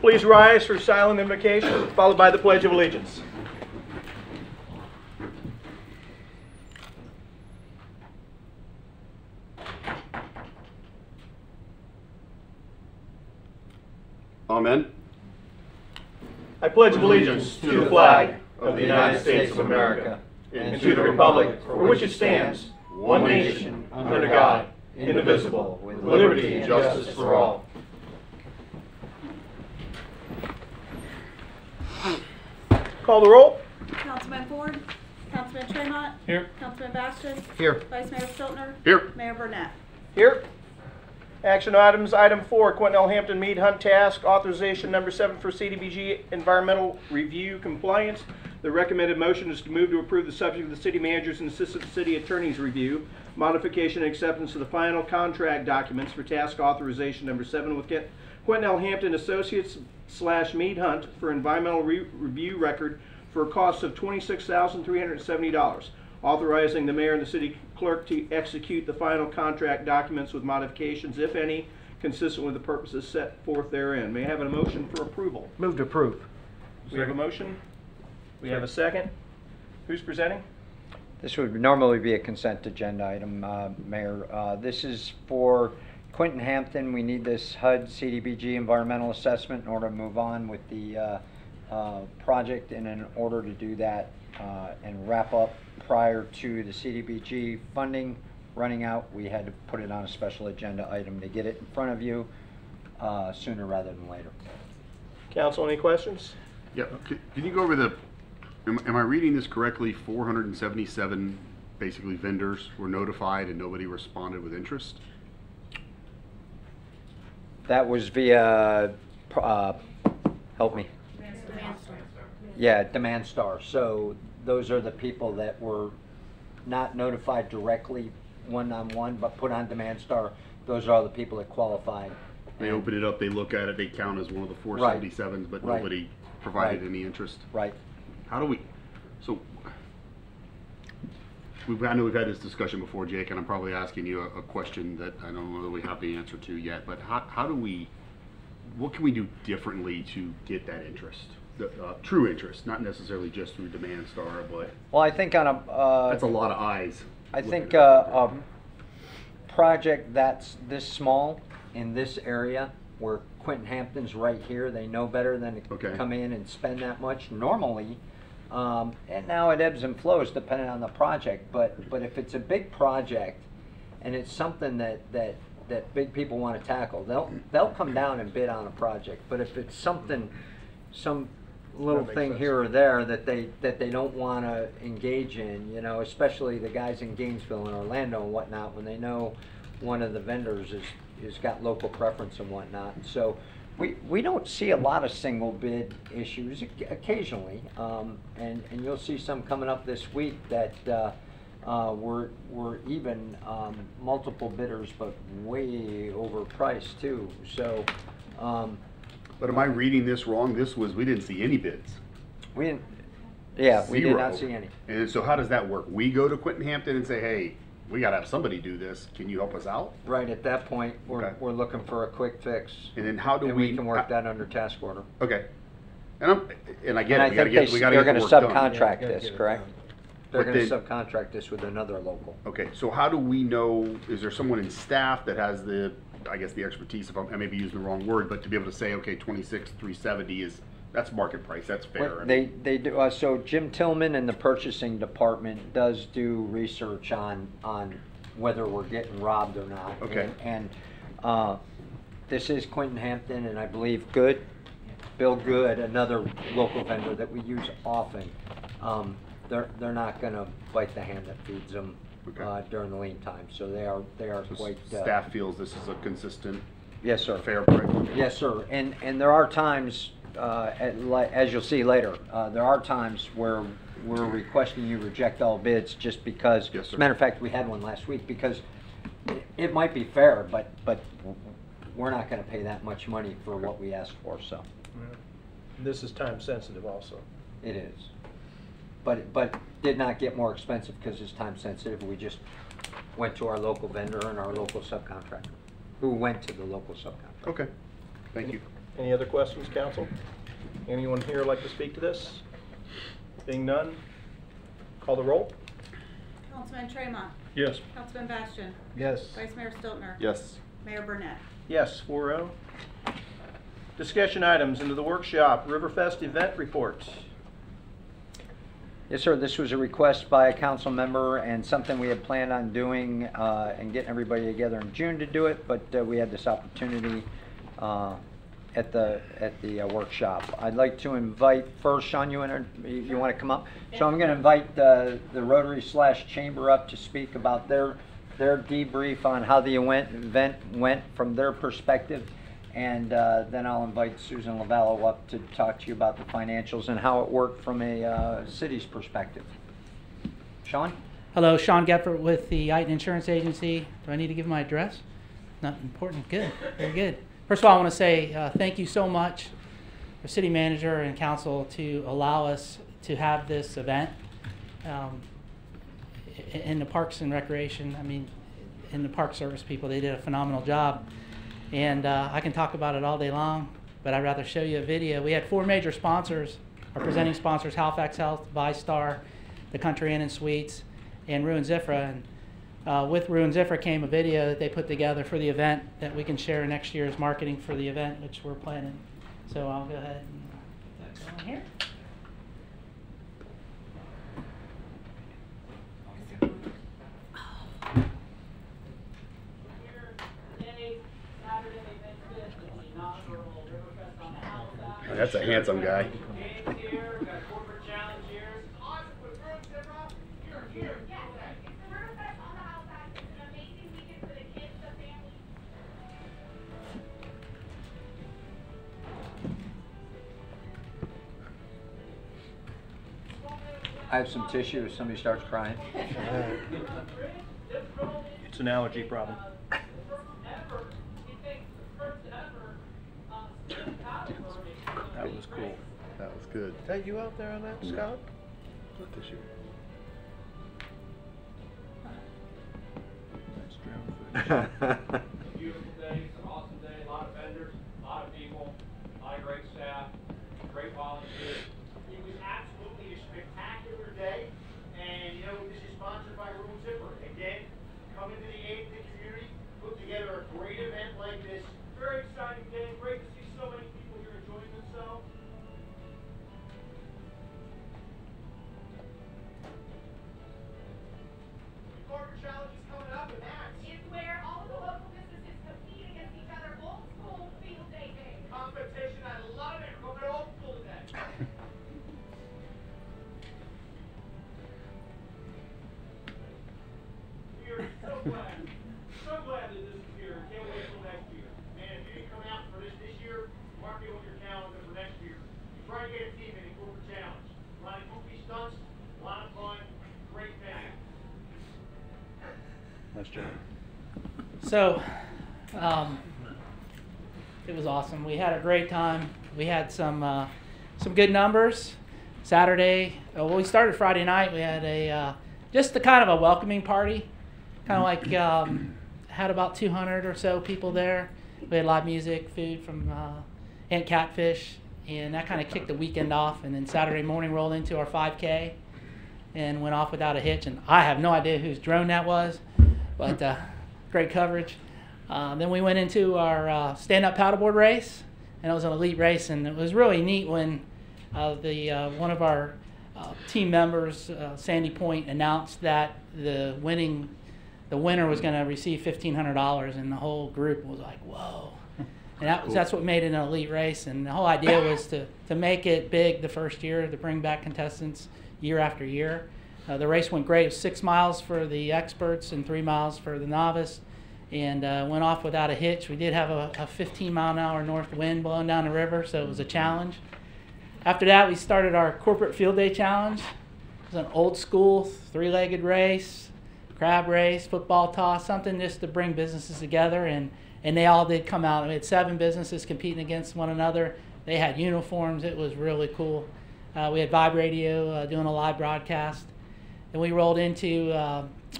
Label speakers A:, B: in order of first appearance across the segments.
A: please rise for silent invocation, followed by the Pledge of Allegiance.
B: Amen.
A: I pledge allegiance to the flag of the United States of America and to the republic for which it stands, one nation, under God, indivisible, with liberty and justice for all. Call the roll.
C: Councilman Ford. Councilman Tremont.
A: Here.
C: Councilman Bastian.
A: Here.
C: Vice Mayor Stiltner.
B: Here.
C: Mayor Burnett.
A: Here. Action items. Item 4, Quentin L. Hampton Mead Hunt Task, authorization number 7 for CDBG environmental review compliance. The recommended motion is to move to approve the subject of the city manager's and assistant city attorney's review, modification and acceptance of the final contract documents for task authorization number 7 with Quentin L. Hampton Associates / Mead Hunt for environmental review record for a cost of $26,370. Authorizing the mayor and the city clerk to execute the final contract documents with modifications, if any, consistent with the purposes set forth therein. May I have a motion for approval?
D: Move to approve.
A: We have a motion. We have a second. Who's presenting?
D: This would normally be a consent agenda item, Mayor. This is for Quentin Hampton. We need this HUD CDBG environmental assessment in order to move on with the project, and in order to do that and wrap up prior to the CDBG funding running out, we had to put it on a special agenda item to get it in front of you sooner rather than later.
A: Council, any questions?
B: Yeah. Can you go over the? Am I reading this correctly? 477 basically vendors were notified and nobody responded with interest.
D: That was via help me. Yeah, Demand Star. So those are the people that were not notified directly one-on-one, but put on Demand Star. Those are the people that qualified.
B: They open it up, they look at it, they count as one of the 477s, but
D: Right.
B: nobody provided any interest.
D: Right.
B: How do we? So I know we've had this discussion before, Jake, and I'm probably asking you a question that I don't know that we have the answer to yet. But how do we? What can we do differently to get that interest? The true interest, not necessarily just through Demand Star, but
D: Well, I think on a
B: that's a lot of eyes.
D: I think a project that's this small in this area, where Quentin Hampton's right here, they know better than to
B: Okay.
D: come in and spend that much normally. And now it ebbs and flows depending on the project, but if it's a big project and it's something that big people want to tackle, they'll come down and bid on a project. But if it's something, some little thing
A: sense.
D: here or there that they don't want to engage in, you know, especially the guys in Gainesville and Orlando and whatnot, when they know one of the vendors is got local preference and whatnot. So we don't see a lot of single bid issues occasionally, and you'll see some coming up this week that we're even multiple bidders, but way overpriced too. So.
B: But am I reading this wrong? We didn't see any bids.
D: We didn't. Yeah, we did
B: Zero.
D: not see any.
B: And so how does that work? We go to Quentin Hampton and say, hey, we got to have somebody do this. Can you help us out?
D: Right at that point,
B: Okay.
D: we're looking for a quick fix,
B: And then how do
D: and we can work that under task order.
B: Okay. And I get
D: And I
B: it. We gotta
D: think
B: get, we gotta
D: they're
B: get
D: going
B: the
D: to
B: work done.
D: subcontract
A: Yeah,
D: this,
A: get it
D: correct?
A: done.
D: They're
B: But
D: going to
B: then-
D: subcontract this with another local.
B: Okay, so how do we know, is there someone in staff that has the, I guess the expertise, if I may be using the wrong word, but to be able to say, okay, 26,370 that's market price, that's fair.
D: Well,
B: I mean,
D: they do, so Jim Tillman in the purchasing department does do research on whether we're getting robbed or not.
B: Okay.
D: And this is Quentin Hampton, and I believe Bill Good, another local vendor that we use often. They're not going to bite the hand that feeds them
B: Okay.
D: during the lean time. So they are
B: so
D: quite.
B: staff feels this is a consistent,
D: Yes, sir.
B: fair price.
D: Yes, sir. And there are times, as you'll see later, there are times where we're requesting you reject all bids just because.
B: Yes, sir.
D: As a matter of fact, we had one last week because it might be fair, but we're not going to pay that much money for what we asked for. So
A: This is time sensitive also.
D: it is. But did not get more expensive because it's time sensitive. We just went to our local vendor and our local subcontractor, who went to the local subcontractor.
B: Okay, thank you.
A: Any other questions, council? Anyone here like to speak to this? Being none, call the roll.
C: Councilman Tremont.
A: Yes.
C: Councilman Bastian.
D: Yes.
C: Vice Mayor Stiltner.
B: Yes.
C: Mayor Burnett.
A: Yes, 4-0. Discussion items into the workshop, Riverfest event reports.
D: Yes, sir. This was a request by a council member and something we had planned on doing and getting everybody together in June to do it, but we had this opportunity at the workshop. I'd like to invite first, Sean, you want to come up? So I'm going to invite the Rotary/Chamber up to speak about their debrief on how the event went from their perspective. And then I'll invite Susan Lavallo up to talk to you about the financials and how it worked from a city's perspective. Sean?
E: Hello, Sean Gephardt with the Iton Insurance Agency. Do I need to give my address? Not important. Good. Very good. First of all, I want to say thank you so much, the city manager and council, to allow us to have this event in the Parks and Recreation. I mean, in the Park Service people, they did a phenomenal job. And I can talk about it all day long, but I'd rather show you a video. We had 4 major sponsors, our presenting sponsors: Halifax Health, ViStar, the Country Inn and Suites, and Ruin Zifra. And with Ruin Zifra came a video that they put together for the event that we can share next year's marketing for the event, which we're planning. So I'll go ahead and put that going here.
B: That's a handsome guy.
D: I have some tissue if somebody starts crying.
A: It's an allergy problem.
B: That was cool. That was good.
A: Is that you out there on that, Scott?
B: What tissue?
A: That's drown footage.
F: Beautiful day, it's an awesome day, a lot of vendors, a lot of people, a lot of great staff, great volunteers. It was absolutely a spectacular day, and you know, this is sponsored by Ruin Zifra. Again, coming to the aid of the community, put together a great event like this. Very exciting day, great to see so many people here enjoying themselves. The corporate challenge is coming up, and that's
G: Is where all of the local businesses compete against each other. Old school field day game.
F: competition. I love it. We're going old school today. We are so glad that this is here. Can't wait till next year. And if you didn't come out for this year, mark it on your calendar for next year. You try to get a team in the corporate challenge. A lot of goofy stunts, a lot of fun, great thing.
A: Nice job.
E: So, it was awesome. We had a great time. We had some good numbers. Saturday, well, we started Friday night. We had just a kind of a welcoming party, kind of like had about 200 or so people there. We had live music, food from Aunt Catfish, and that kind of kicked the weekend off. And then Saturday morning rolled into our 5K and went off without a hitch. And I have no idea whose drone that was, but great coverage. Then we went into our stand-up paddleboard race, and it was an elite race. And it was really neat when one of our team members, Sandy Point, announced that the winner was going to receive $1,500, and the whole group was like, "Whoa!" And that's what made it an elite race. And the whole idea was to make it big the first year, to bring back contestants year after year. The race went great. It was 6 miles for the experts and 3 miles for the novice, and went off without a hitch. We did have a 15-mile-an-hour north wind blowing down the river, so it was a challenge. After that, we started our corporate field day challenge. It was an old school 3-legged race, crab race, football toss, something just to bring businesses together, and they all did come out. We had 7 businesses competing against one another. They had uniforms. It was really cool. We had Vibe Radio doing a live broadcast. Then we rolled into,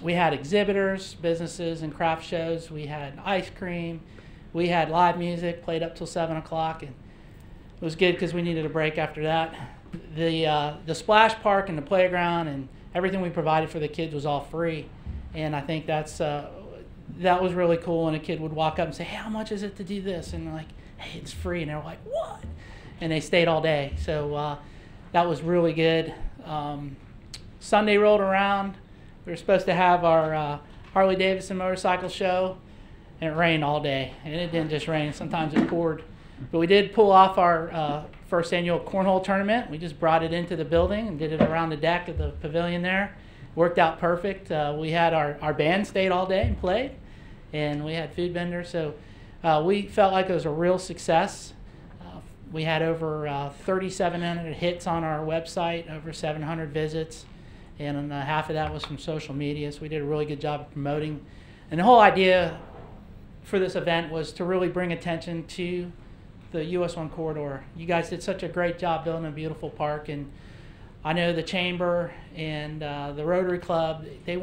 E: we had exhibitors, businesses, and craft shows. We had ice cream. We had live music, played up till 7 o'clock. was good because we needed a break after that. The splash park and the playground and everything we provided for the kids was all free, and I think that was really cool. And a kid would walk up and say, "Hey, how much is it to do this?" And they're like, "Hey, it's free." And they're like, "What?" And they stayed all day. So that was really good. Sunday rolled around. We were supposed to have our Harley Davidson motorcycle show, and it rained all day. And it didn't just rain, sometimes it poured. But we did pull off our first annual cornhole tournament. We just brought it into the building and did it around the deck of the pavilion there. Worked out perfect. We had our band stayed all day and played, and we had food vendors. So we felt like it was a real success. We had over 3,700 hits on our website, over 700 visits, and half of that was from social media. So we did a really good job of promoting. And the whole idea for this event was to really bring attention to the US 1 corridor. You guys did such a great job building a beautiful park, and I know the Chamber and the Rotary Club, the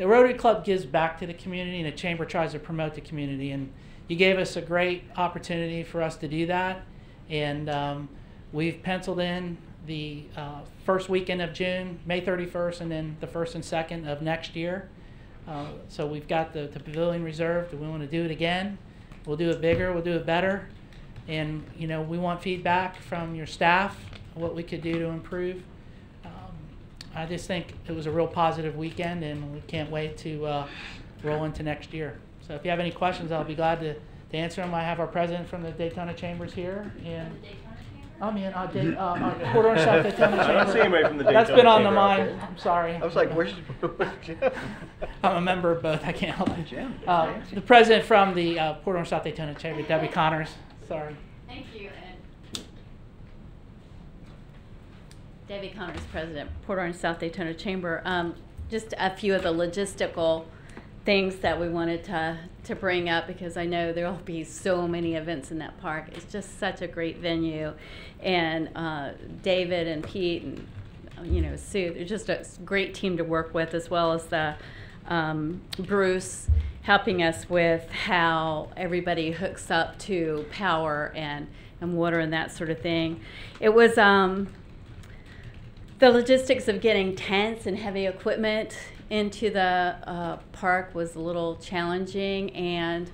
E: Rotary Club gives back to the community, and the Chamber tries to promote the community. And you gave us a great opportunity for us to do that. And we've penciled in the first weekend of June, May 31st, and then the 1st and 2nd of next year. So we've got the pavilion reserved. We want to do it again. We'll do it bigger. We'll do it better. And, you know, we want feedback from your staff, what we could do to improve. I just think it was a real positive weekend, and we can't wait to roll into next year. So if you have any questions, I'll be glad to answer them. I have our president from the Daytona Chambers here. And I mean, our Port Orange South Daytona Chamber.
A: I don't see anybody from the
E: That's
A: Daytona
E: been on the
A: Chamber out
E: mind.
A: there.
E: I'm sorry.
A: I was like, where's Jim?
E: I'm a member of both. I can't help it.
A: Jim.
E: The president from the Port Orange South Daytona Chamber, Debbie Connors. Sorry.
H: Thank you. And Debbie Connors, President, Port Orange South Daytona Chamber. Just a few of the logistical things that we wanted to bring up, because I know there will be so many events in that park. It's just such a great venue, and David and Pete and Sue, they're just a great team to work with, as well as the Bruce helping us with how everybody hooks up to power and water and that sort of thing. It was the logistics of getting tents and heavy equipment into the park was a little challenging, and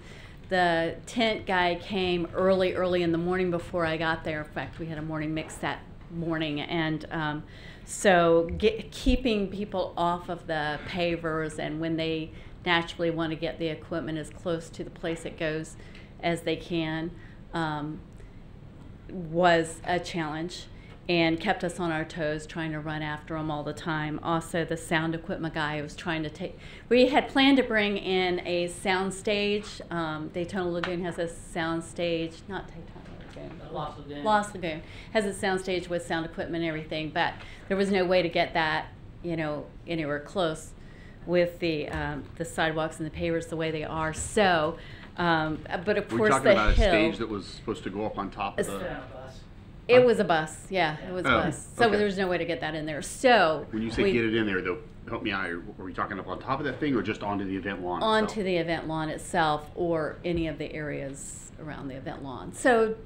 H: the tent guy came early in the morning before I got there. In fact, we had a morning mix that morning, and so keeping people off of the pavers, and when they naturally want to get the equipment as close to the place it goes as they can, was a challenge, and kept us on our toes trying to run after them all the time. Also, the sound equipment guy was trying to take, we had planned to bring in a sound stage. Daytona Lagoon has a sound stage, not Daytona Lagoon. Lost Lagoon has a sound stage with sound equipment and everything, but there was no way to get that, anywhere close with the sidewalks and the pavers the way they are. So, but of
B: We're
H: course
B: talking
H: the
B: about
H: hill.
B: a stage that was supposed to go up on top of the.
H: It was a bus, yeah, it was a
B: Oh,
H: bus. So
B: okay.
H: there was no way to get that in there. So
B: When you say get it in there, though, help me out. Are we talking up on top of that thing, or just onto the event lawn?
H: onto
B: itself?
H: the event lawn itself, or any of the areas around the event lawn. So,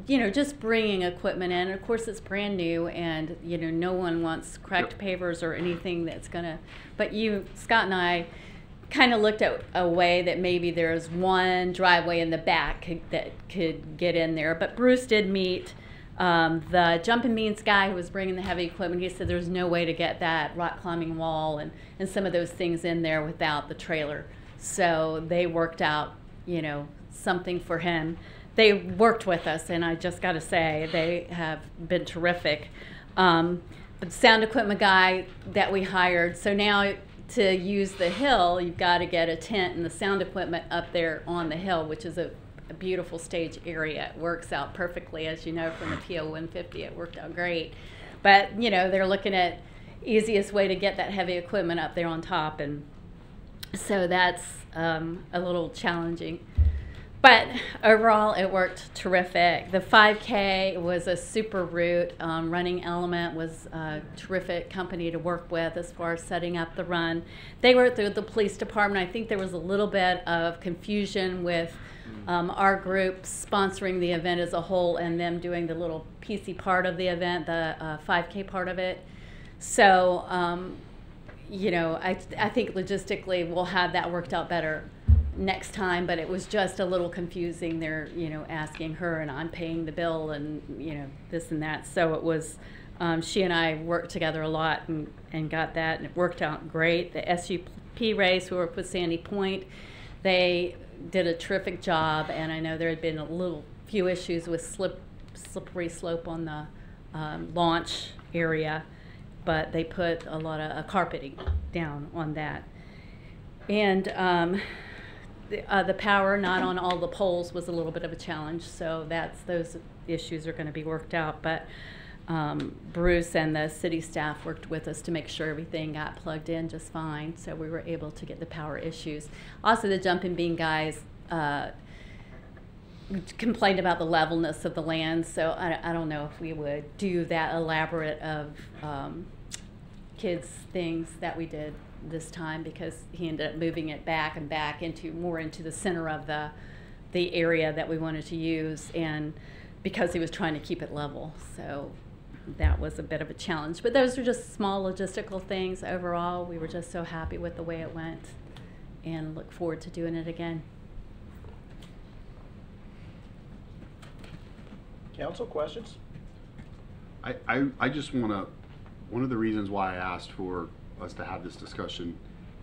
H: just bringing equipment in. Of course, it's brand new, and no one wants cracked pavers or anything that's gonna. But Scott and I, kind of looked at a way that maybe there's one driveway in the back that could get in there. But Bruce did meet the Jumping Beans guy who was bringing the heavy equipment. He said there's no way to get that rock climbing wall and some of those things in there without the trailer. So they worked out, something for him. They worked with us, and I just got to say, they have been terrific. The sound equipment guy that we hired, so now to use the hill, you've got to get a tent and the sound equipment up there on the hill, which is a beautiful stage area. It works out perfectly, as you know, from the PO 150. It worked out great. But, they're looking at easiest way to get that heavy equipment up there on top, and so that's a little challenging. But overall, it worked terrific. The 5K was a super route. Running Element was a terrific company to work with as far as setting up the run. They were through the police department. I think there was a little bit of confusion with our group sponsoring the event as a whole and them doing the little PC part of the event, the 5K part of it. So, you know, I think logistically we'll have that worked out better next time, but it was just a little confusing. They're, you know, asking her and I'm paying the bill and, you know, this and that. So it was, she and I worked together a lot and got that, and it worked out great. The SUP race, who worked with Sandy Point, they did a terrific job, and I know there had been a few issues with slippery slope on the launch area, but they put a lot of carpeting down on that. And the power not on all the poles was a little bit of a challenge, so those issues are going to be worked out. But Bruce and the city staff worked with us to make sure everything got plugged in just fine, so we were able to get the power issues. Also, the jumping bean guys complained about the levelness of the land, so I don't know if we would do that elaborate of kids things that we did this time, because he ended up moving it back and back more into the center of the area that we wanted to use, and because he was trying to keep it level. So that was a bit of a challenge, but those are just small logistical things. Overall, we were just so happy with the way it went and look forward to doing it again.
A: Council, questions?
B: I just want to, one of the reasons why I asked for us to have this discussion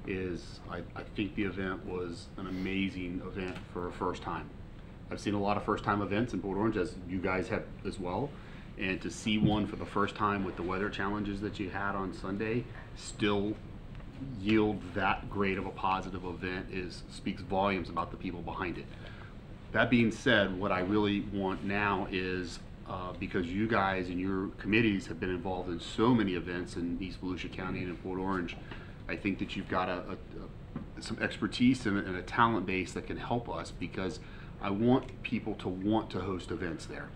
B: is I think the event was an amazing event for a first time. I've seen a lot of first time events in Port Orange, as you guys have as well, and to see one for the first time with the weather challenges that you had on Sunday still yield that great of a positive event speaks volumes about the people behind it. That being said, what I really want now is, because you guys and your committees have been involved in so many events in East Volusia County and in Port Orange, I think that you've got some expertise and a talent base that can help us, because I want people to want to host events there.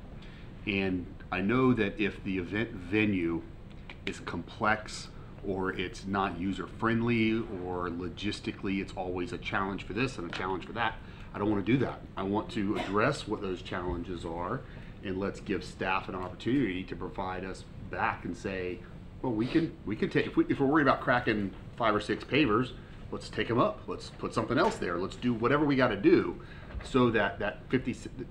B: And I know that if the event venue is complex, or it's not user-friendly, or logistically it's always a challenge for this and a challenge for that, I don't want to do that. I want to address what those challenges are, and let's give staff an opportunity to provide us back and say, well, we can take, if we're worried about cracking 5 or 6 pavers, let's take them up. Let's put something else there. Let's do whatever we got to do, so that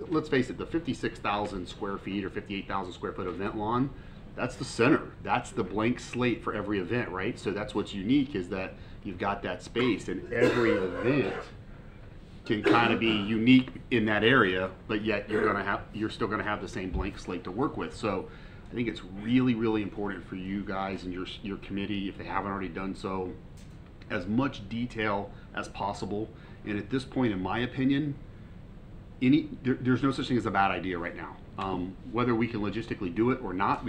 B: let's face it, the 56,000 square feet or 58,000 square foot event lawn, that's the center. That's the blank slate for every event, right? So that's what's unique, is that you've got that space, and every event can kind of be unique in that area, but yet you're still gonna have the same blank slate to work with. So I think it's really, really important for you guys and your committee, if they haven't already done so, as much detail as possible. And at this point, in my opinion, there's no such thing as a bad idea right now. Whether we can logistically do it or not,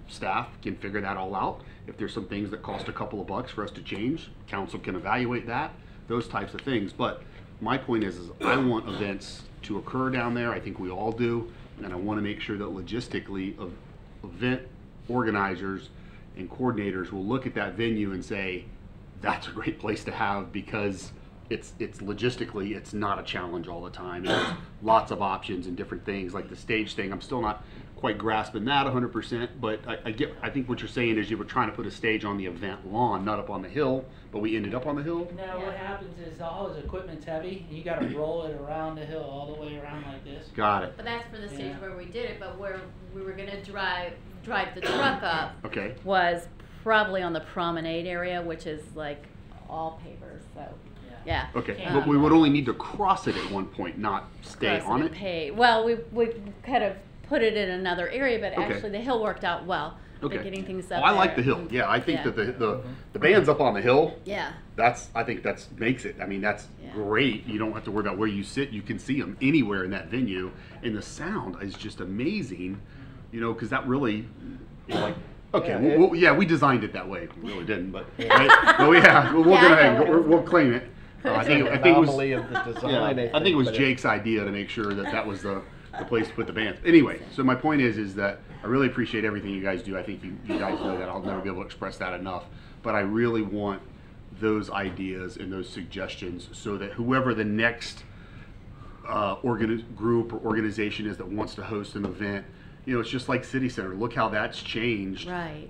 B: staff can figure that all out. If there's some things that cost a couple of bucks for us to change, council can evaluate that, those types of things. But my point is I want events to occur down there. I think we all do, and I want to make sure that logistically event organizers and coordinators will look at that venue and say, that's a great place to have, because it's logistically, it's not a challenge all the time. There's lots of options and different things, like the stage thing. I'm still not quite grasping that 100%, but I think what you're saying is you were trying to put a stage on the event lawn, not up on the hill, but we ended up on the hill?
E: No, what happens is all his equipment's heavy, and you gotta roll it around the hill, all the way around like this.
B: Got it.
H: But that's for the stage
E: Yeah.
H: where we did it, but where we were gonna drive the truck up
B: Okay.
H: was probably on the promenade area, which is like all pavers, so, yeah.
B: Okay,
E: Yeah.
B: but we would only need to cross it at one point, not stay
H: Cross
B: on
H: and
B: it?
H: pay. Well, we kind of put it in another area, but
B: Okay.
H: actually the hill worked out well.
B: Okay.
H: But getting things
B: Oh,
H: up
B: I like the
H: there.
B: hill. Yeah, I think
H: Yeah.
B: that the band's up on the hill.
H: Yeah,
B: I think that's makes it. I mean, that's
H: Yeah.
B: great. You don't have to worry about where you sit. You can see them anywhere in that venue, and the sound is just amazing. You know, because that really, like, okay, we designed it that way. We really didn't, but right? Well, yeah, we'll go
H: Yeah, I
B: ahead.
H: know.
B: We'll claim it. I think it was.
I: Anomaly of the design.
B: Yeah, I think it was Jake's idea to make sure that was the place to put the bands. Anyway, so my point is that I really appreciate everything you guys do. I think you guys know that. I'll never be able to express that enough. But I really want those ideas and those suggestions, so that whoever the next group or organization is that wants to host an event, you know, it's just like City Center. Look how that's changed
H: Right.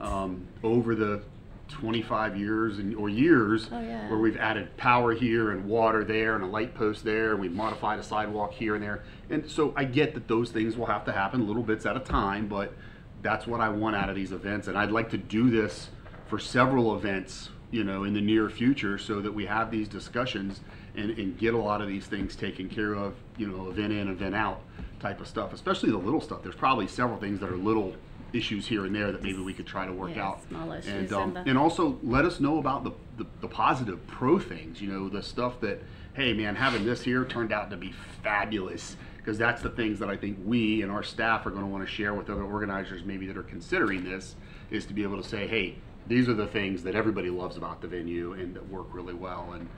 B: over the 25 years or years,
H: Oh, yeah.
B: where we've added power here and water there and a light post there, and we've modified a sidewalk here and there. And so I get that those things will have to happen little bits at a time, but that's what I want out of these events. And I'd like to do this for several events, you know, in the near future, so that we have these discussions and get a lot of these things taken care of, you know, event in, event out type of stuff, especially the little stuff. There's probably several things that are little issues here and there that maybe we could try to work
H: Yeah,
B: out.
H: small issues
B: And,
H: and the-
B: and also let us know about the positive pro things, you know, the stuff that, hey man, having this here turned out to be fabulous, because that's the things that I think we and our staff are going to want to share with other organizers maybe that are considering this, is to be able to say, hey, these are the things that everybody loves about the venue and that work really well. And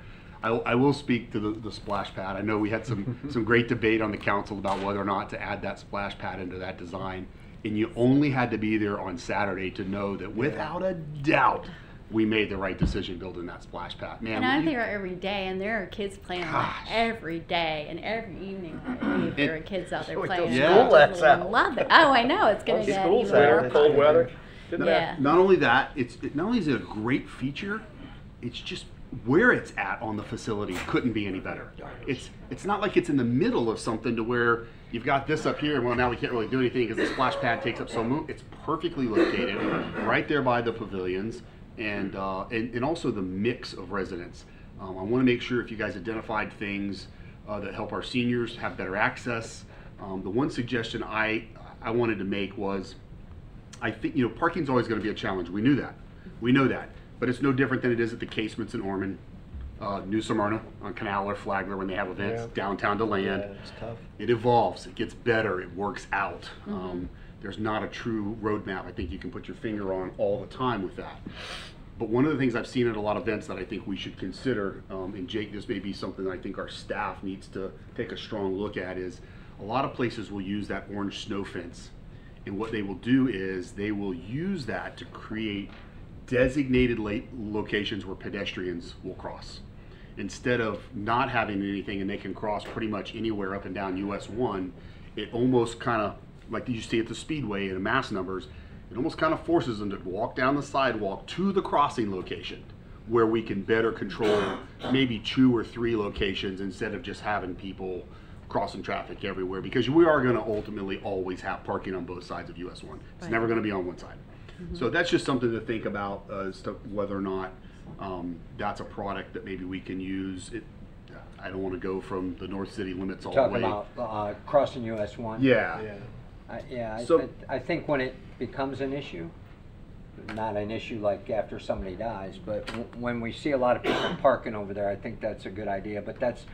B: I will speak to the splash pad. I know we had some great debate on the council about whether or not to add that splash pad into that design. And you only had to be there on Saturday to know that without a doubt, we made the right decision building that splash pad. Man,
H: And I'm there every day, and there are kids playing on
B: Gosh.
H: it every day, and every evening I leave, there are kids out there
A: Wait till
H: playing.
B: school
H: I just
A: lets out.
H: love it. Oh, I know, it's gonna get
A: School's
H: even
A: out,
H: more
A: cold
H: fun.
A: weather.
H: Yeah.
B: Not only that, not only is it a great feature, it's just where it's at on the facility couldn't be any better. It's not like it's in the middle of something to where you've got this up here and well, now we can't really do anything because the splash pad takes up so much. It's perfectly located right there by the pavilions, and also the mix of residents. I want to make sure if you guys identified things that help our seniors have better access. The one suggestion I wanted to make was, I think, you know, parking's always going to be a challenge. We knew that. We know that. But it's no different than it is at the Casements in Ormond, New Smyrna on Canal or Flagler when they have events, downtown DeLand.
A: It's tough.
B: It evolves, it gets better, it works out. There's not a true roadmap I think you can put your finger on all the time with that. But one of the things I've seen at a lot of events that I think we should consider, and Jake, this may be something that I think our staff needs to take a strong look at, is a lot of places will use that orange snow fence. And what they will do is they will use that to create designated locations where pedestrians will cross. Instead of not having anything and they can cross pretty much anywhere up and down US 1, it almost kind of, like you see at the Speedway in mass numbers, it almost kind of forces them to walk down the sidewalk to the crossing location where we can better control maybe 2 or 3 locations instead of just having people crossing traffic everywhere, because we are going to ultimately always have parking on both sides of US 1. It's
H: Right.
B: never going to be on one side. So that's just something to think about as to whether or not that's a product that maybe we can use. I don't want to go from the North City limits all the
D: Talking
B: way.
D: about crossing US 1.
B: Yeah. So-
D: I think when it becomes an issue, not an issue like after somebody dies, but when we see a lot of people parking over there, I think that's a good idea. But that's,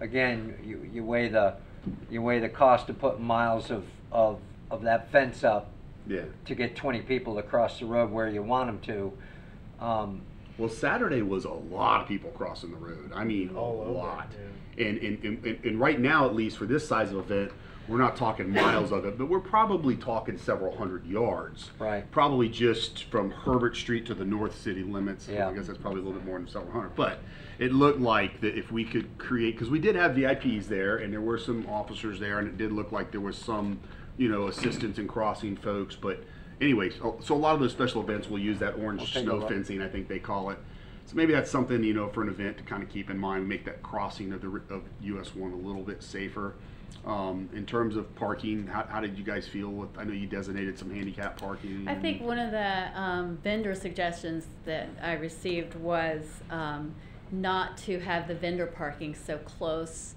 D: again, you weigh the cost of putting miles of that fence up
B: Yeah.
D: to get 20 people to cross the road where you want them to.
B: Well, Saturday was a lot of people crossing the road. I mean,
A: All
B: a
A: over,
B: lot. And right now, at least for this size of event, we're not talking miles of it, but we're probably talking several hundred yards.
D: Right.
B: Probably just from Herbert Street to the North City limits.
D: Yeah.
B: I guess that's probably a little bit more than several hundred. But it looked like that if we could create, because we did have VIPs there, and there were some officers there, and it did look like there was some, you know, assistance in crossing folks. But anyways, so a lot of those special events will use that orange
D: I'll take a
B: snow
D: look.
B: fencing, I think they call it. So maybe that's something, you know, for an event to kind of keep in mind, make that crossing of US 1 a little bit safer. In terms of parking, how did you guys feel with, I know you designated some handicap parking.
H: I think one of the vendor suggestions that I received was not to have the vendor parking so close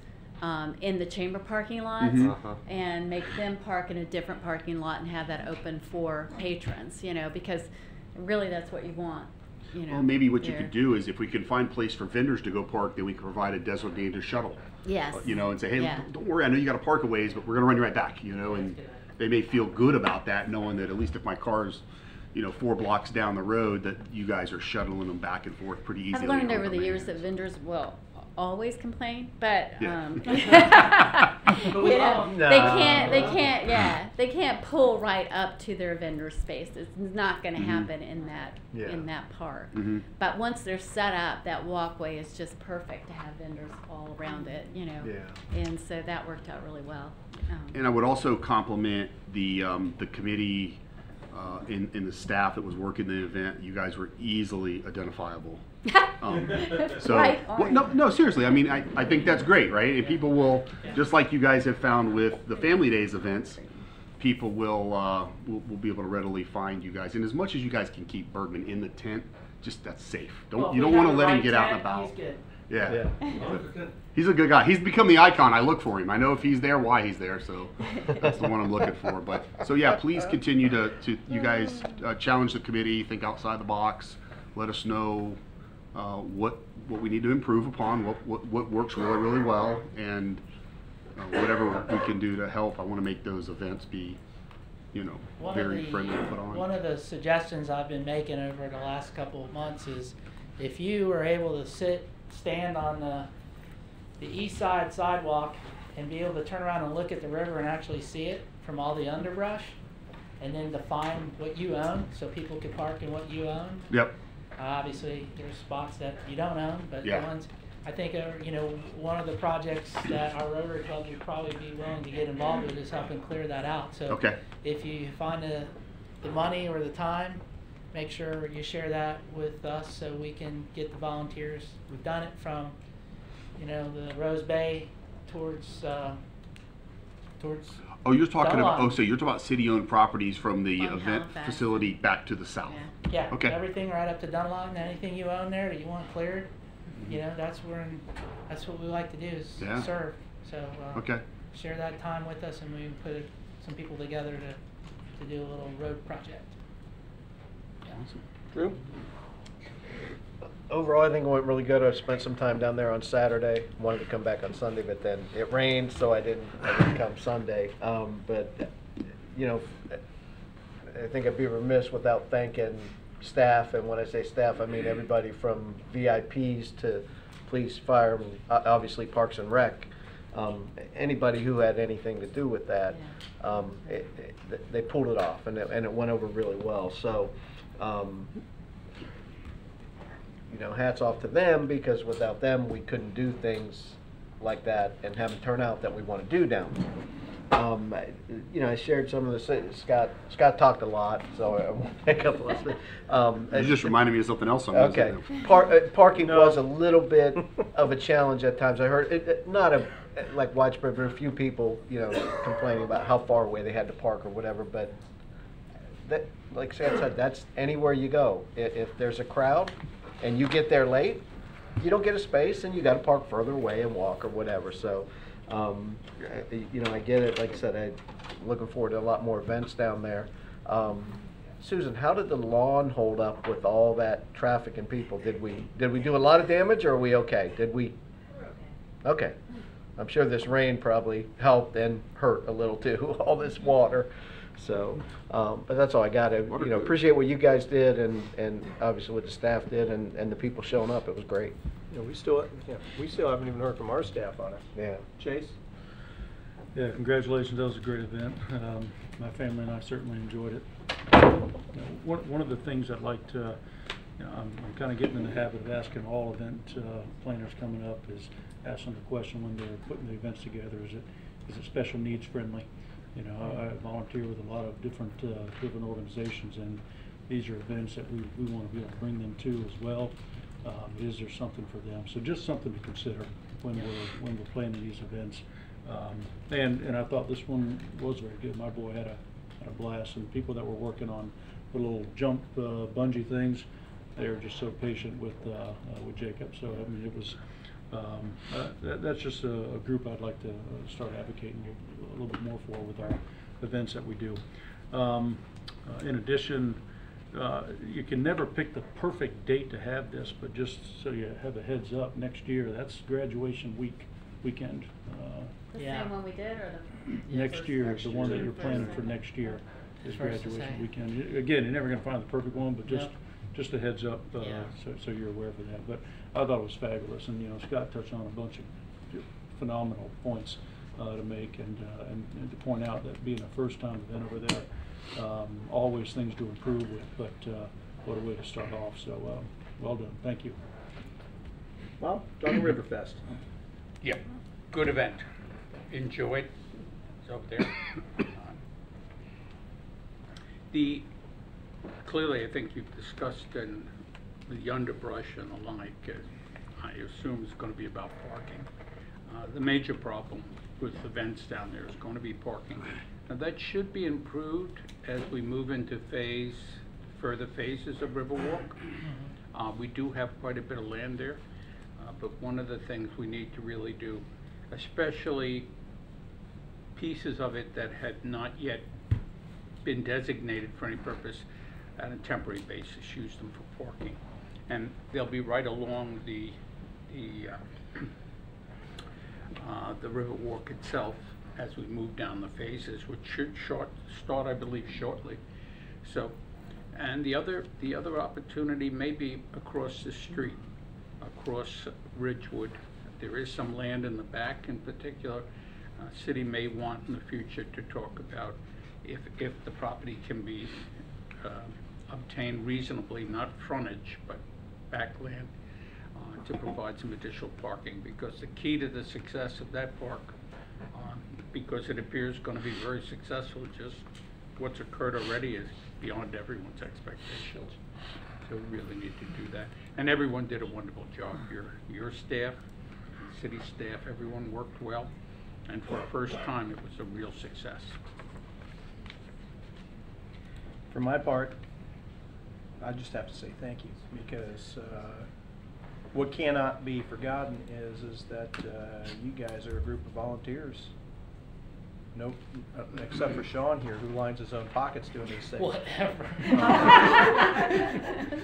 H: in the chamber parking lots,
D: Uh-huh.
H: and make them park in a different parking lot and have that open for patrons, you know, because really that's what you want, you know.
B: Well, maybe what you
H: there.
B: could do is if we can find place for vendors to go park, then we can provide a designated shuttle.
H: Yes.
B: You know, and say, hey,
H: Yeah.
B: don't worry, I know you got to park a ways, but we're going to run you right back, you know, and they may feel good about that, knowing that at least if my car's, you know, 4 blocks down the road, that you guys are shuttling them back and forth pretty easily.
H: I've learned
B: on
H: over the years
B: demand.
H: that vendors will always complain, but
B: Yeah.
H: you know, they can't pull right up to their vendor space. It's not going to happen in that park.
B: Mhm.
H: But once they're set up, that walkway is just perfect to have vendors all around it, you know.
A: Yeah.
H: And so that worked out really well.
B: And I would also compliment the committee and the staff that was working the event. You guys were easily identifiable. So,
H: Right,
B: well, no, seriously. I mean, I think that's great, right? And people will, just like you guys have found with the Family Days events, people will be able to readily find you guys. And as much as you guys can keep Bergman in the tent, just that's safe.
E: Well,
B: You
E: if
B: don't
E: we
B: want
E: have
B: to
E: the
B: let him
E: right
B: get out and
E: tent,
B: about.
E: He's good.
B: Yeah.
A: Yeah.
B: He's a good guy. He's become the icon. I look for him. I know if he's there, why he's there. So that's the one I'm looking for. But so yeah, please continue to you guys challenge the committee, think outside the box. Let us know what we need to improve upon, what works really well, and whatever we can do to help. I want to make those events be, very friendly to put on.
E: One of the suggestions I've been making over the last couple of months is if you are able to stand on the east side sidewalk and be able to turn around and look at the river and actually see it from all the underbrush, and then define what you own so people can park in what you own.
B: Yep.
E: Obviously, there's spots that you don't own, but
B: Yeah.
E: the ones I think are, one of the projects that our Rotary Club would probably be willing to get involved with is helping clear that out. So
B: Okay.
E: if you find the money or the time, make sure you share that with us so we can get the volunteers. We've done it from, the Rose Bay towards.
B: Oh, you're talking about.
E: Dunlop.
B: Oh, so you're talking about city-owned properties from the
H: From
B: event
H: Halifax.
B: facility back to the south.
H: Yeah.
E: Yeah,
B: Okay.
E: everything right up to Dunlop, and anything you own there that you want cleared, that's what we like to do is
B: Yeah.
E: serve. So
B: Okay.
E: share that time with us, and we can put some people together to do a little road project. Yeah.
A: Drew? Overall, I think it went really good. I spent some time down there on Saturday. Wanted to come back on Sunday, but then it rained, so I didn't come Sunday. But I think I'd be remiss without thanking staff. And when I say staff, I mean everybody from VIPs to police, fire, and obviously Parks and Rec. Anybody who had anything to do with that, they pulled it off, and it went over really well. So. Hats off to them, because without them, we couldn't do things like that and have them turn out that we want to do down there. I shared some of the, Scott talked a lot, so I won't pick up on it.
B: You just reminded me of something else.
A: Okay. Parking was a little bit of a challenge at times. I heard, not like widespread, but a few people, complaining about how far away they had to park or whatever, but that, like Sam said, that's anywhere you go. If there's a crowd and you get there late, you don't get a space, and you got to park further away and walk or whatever. So, I get it. Like I said, I'm looking forward to a lot more events down there. Susan, how did the lawn hold up with all that traffic and people? Did we do a lot of damage, or are we okay? Did we? Okay. I'm sure this rain probably helped and hurt a little too. All this water. So, but that's all I got. I appreciate what you guys did, and obviously what the staff did, and the people showing up. It was great.
I: We still haven't even heard from our staff on it.
A: Yeah.
I: Chase?
J: Yeah, congratulations. That was a great event. My family and I certainly enjoyed it. One of the things I'd like to, I'm kind of getting in the habit of asking all event planners coming up is asking the question when they're putting the events together: is it special needs friendly? I volunteer with a lot of different organizations, and these are events that we want to be able to bring them to as well. Is there something for them? So just something to consider when we're planning these events. And I thought this one was very good. My boy had a blast, and people that were working on the little jump bungee things, they were just so patient with Jacob. So I mean, it was. That's just a group I'd like to start advocating a little bit more for with our events that we do. In addition, you can never pick the perfect date to have this, but just so you have a heads up, next year, that's graduation weekend.
H: The
E: Yeah.
H: same one we did, or the
J: Next year is the one that you're planning for next year, is
E: First to
J: graduation
E: say.
J: weekend. Again, you're never gonna find the perfect one, but just just a heads up,
E: Yeah.
J: so you're aware of that. But I thought it was fabulous, and Scott touched on a bunch of phenomenal points to make, and to point out that being a first-time event over there, always things to improve with. But what a way to start off. So well done. Thank you.
A: Well, Jungle Riverfest.
K: Yeah, good event. Enjoyed. It's over there. Clearly, I think you've discussed in the underbrush and the like, I assume it's going to be about parking. The major problem with events down there is going to be parking. Now that should be improved as we move into further phases of Riverwalk. We do have quite a bit of land there, but one of the things we need to really do, especially pieces of it that had not yet been designated for any purpose, on a temporary basis, use them for parking. And they'll be right along the Riverwalk itself as we move down the phases, which should start, I believe, shortly. So, and the other opportunity may be across the street, across Ridgewood. There is some land in the back in particular. City may want in the future to talk about if the property can be obtained reasonably, not frontage, but backland, to provide some additional parking, because the key to the success of that park, because it appears going to be very successful, just what's occurred already is beyond everyone's expectations. So we really need to do that. And everyone did a wonderful job. Your staff, city staff, everyone worked well. And for the first time, it was a real success.
A: For my part, I just have to say thank you, because what cannot be forgotten is that you guys are a group of volunteers. Nope, except for Sean here, who lines his own pockets doing these things.
E: Whatever.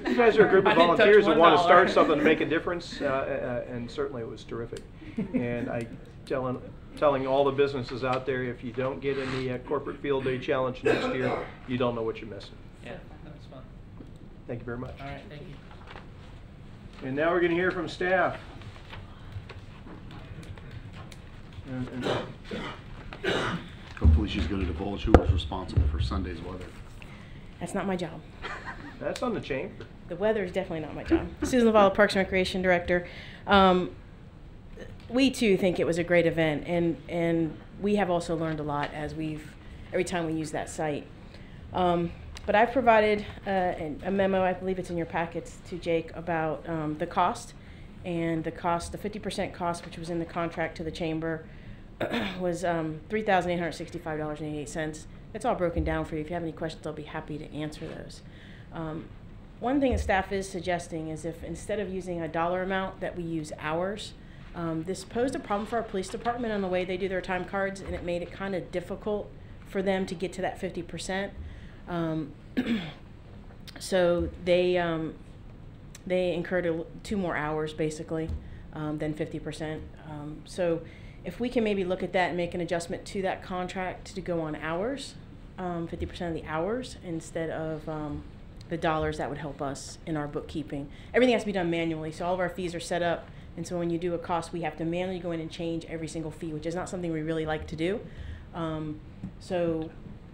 A: You guys are a group
E: I
A: of
E: didn't touch
A: volunteers that want to
E: $1.
A: start something to make a difference, and certainly it was terrific. And I telling all the businesses out there, if you don't get in the corporate field day challenge next year, you don't know what you're missing.
E: Yeah, that was fun.
A: Thank you very much.
E: All right, thank you.
A: And now we're going to hear from staff.
B: Hopefully she's going to divulge who was responsible for Sunday's weather.
L: That's not my job.
A: That's on the chamber.
L: The weather is definitely not my job. Susan Lavala, Parks and Recreation Director. We too think it was a great event, and we have also learned a lot as every time we use that site. But I've provided a memo, I believe it's in your packets, to Jake about the cost. And the cost, the 50% cost, which was in the contract to the chamber, was $3,865.88. It's all broken down for you. If you have any questions, I'll be happy to answer those. One thing that staff is suggesting is if instead of using a dollar amount that we use hours, this posed a problem for our police department on the way they do their time cards, and it made it kind of difficult for them to get to that 50%. So they incurred 2 more hours basically than 50%. So if we can maybe look at that and make an adjustment to that contract to go on hours, 50% of the hours instead of the dollars, that would help us in our bookkeeping. Everything has to be done manually, so all of our fees are set up, and so when you do a cost, we have to manually go in and change every single fee, which is not something we really like to do. So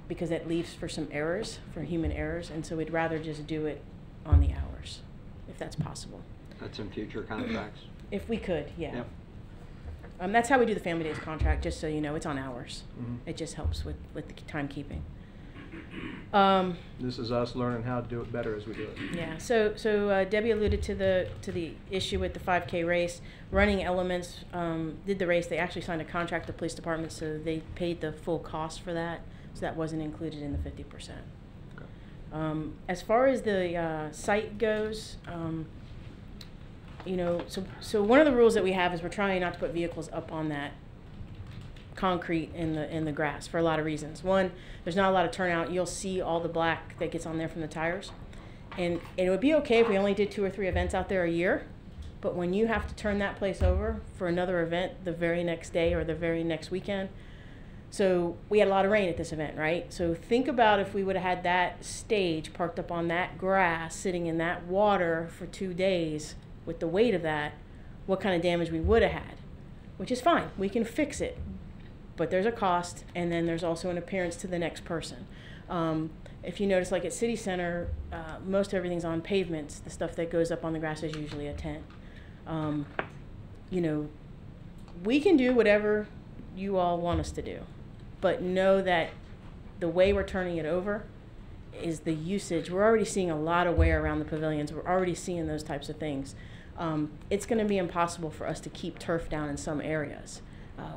L: because it leaves for some errors, for human errors, and so we'd rather just do it on the hours, if that's possible.
D: That's in future contracts.
L: If we could, yeah.
D: Yep.
L: That's how we do the Family Days contract, just so you know, it's on hours.
A: Mhm.
L: It just helps with the timekeeping.
A: This is us learning how to do it better as we do it.
L: Yeah, so Debbie alluded to the issue with the 5K race. Running Elements did the race. They actually signed a contract with the police department, so they paid the full cost for that. So that wasn't included in the 50%.
A: Okay.
L: As far as the site goes, you know, so one of the rules that we have is we're trying not to put vehicles up on that concrete in the grass for a lot of reasons. One, there's not a lot of turnout. You'll see all the black that gets on there from the tires. And it would be okay if we only did 2 or 3 events out there a year, but when you have to turn that place over for another event the very next day or the very next weekend, So we had a lot of rain at this event, right? So think about if we would have had that stage parked up on that grass, sitting in that water for 2 days with the weight of that, what kind of damage we would have had, which is fine. We can fix it. But there's a cost, and then there's also an appearance to the next person. If you notice, like at City Center, most everything's on pavements. The stuff that goes up on the grass is usually a tent. You know, we can do whatever you all want us to do, but know that the way we're turning it over is the usage. We're already seeing a lot of wear around the pavilions. We're already seeing those types of things. It's going to be impossible for us to keep turf down in some areas.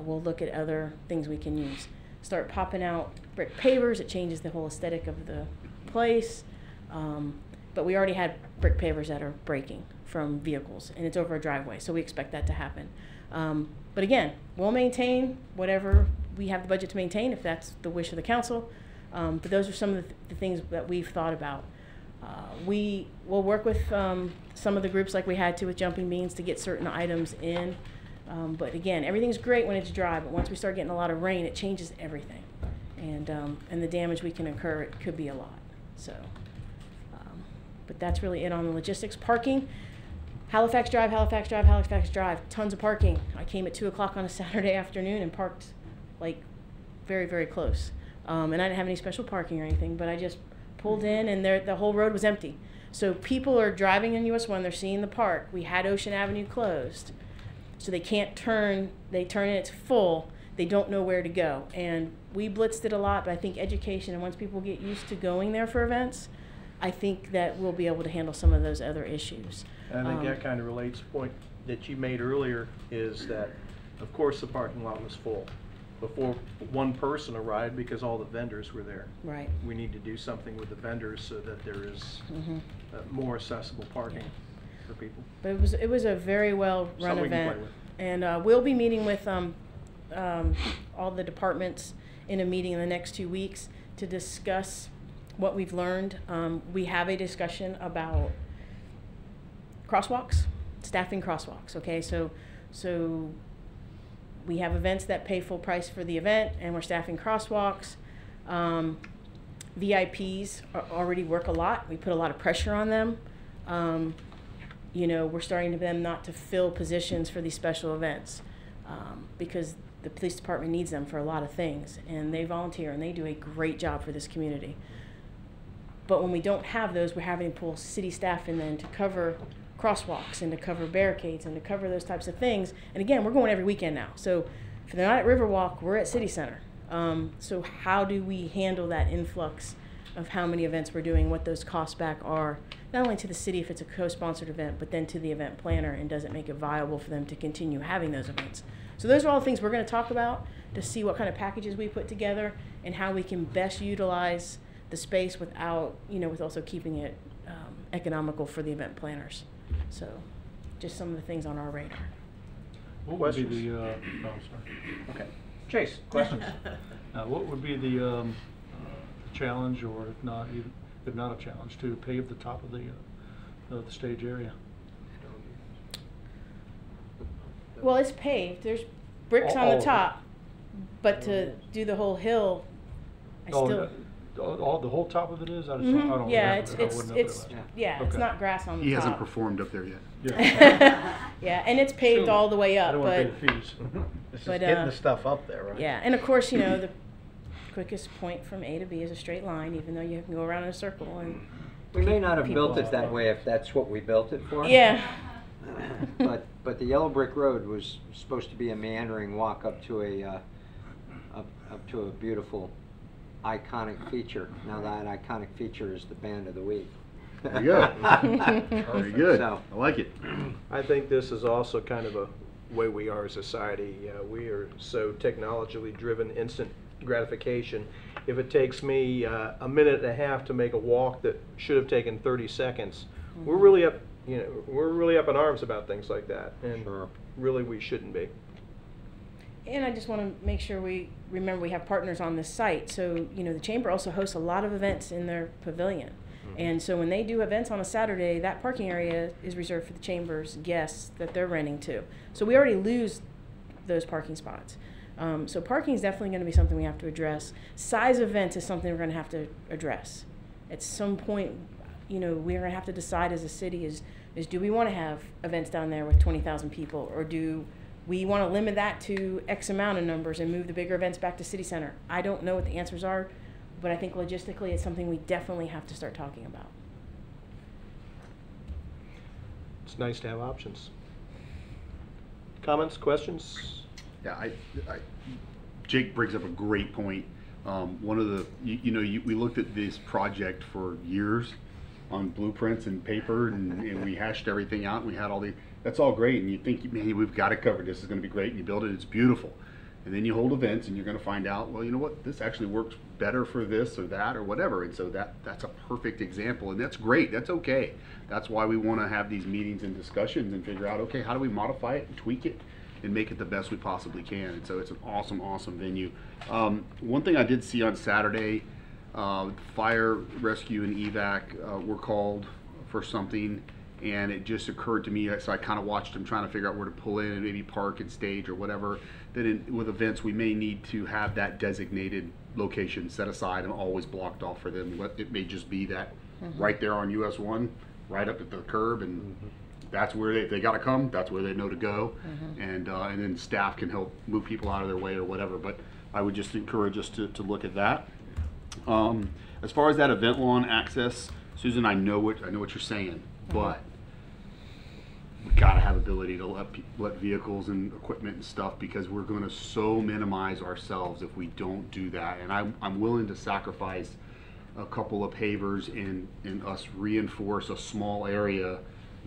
L: We'll look at other things we can use. Start popping out brick pavers. It changes the whole aesthetic of the place. But we already had brick pavers that are breaking from vehicles, and it's over a driveway, so we expect that to happen. But again, we'll maintain whatever we have the budget to maintain if that's the wish of the council. But those are some of the things that we've thought about. We will work with some of the groups like we had to with Jumping Beans to get certain items in. But again, everything's great when it's dry, but once we start getting a lot of rain, it changes everything. And the damage we can incur, it could be a lot. So, but that's really it on the logistics. Parking, Halifax Drive, Halifax Drive, Halifax Drive, tons of parking. I came at 2 o'clock on a Saturday afternoon and parked like very, very close. And I didn't have any special parking or anything, but I just pulled in and the whole road was empty. So people are driving in US 1, they're seeing the park. We had Ocean Avenue closed. So they can't turn, they turn it, it's full, they don't know where to go. And we blitzed it a lot, but I think education, and once people get used to going there for events, I think that we'll be able to handle some of those other issues.
I: And I think that kind of relates to the point that you made earlier, is that, of course, the parking lot was full before one person arrived because all the vendors were there.
L: Right.
I: We need to do something with the vendors so that there is more accessible parking for people.
L: But it was a very well run
I: Something we can
L: event,
I: play with.
L: and we'll be meeting with all the departments in a meeting in the next 2 weeks to discuss what we've learned. We have a discussion about crosswalks, staffing crosswalks. Okay, so we have events that pay full price for the event, and we're staffing crosswalks. VIPs already work a lot. We put a lot of pressure on them. You know, we're starting to them not to fill positions for these special events because the police department needs them for a lot of things, and they volunteer and they do a great job for this community. But when we don't have those, we're having to pull city staff in then to cover crosswalks and to cover barricades and to cover those types of things. And again, we're going every weekend now. So if they're not at Riverwalk, we're at City Center. So how do we handle that influx of how many events we're doing, what those costs back are, not only to the city if it's a co-sponsored event, but then to the event planner, and does it make it viable for them to continue having those events? So those are all the things we're going to talk about to see what kind of packages we put together and how we can best utilize the space without, you know, with also keeping it economical for the event planners. So just some of the things on our radar.
J: What would be the, oh, sorry.
I: Okay. Chase, questions?
J: What would be the challenge, or if not a challenge, to pave the top of the stage area?
L: Well, it's paved. There's bricks on the top, but to do the whole hill, I still.
J: The whole top of it is? I don't
L: yeah,
J: know.
L: It's not grass on the top.
B: He hasn't performed up there yet.
J: Yeah.
L: Yeah, and it's paved all the way up.
J: I don't want to pay the fees.
I: This is getting the stuff up there, right?
L: Yeah, and of course, you know, the quickest point from A to B is a straight line, even though you can go around in a circle. And
D: we may not have built it that way if that's what we built it for.
L: Yeah.
D: But the Yellow Brick Road was supposed to be a meandering walk up to a beautiful iconic feature. Now that iconic feature is the Band of the Week.
B: Very good. Very good.
D: So,
B: I like it.
I: I think this is also kind of a way we are as a society. We are so technologically driven, instant gratification. If it takes me a minute and a half to make a walk that should have taken 30 seconds, we're really up, you know, we're really up in arms about things like that, and really we shouldn't be.
L: And I just want to make sure we remember we have partners on this site. So, you know, the Chamber also hosts a lot of events in their pavilion. And so when they do events on a Saturday, that parking area is reserved for the Chamber's guests that they're renting to. So we already lose those parking spots. So parking is definitely going to be something we have to address. Size events is something we're going to have to address. At some point, we're going to have to decide as a city is do we want to have events down there with 20,000 people, or do we want to limit that to X amount of numbers and move the bigger events back to City Center? I don't know what the answers are, but I think logistically it's something we definitely have to start talking about.
I: It's nice to have options. Comments, questions?
B: Yeah, Jake brings up a great point. One of the, we looked at this project for years on blueprints and paper, and we hashed everything out, and we had all the, that's all great, and you think, man, we've got it covered, this is going to be great, and you build it, it's beautiful. And then you hold events, and you're going to find out, well, you know what, this actually works better for this or that or whatever, and so that's a perfect example, and that's great, that's okay. That's why we want to have these meetings and discussions and figure out, okay, how do we modify it and tweak it and make it the best we possibly can. And so it's an awesome, awesome venue. One thing I did see on Saturday, fire, rescue, and evac were called for something, and it just occurred to me, so I kind of watched them trying to figure out where to pull in and maybe park and stage or whatever, that with events we may need to have that designated location set aside and always blocked off for them. It may just be that right there on US 1, right up at the curb, and that's where if they got to come, that's where they know to go, and then staff can help move people out of their way or whatever. But I would just encourage us to look at that. As far as that event lawn access, Susan, I know what you're saying, but we gotta have ability to let vehicles and equipment and stuff, because we're going to so minimize ourselves if we don't do that. And I'm willing to sacrifice a couple of pavers and us reinforce a small area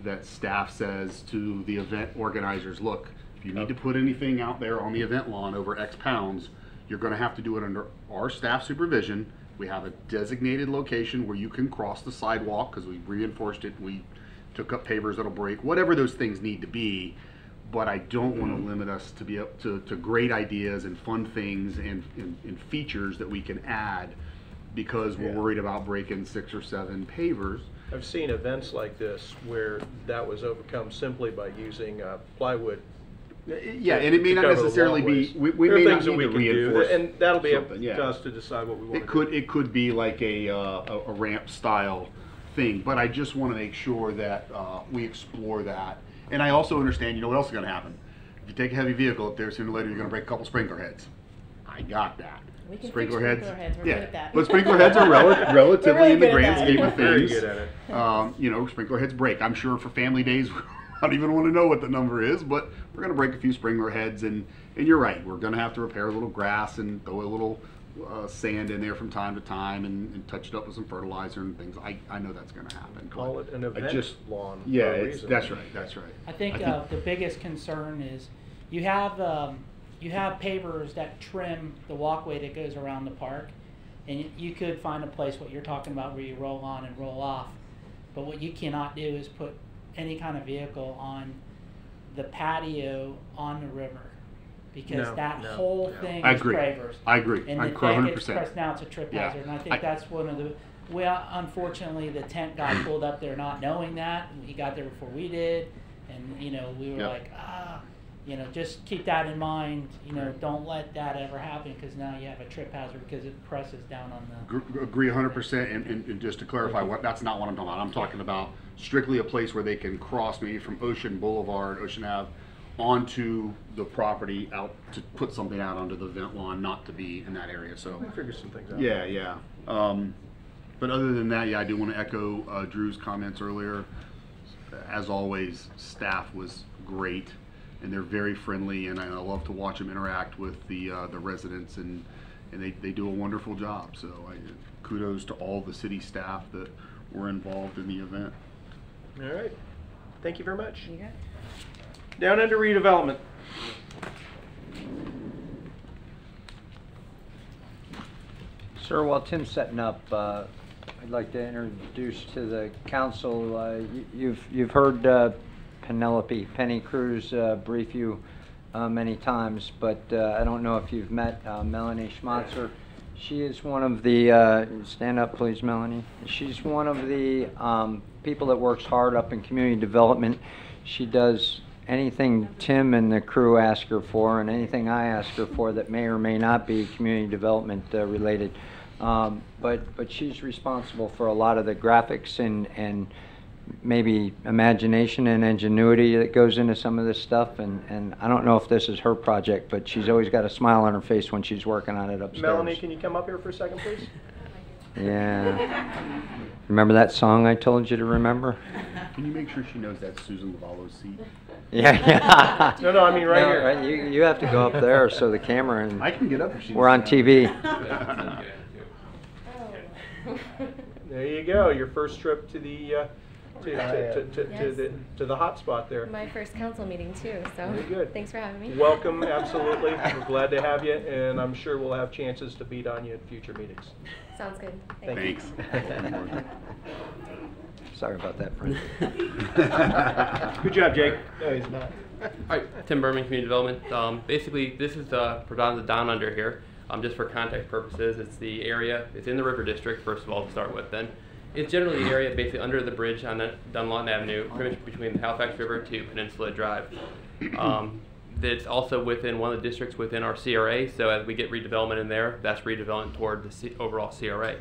B: that staff says to the event organizers, look, if you need to put anything out there on the event lawn over X pounds, you're going to have to do it under our staff supervision. We have a designated location where you can cross the sidewalk because we reinforced it. We took up pavers that'll break, whatever those things need to be. But I don't want to limit us to be up to great ideas and fun things and features that we can add because we're worried about breaking 6 or 7 pavers.
I: I've seen events like this where that was overcome simply by using plywood.
B: Yeah, and it may not necessarily be. We may not need to reinforce,
I: and that'll be up to us to decide what we want to do.
B: It could be like a ramp style thing, but I just want to make sure that we explore that. And I also understand, you know what else is going to happen? If you take a heavy vehicle up there, sooner or later you're going to break a couple sprinkler heads. I got that.
L: We can
B: Sprinkler
L: fix
B: heads.
L: Sprinkler heads. We're good at that.
B: But sprinkler heads are relatively
L: really
B: in the
L: good
B: grand
L: at that.
B: scheme of
I: Very
B: things.
I: good at it.
B: Sprinkler heads break. I'm sure for family days, I don't even want to know what the number is, but we're going to break a few sprinkler heads, and you're right. We're going to have to repair a little grass and throw a little sand in there from time to time and touch it up with some fertilizer and things. I know that's going to happen.
I: Call it an event lawn.
B: Yeah,
I: for a reason.
B: that's right. That's right.
E: I think the biggest concern is you have pavers that trim the walkway that goes around the park, and you could find a place what you're talking about where you roll on and roll off. But what you cannot do is put any kind of vehicle on the patio on the river, because whole thing is pavers.
B: I agree.
E: And
B: I
E: the
B: agree 100%.
E: gets pressed now, it's a trip hazard, and I think that's one of the. Well, unfortunately, the tent guy pulled up there not knowing that. He got there before we did, and we were like, just keep that in mind. Don't let that ever happen, because now you have a trip hazard because it presses down on the.
B: Agree 100%. And just to clarify, that's not what I'm talking about. I'm talking about strictly a place where they can cross maybe from Ocean Boulevard, Ocean Ave, onto the property out to put something out onto the event lawn, not to be in that area. So
I: We'll figure some things out.
B: Yeah. But other than that, I do want to echo Drew's comments earlier. As always, staff was great, and they're very friendly, and I love to watch them interact with the residents, and they do a wonderful job. So kudos to all the city staff that were involved in the event.
I: All right. Thank you very much.
L: You got it.
A: Down under redevelopment.
D: Sir, while Tim's setting up, I'd like to introduce to the council, you've heard Penny Cruz brief you many times, but I don't know if you've met Melanie Schmatzer. She is one of the, stand up please, Melanie. She's one of the people that works hard up in community development. She does anything Tim and the crew ask her for, and anything I ask her for that may or may not be community development related. But she's responsible for a lot of the graphics and maybe imagination and ingenuity that goes into some of this stuff. And I don't know if this is her project, but she's always got a smile on her face when she's working on it upstairs.
A: Melanie, can you come up here for a second, please?
D: Yeah. Remember that song I told you to remember?
B: Can you make sure she knows that's Susan Lavallo's seat?
D: Yeah.
A: No, I mean right here.
D: Right, you have to go up there so the camera and
B: I can get up if she
D: we're on
B: needs to.
D: TV.
A: There you go. Your first trip to the to the hot spot there.
M: My first council meeting too, so
A: Very good.
M: thanks for having me.
A: Welcome, absolutely. We're glad to have you, and I'm sure we'll have chances to beat on you in future meetings.
M: Sounds good.
A: Thank
B: Thanks.
D: Sorry about that, friend.
A: Good job, Jake. No, he's not.
N: Hi, Tim Berman, Community Development. Basically, this is predominantly down under here. Just for context purposes, it's the area, it's in the River District, first of all, to start with then. It's generally the area basically under the bridge on Dunlawton Avenue, pretty much between the Halifax River to Peninsula Drive. It's also within one of the districts within our CRA, so as we get redevelopment in there, that's redevelopment toward the overall CRA.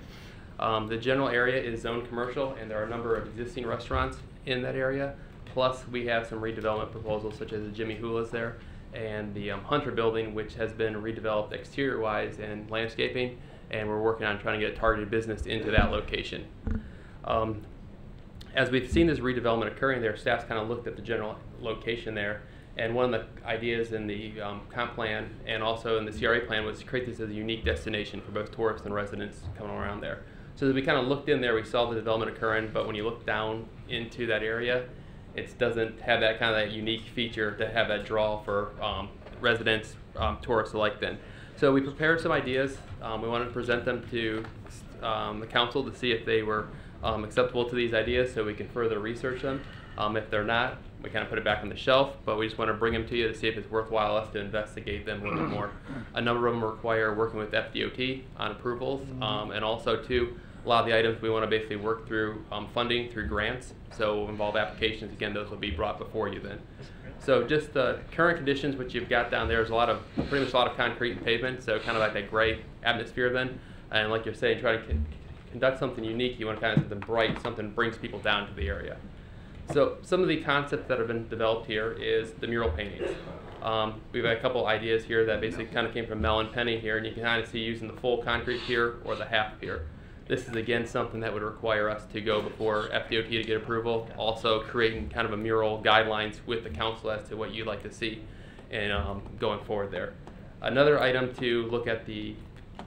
N: The general area is zoned commercial, and there are a number of existing restaurants in that area. Plus, we have some redevelopment proposals, such as the Jimmy Hula's there, and the Hunter Building, which has been redeveloped exterior-wise and landscaping, and we're working on trying to get targeted business into that location. As we've seen this redevelopment occurring there, staff's kind of looked at the general location there, and one of the ideas in the comp plan and also in the CRA plan was to create this as a unique destination for both tourists and residents coming around there. So as we kind of looked in there, we saw the development occurring, but when you look down into that area, it doesn't have that kind of that unique feature to have that draw for residents, tourists alike then. So we prepared some ideas. We wanted to present them to the council to see if they were acceptable to these ideas so we can further research them. If they're not, we kind of put it back on the shelf, but we just want to bring them to you to see if it's worthwhile us to investigate them a little bit more. A number of them require working with FDOT on approvals, and also too, a lot of the items we want to basically work through funding through grants, so involve applications. Again, those will be brought before you then. So just the current conditions, which you've got down there is pretty much a lot of concrete and pavement, so kind of like that gray atmosphere then. And like you're saying, try to conduct something unique. You want to kind of something bright, something that brings people down to the area. So some of the concepts that have been developed here is the mural paintings. We've had a couple ideas here that basically kind of came from Mel and Penny here, and you can kind of see using the full concrete pier or the half pier. This is again something that would require us to go before FDOT to get approval. Also creating kind of a mural guidelines with the council as to what you'd like to see and going forward there. Another item to look at the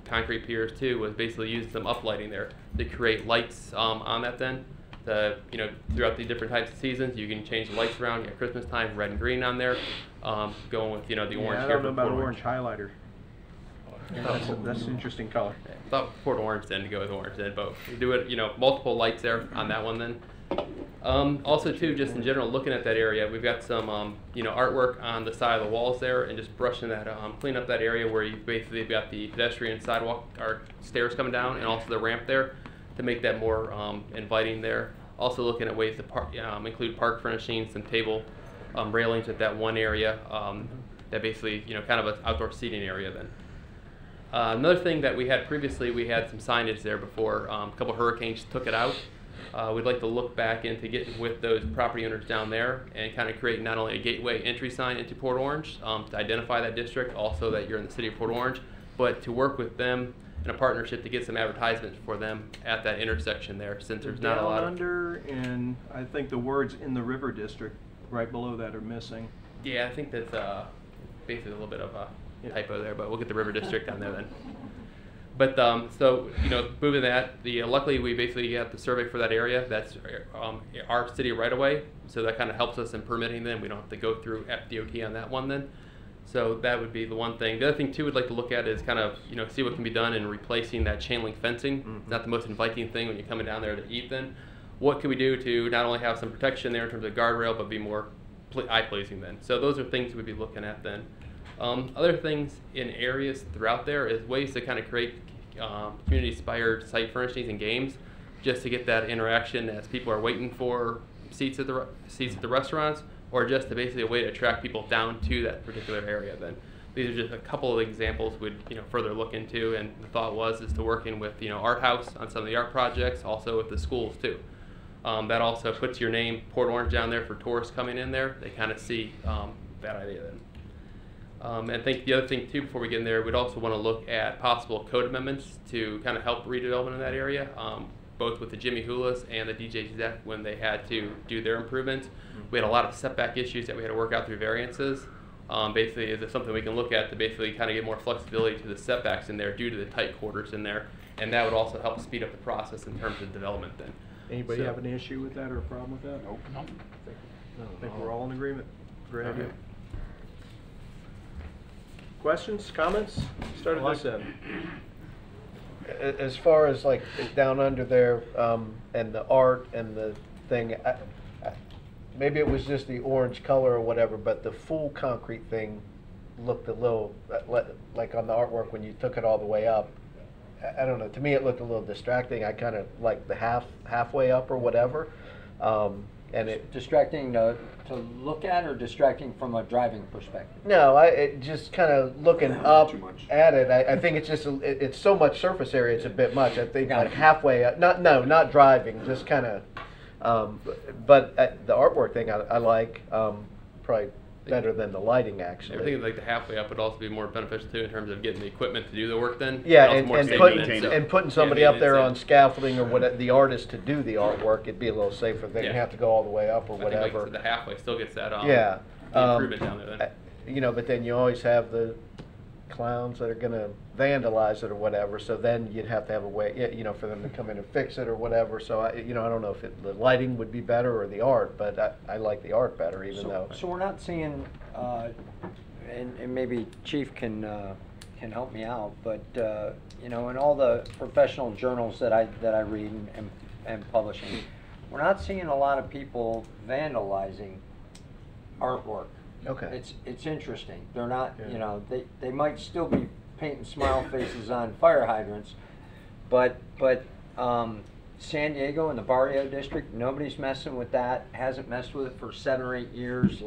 N: concrete piers too was basically using some uplighting there to create lights on that then. Throughout the different types of seasons, you can change the lights around. You have Christmas time, red and green on there, going with the orange here.
A: I don't know about orange highlighter. That's an interesting color.
N: I thought Port Orange then to go with orange then, but we do it, multiple lights there on that one then. Also too, just in general, looking at that area, we've got some, artwork on the side of the walls there and just brushing that, clean up that area where you basically got the pedestrian sidewalk or stairs coming down and also the ramp there to make that more inviting there. Also looking at ways to include park furnishings and table railings at that one area that basically, kind of an outdoor seating area then. Another thing that we had previously, we had some signage there before a couple hurricanes took it out. We'd like to look back into getting with those property owners down there and kind of create not only a gateway entry sign into Port Orange to identify that district, also that you're in the city of Port Orange, but to work with them in a partnership to get some advertisements for them at that intersection there, since there's not a lot of...
A: under, and I think the words "in the River District" right below that are missing.
N: Yeah, I think that's basically a little bit of a typo there, but we'll get the River District on there then. But so moving that, luckily we basically got the survey for that area. That's our city right away, so that kind of helps us in permitting them. We don't have to go through FDOT on that one then. So that would be the one thing. The other thing too we'd like to look at is kind of see what can be done in replacing that chain link fencing. It's not the most inviting thing when you're coming down there to eat then. What can we do to not only have some protection there in terms of guardrail, but be more eye-pleasing then? So those are things we'd be looking at then. Other things in areas throughout there is ways to kind of create community-inspired site furnishings and games, just to get that interaction as people are waiting for seats at the restaurants, or just to basically a way to attract people down to that particular area then. These are just a couple of examples we'd further look into, and the thought was to working with Art House on some of the art projects, also with the schools too. That also puts your name, Port Orange, down there for tourists coming in there. They kind of see that idea then. And I think the other thing too, before we get in there, we'd also want to look at possible code amendments to kind of help redevelopment in that area, both with the Jimmy Hulas and the DJ Zek when they had to do their improvements. We had a lot of setback issues that we had to work out through variances. Basically, is it something we can look at to basically kind of get more flexibility to the setbacks in there due to the tight quarters in there, and that would also help speed up the process in terms of development then.
I: Anybody have an issue with that or a problem with that?
B: Nope.
I: I think we're all in agreement. Great idea.
A: Okay. Questions, comments? Start at this end.
I: As far as like down under there, and the art and the thing, maybe it was just the orange color or whatever, but the full concrete thing looked a little, like on the artwork when you took it all the way up. I don't know, to me it looked a little distracting. I kind of like the halfway up or whatever. And it
D: distracting to look at, or distracting from a driving perspective?
I: No, it just kind of looking up at it. I think it's just it's so much surface area. It's a bit much. I think like halfway up. Not driving. Just kind of. But the artwork thing I like probably better than the lighting actually.
N: I think like the halfway up would also be more beneficial too in terms of getting the equipment to do the work then.
I: Yeah,
N: and
I: putting somebody up there on scaffolding or what the artist to do the artwork, it'd be a little safer. They didn't have to go all the way up or whatever.
N: I think like the halfway still gets that
I: the
N: improvement down there then.
I: But then you always have the clowns that are going to vandalize it or whatever, so then you'd have to have a way, for them to come in and fix it or whatever. So I don't know if the lighting would be better or the art, but I like the art better, even though.
D: So we're not seeing, and maybe Chief can help me out, but in all the professional journals that I read and publishing, we're not seeing a lot of people vandalizing artwork.
I: Okay.
D: It's interesting. They're not, they might still be painting smile faces on fire hydrants, but San Diego and the Barrio District, nobody's messing with that. Hasn't messed with it for 7 or 8 years.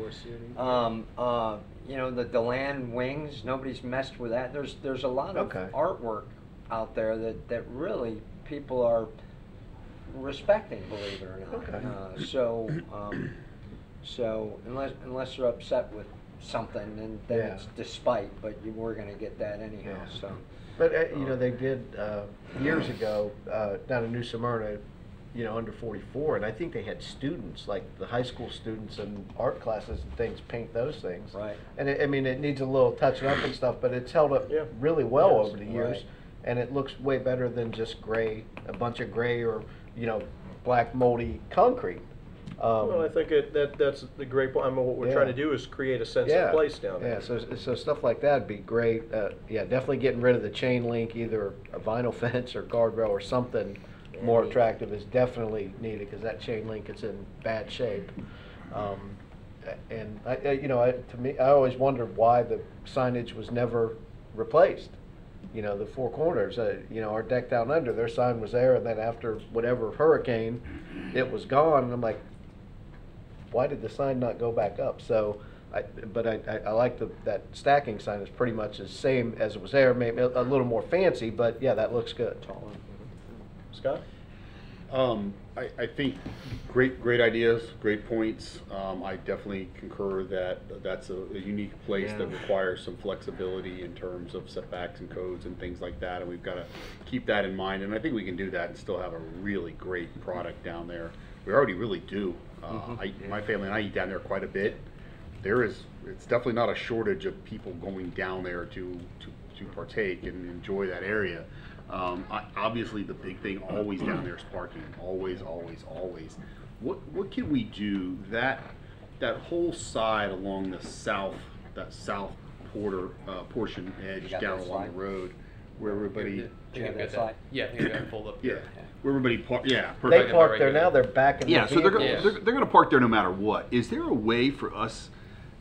D: The DeLand wings, nobody's messed with that. There's a lot of artwork out there that really people are respecting, believe it or not.
I: Okay.
D: So unless they're upset with something, then it's despite, but we're going to get that anyhow.
I: Yeah.
D: So,
I: but they did years ago down in New Smyrna, under 44, and I think they had students, like the high school students and art classes and things, paint those things.
D: Right.
I: And it needs a little touching up and stuff, but it's held up really well over the years, and it looks way better than just gray, a bunch of gray or black moldy concrete.
A: Well, I think that's the great point. I mean, what we're trying to do is create a sense of place down there.
I: Yeah, so stuff like that would be great. Definitely getting rid of the chain link, either a vinyl fence or guardrail or something more attractive is definitely needed, because that chain link is in bad shape. And to me, I always wondered why the signage was never replaced. The four corners, our deck down under, their sign was there, and then after whatever hurricane, it was gone. And I'm like, why did the sign not go back up? So, I like that stacking sign is pretty much the same as it was there, maybe a little more fancy, but yeah, that looks good.
A: Scott?
B: I think great ideas, great points. I definitely concur that that's a unique place that requires some flexibility in terms of setbacks and codes and things like that, and we've got to keep that in mind. And I think we can do that and still have a really great product down there. We already really do. My family and I eat down there quite a bit. It's definitely not a shortage of people going down there to partake and enjoy that area. Obviously, the big thing always down there is parking. Always. What can we do that whole side along the south portion edge down along the road, where everybody
N: I think I got to fold up.
B: Where everybody perfect.
I: They park there now. They're back in the
B: so they're going to park there no matter what. Is there a way for us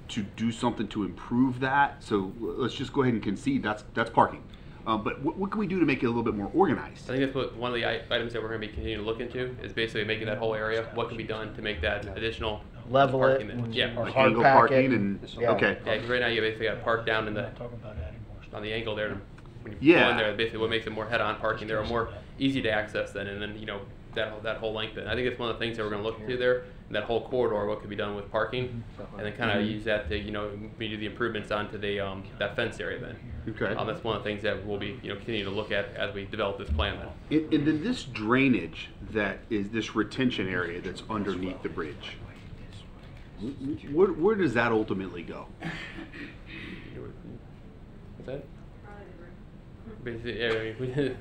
B: to do something to improve that? So let's just go ahead and concede that's parking. But what can we do to make it a little bit more organized?
N: I think that's one of the items that we're going to be continuing to look into is basically making that whole area. What can be done to make that additional
A: level it
N: parking then.
A: and-
N: Yeah.
A: or
B: Like
A: hard
B: angle
A: pack it
B: parking
A: and-
B: and,
A: yeah.
B: okay.
N: Yeah, 'cause right now you basically got to park down in the,
J: Talking about adding more stuff.
N: on the angle there. When you
B: Yeah.
N: go in there, basically what makes it more head-on parking there, or more easy to access then, and then, you know, that whole length. And I think it's one of the things that we're going to look into there, that whole corridor, what could be done with parking, and then kind of use that to, you know, we do the improvements onto the that fence area then.
B: Okay.
N: That's one of the things that we'll be, you know, continue to look at as we develop this plan then.
B: And then this drainage that is this retention area that's underneath the bridge, where does that ultimately go?
N: What's that? Basically, yeah, I mean,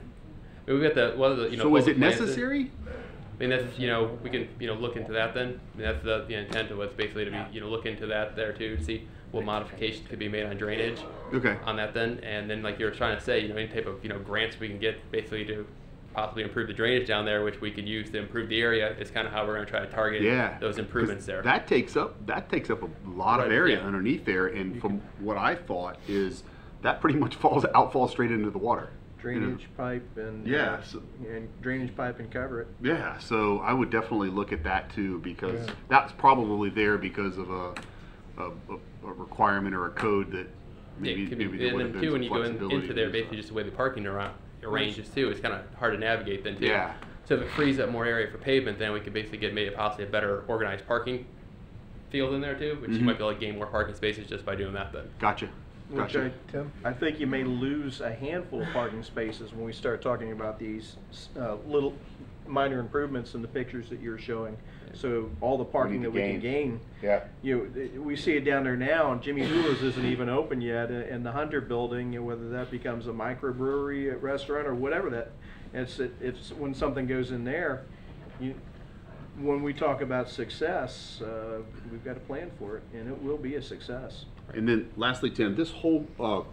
N: we've got the, one of the, you know.
B: So is
N: public
B: it
N: plans-
B: necessary?
N: I mean, that's, you know, we can, you know, look into that then. I mean, that's the intent of what's basically to be, you know, look into that there too, to see what modifications could be made on drainage.
B: Okay.
N: On that then, and then like you were trying to say, you know, any type of, you know, grants we can get basically to possibly improve the drainage down there, which we could use to improve the area, is kind of how we're gonna try to target
B: Yeah.
N: those
B: 'Cause
N: improvements there.
B: That takes up a lot of
N: Right,
B: area
N: yeah.
B: underneath there, and from what I thought is that pretty much falls straight into the water.
I: Drainage pipe and.
B: Yeah, so-
I: And drainage pipe and cover it.
B: Yeah, so I would definitely look at that too, because
I: Yeah.
B: that's probably there because of a requirement or a code that maybe,
N: Yeah, it could be,
B: maybe there
N: and
B: would have
N: then
B: been
N: too,
B: some
N: when you go
B: flexibility
N: into
B: to
N: there,
B: do
N: basically just the way the parking arranges too, it's kind of hard to navigate then too.
B: Yeah.
N: So if it frees up more area for pavement, then we could basically get maybe possibly a better organized parking field in there too, which you
B: Mhm.
N: might be able to gain more parking spaces just by doing that then.
B: Gotcha.
I: Which
B: Gotcha.
I: I think you may lose a handful of parking spaces when we start talking about these little minor improvements in the pictures that you're showing. So all the parking
A: need
I: that
A: to
I: we can gain.
A: Yeah.
I: We see it down there now, and Jimmy Hula's isn't even open yet in the Hunter building, and whether that becomes a microbrewery, a restaurant, or whatever that, it's when something goes in there, when we talk about success, we've got a plan for it, and it will be a success.
B: And then lastly, Tim, this whole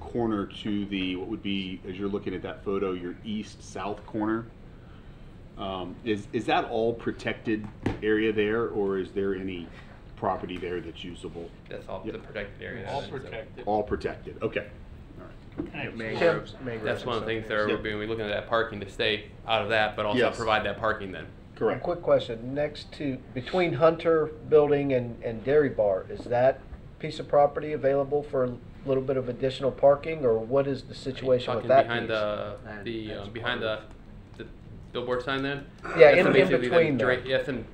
B: corner to the, what would be, as you're looking at that photo, your east-south corner, is that all protected area there, or is there any property there that's usable?
N: That's all the protected area.
K: All
N: then, so.
K: protected.
B: All protected, okay.
I: Mangroves
N: That's one of the things there,
B: Yeah.
N: we're looking at that parking to stay out of that, but also
B: Yes.
N: provide that parking then.
B: Correct.
A: Quick question, next to, between Hunter Building and Dairy Bar, is that piece of property available for a little bit of additional parking, or what is the situation with
N: Talking
A: that
N: behind
A: piece?
N: the behind the billboard sign then?
A: Yeah,
N: That's
A: in
N: basically
A: between
N: the
A: there.
N: yeah, some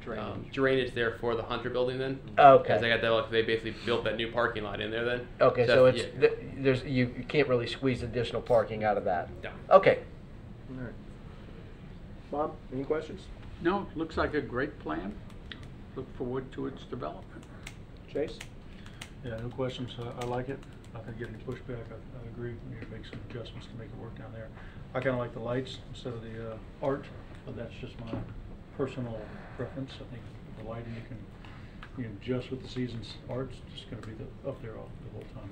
N: drainage there for the Hunter building then.
A: Okay.
N: As they got that, they basically built that new parking lot in there then.
A: Okay, so it's,
N: yeah.
A: there's, you can't really squeeze additional parking out of that?
N: No.
A: Okay.
I: All right. Bob, any questions?
K: No, looks like a great plan. Look forward to its development.
I: Chase?
J: Yeah, no questions. I like it. Not gonna get any pushback. I agree. We need to make some adjustments to make it work down there. I kinda like the lights instead of the art, but that's just my personal preference. I think the lighting you can adjust with the season's art's just gonna be up there all the whole time.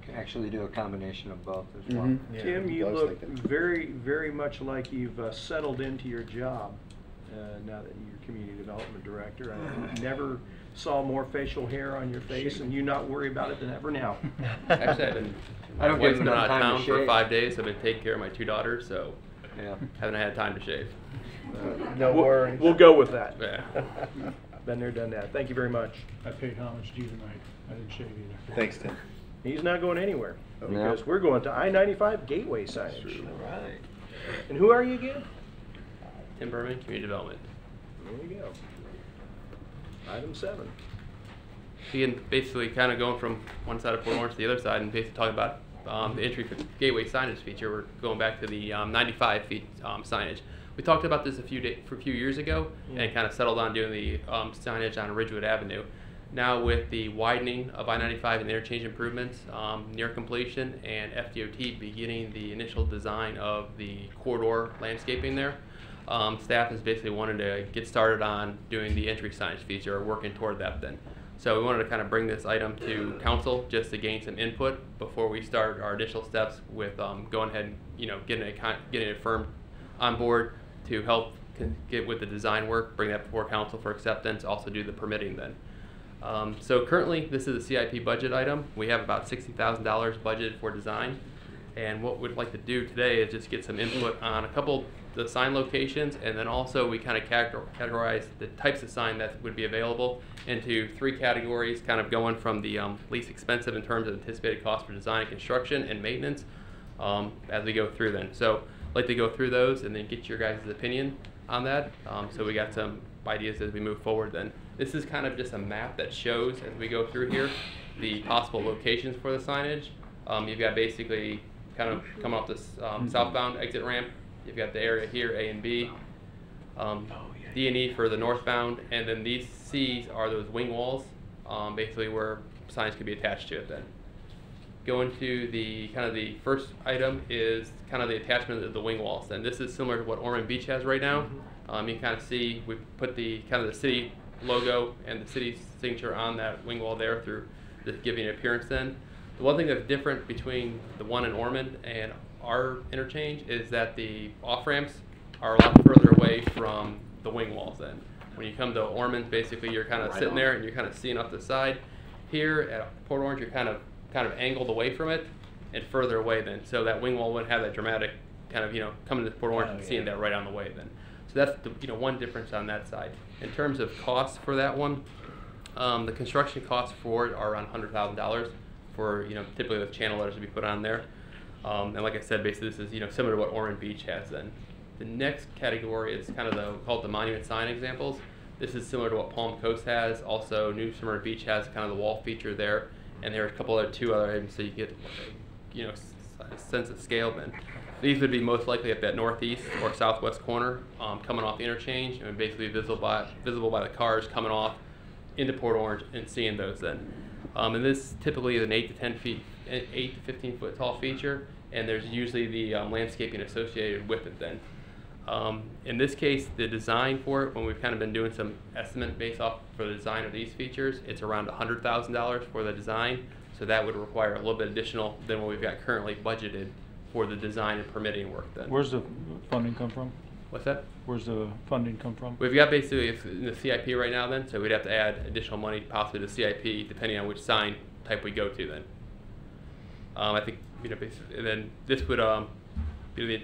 D: Can actually do a combination of both as well.
A: Mhm.
I: Tim, you look very, very much like you've settled into your job now that you're community development director. I never saw more facial hair on your face, and you not worry about it than ever now.
N: Actually, I've been,
D: I don't
N: my
D: give
N: wife's
D: them
N: been
D: enough
N: out of
D: time
N: town
D: to
N: for
D: shave.
N: 5 days. I've been taking care of my 2 daughters, so
D: Yeah.
N: haven't had time to shave.
A: No worries.
I: We'll go with that.
N: Yeah.
I: Been there, done that. Thank you very much.
J: I paid homage to you tonight. I didn't shave either.
A: Thanks, Tim.
I: He's not going anywhere,
D: No.
I: because we're going to I-95 Gateway signage.
A: Right.
I: And who are you again?
N: Tim Berman, Community Development.
I: There you go. Item 7.
N: Again, basically kind of going from one side of Port Orange to the other side and basically talking about the entry gateway signage feature. We're going back to the 95 feet signage. We talked about this a few years ago and kind of settled on doing the signage on Ridgewood Avenue. Now with the widening of I-95 and the interchange improvements near completion and FDOT beginning the initial design of the corridor landscaping there, staff has basically wanted to get started on doing the entry signage feature or working toward that then. So we wanted to kind of bring this item to council just to gain some input before we start our initial steps with going ahead and getting a firm on board to help get with the design work, bring that before council for acceptance, also do the permitting then. So currently this is a CIP budget item. We have about $60,000 budgeted for design, and what we'd like to do today is just get some input on a couple the sign locations, and then also we kind of categorize the types of sign that would be available into 3 categories, kind of going from the least expensive in terms of anticipated cost for design and construction and maintenance as we go through then. So I'd like to go through those and then get your guys' opinion on that. So we got some ideas as we move forward then. This is kind of just a map that shows, as we go through here, the possible locations for the signage. You've got basically kind of coming off this southbound exit ramp. You've got the area here, A and B, D and E for the northbound, and then these C's are those wing walls, basically where signs could be attached to it then. Going to the kind of the first item is kind of the attachment of the wing walls, and this is similar to what Ormond Beach has right now. You can kind of see we put the kind of the city logo and the city's signature on that wing wall there through the giving an appearance then. The one thing that's different between the one in Ormond and our interchange is that the off-ramps are a lot further away from the wing walls then. When you come to Ormond, basically you're kind of sitting there and you're kind of seeing off the side. Here at Port Orange, you're kind of angled away from it and further away then. So that wing wall wouldn't have that dramatic kind of, coming to Port Orange and seeing that right on the way then. So that's the, one difference on that side. In terms of costs for that one, the construction costs for it are around $100,000 for, typically the channel letters to be put on there. And like I said, basically this is, similar to what Ormond Beach has then. The next category is kind of called the monument sign examples. This is similar to what Palm Coast has. Also, New Smyrna Beach has kind of the wall feature there. And there are a couple two other items so you get, a sense of scale then. These would be most likely at that northeast or southwest corner, coming off the interchange, and basically visible by the cars coming off into Port Orange and seeing those then. And this typically is an 8 to 15 foot tall feature, and there's usually the landscaping associated with it then. In this case, the design for it, when we've kind of been doing some estimate based off for the design of these features, it's around $100,000 for the design. So that would require a little bit additional than what we've got currently budgeted for the design and permitting work then.
J: Where's the funding come from?
N: What's that?
J: Where's the funding come from?
N: We've got basically it's in the CIP right now then, so we'd have to add additional money possibly to CIP depending on which sign type we go to then. I think, basically, and then this would be the,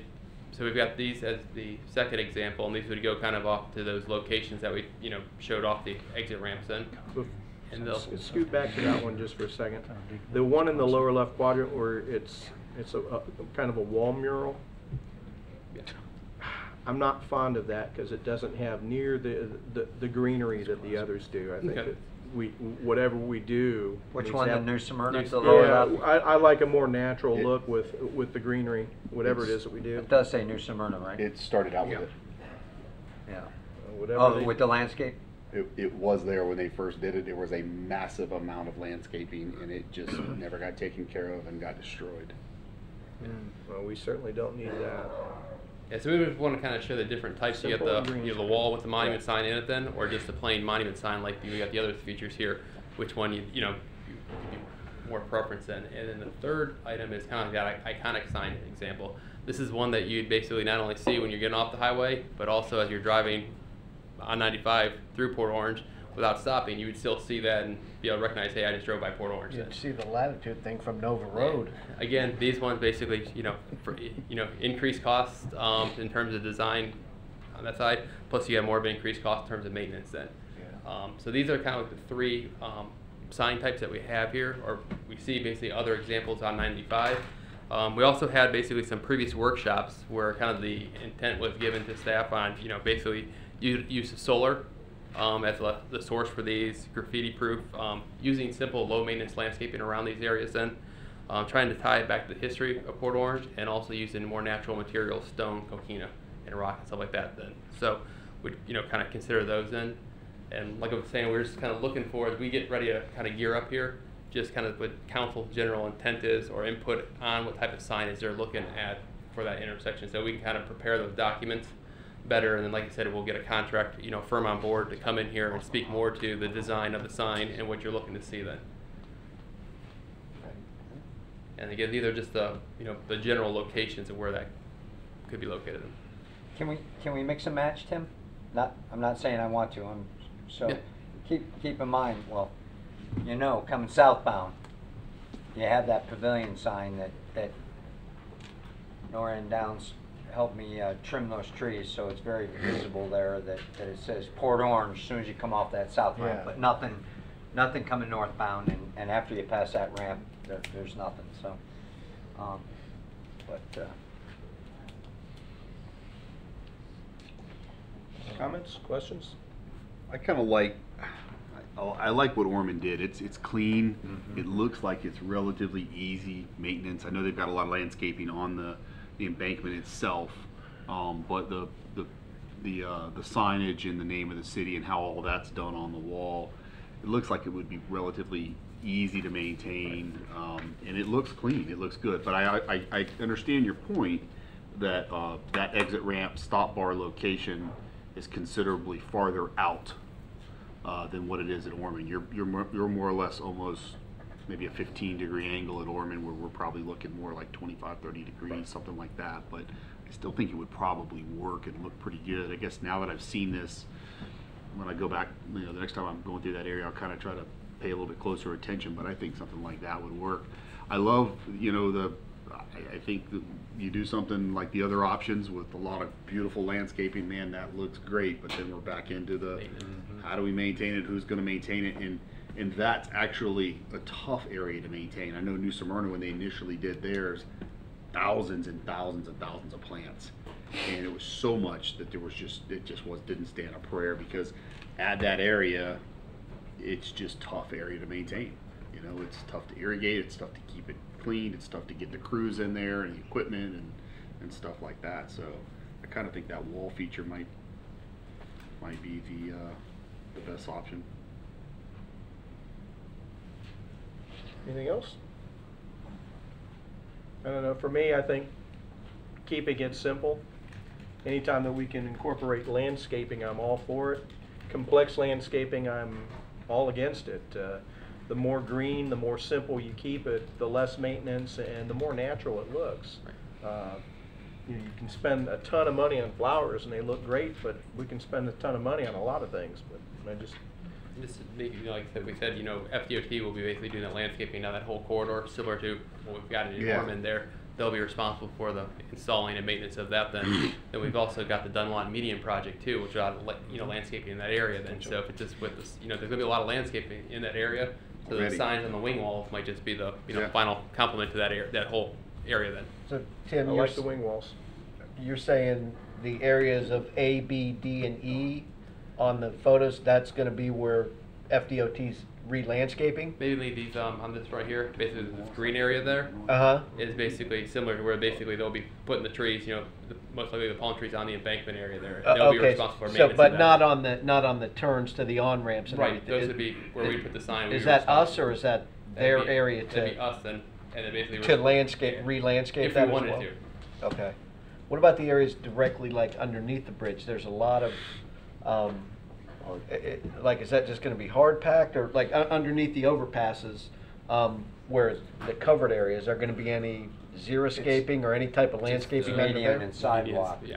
N: so we've got these as the second example, and these would go kind of off to those locations that we, showed off the exit ramps then. And they'll
I: Scoot back to that one just for a second. The one in the lower left quadrant where it's a kind of a wall mural. I'm not fond of that because it doesn't have near the greenery that the others do. I think that whatever we do.
D: Which one, the New Smyrna?
I: I like a more natural look with the greenery, whatever it is that we do.
D: It does say New Smyrna, right?
B: It started out with it.
D: Yeah.
I: Whatever
D: with the landscape?
B: It was there when they first did it. There was a massive amount of landscaping, and it just never got taken care of and got destroyed.
I: Well, we certainly don't need that.
N: Yeah, so we would want to kind of show the different types. You got the the wall with the monument sign in it then, or just a plain monument sign like you got the other features here. Which one you more preference in. And then the third item is kind of that iconic sign example. This is one that you'd basically not only see when you're getting off the highway, but also as you're driving on 95 through Port Orange without stopping, you would still see that and be able to recognize, hey, I just drove by Port Orange.
O: You'd see the latitude thing from Nova Road.
N: Again, these ones basically, for, increased costs in terms of design on that side. Plus, you have more of an increased cost in terms of maintenance then. Yeah. So these are kind of the three sign types that we have here, or we see basically other examples on 95. We also had basically some previous workshops where kind of the intent was given to staff on, basically use of solar as the source for these, graffiti proof, using simple low maintenance landscaping around these areas then, trying to tie it back to the history of Port Orange, and also using more natural materials, stone, coquina, and rock and stuff like that then. So we'd kind of consider those then. And like I was saying, we're just kind of looking for, as we get ready to kind of gear up here, just kind of what council general intent is or input on what type of signage they're looking at for that intersection, so we can kind of prepare those documents better. And then, like I said, we'll get a contract, firm on board to come in here and speak more to the design of the sign and what you're looking to see then. And again, these are just the, the general locations of where that could be located.
D: Can we mix and match, Tim? I'm not saying I want to. Yeah. Keep in mind. Well, coming southbound, you have that pavilion sign that Nora and Downs helped me trim those trees, so it's very visible there that it says Port Orange as soon as you come off that south ramp,
I: Yeah.
D: but nothing coming northbound, and after you pass that ramp, there's nothing, so.
I: Comments, questions?
B: I kind of like, I like what Orman did. It's clean. It looks like it's relatively easy maintenance. I know they've got a lot of landscaping on the embankment itself, but the signage and the name of the city and how all that's done on the wall, it looks like it would be relatively easy to maintain, and it looks clean. It looks good. But I understand your point that that exit ramp stop bar location is considerably farther out than what it is at Orman. You're more or less almost maybe a 15-degree angle at Orman, where we're probably looking more like 25, 30 degrees, something like that. But I still think it would probably work and look pretty good. I guess now that I've seen this, when I go back, the next time I'm going through that area, I'll kind of try to pay a little bit closer attention. But I think something like that would work. I love, I think that you do something like the other options with a lot of beautiful landscaping, man, that looks great, but then we're back into the how do we maintain it, who's going to maintain it, and that's actually a tough area to maintain. I know New Smyrna, when they initially did theirs, thousands and thousands and thousands of plants, and it was so much that didn't stand a prayer, because at that area, it's just tough area to maintain. It's tough to irrigate, it's tough to keep it clean, it's tough to get the crews in there and the equipment and stuff like that. So I kind of think that wall feature might be the best option.
I: Anything else? I don't know. For me, I think keeping it simple. Anytime that we can incorporate landscaping, I'm all for it. Complex landscaping, I'm all against it. The more green, the more simple you keep it, the less maintenance, and the more natural it looks. You can spend a ton of money on flowers and they look great, but we can spend a ton of money on a lot of things. But I just
N: like we said, FDOT will be basically doing that landscaping down that whole corridor, similar to what we've got in Orman there. They'll be responsible for the installing and maintenance of that. Then we've also got the Dunlawton Median project too, which will landscaping in that area. Then, so if it's just with this, there's gonna be a lot of landscaping in that area. So the signs on the wing walls might just be the final complement to that area, that whole area. Then.
O: So Tim,
I: I like the wing walls.
O: You're saying the areas of A, B, D, and E on the photos, that's going to be where FDOT's re-landscaping?
N: Maybe these on this right here, basically this green area there, is basically similar to where basically they'll be putting the trees, most likely the palm trees on the embankment area there. They'll be responsible for maintenance.
O: But not on the turns to the on ramps. And
N: right,
O: everything.
N: Those would be where we put the sign.
O: Is that us or is that their area to?
N: That'd be us then, and then basically
O: to landscape, re-landscape that as well.
N: If we wanted to.
O: Okay. What about the areas directly like underneath the bridge? There's a lot of, like, is that just going to be hard packed, or like underneath the overpasses, where the covered areas, are going to be any xeriscaping or any type of landscaping under
D: median
O: there?
D: and sidewalk.
N: Yeah.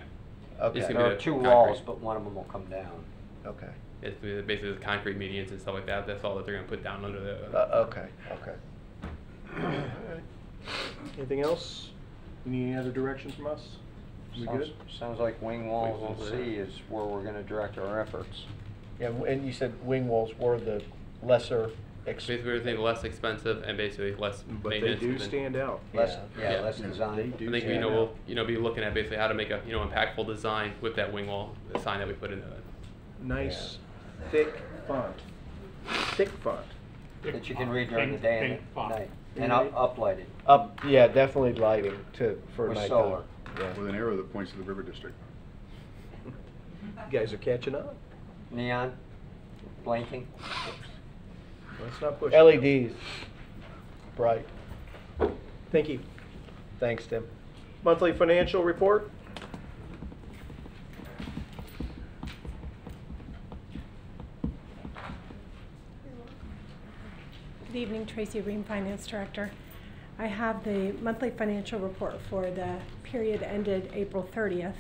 O: Okay.
D: There are two walls, but one of them will come down.
O: Okay.
N: It's basically the concrete medians and stuff like that. That's all that they're going to put down under the.
O: Okay.
I: Anything else? Any other direction from us? We good?
D: Sounds like wing walls we'll see is where we're going to direct our efforts.
O: Yeah, and you said wing walls were the lesser.
N: Basically, everything less expensive and basically less maintenance.
I: But they do stand out.
D: Less design.
N: I think we'll be looking at basically how to make a impactful design with that wing wall, the sign that we put in there.
I: Nice, thick font. Thick font.
D: That you can read during the day and night. And uplighted.
O: Yeah, definitely lighting for
D: with
O: nighttime.
D: solar.
O: Yeah.
B: With an arrow that points to the river district.
I: You guys are catching up.
D: Neon, blinking.
I: Let's not push.
O: LEDs, bright.
I: Thank you.
O: Thanks, Tim.
I: Monthly financial report.
P: Good evening, Tracy Ream, Finance Director. I have the monthly financial report for the period ended April 30th.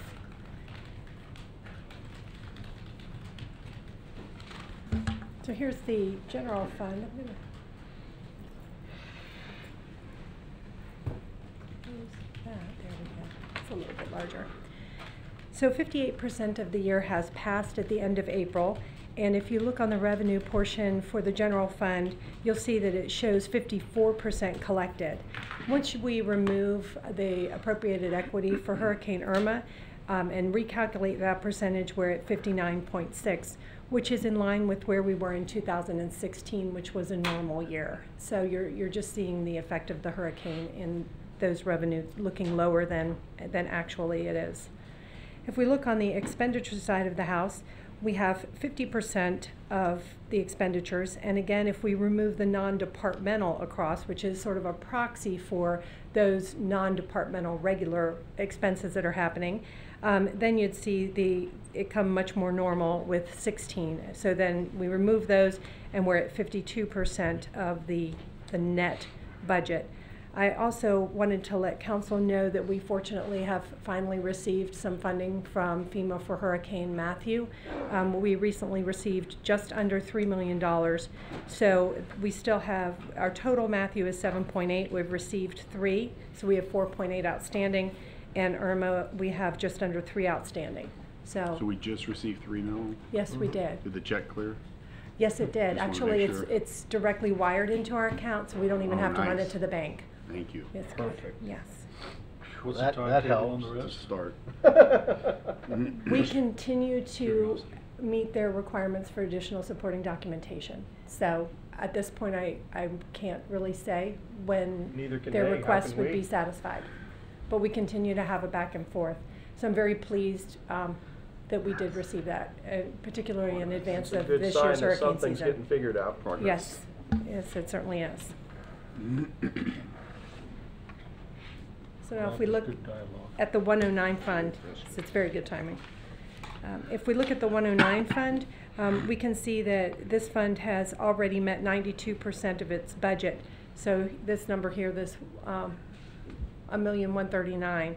P: So here's the general fund. I'm gonna use that. There we go. It's a little bit larger. So 58% of the year has passed at the end of April. And if you look on the revenue portion for the general fund, you'll see that it shows 54% collected. Once we remove the appropriated equity for Hurricane Irma and recalculate that percentage, we're at 59.6, which is in line with where we were in 2016, which was a normal year. So you're just seeing the effect of the hurricane in those revenues looking lower than actually it is. If we look on the expenditure side of the house, we have 50% of the expenditures, and again, if we remove the non-departmental across, which is sort of a proxy for those non-departmental regular expenses that are happening, then you'd see it come much more normal with 16. So then we remove those, and we're at 52% of the net budget. I also wanted to let council know that we fortunately have finally received some funding from FEMA for Hurricane Matthew. We recently received just under $3 million. So we still have, our total Matthew is 7.8, we've received 3, so we have 4.8 outstanding, and Irma, we have just under 3 outstanding. So
B: we just received $3 million?
P: Yes, we did.
B: Did the check clear?
P: Yes, it did.
B: Just wanna
P: Actually,
B: make sure.
P: it's directly wired into our account, so we don't even
B: Oh,
P: have to run
B: nice.
P: it to the bank.
B: Thank you.
P: It's
O: Perfect.
P: Yes.
J: What's
O: That-
J: the
O: that
J: timetable on the
O: helps.
J: rest?
B: To start.
P: We continue to
J: Curiosity.
P: meet their requirements for additional supporting documentation. So at this point, I can't really say when
I: Neither can
P: their
I: they. How
P: requests
I: can
P: would
I: we?
P: be satisfied. But we continue to have a back and forth. So I'm very pleased that we did receive that, particularly in advance
I: It's a
P: of
I: good
P: this
I: sign
P: year's
I: that
P: hurricane
I: something's
P: season.
I: getting figured out.
P: Yes, yes, it certainly is. So now if we look
J: Good dialogue.
P: at the 109 fund, it's very good timing. If we look at the 109 fund, we can see that this fund has already met 92% of its budget. So this number here, this $1,139,000,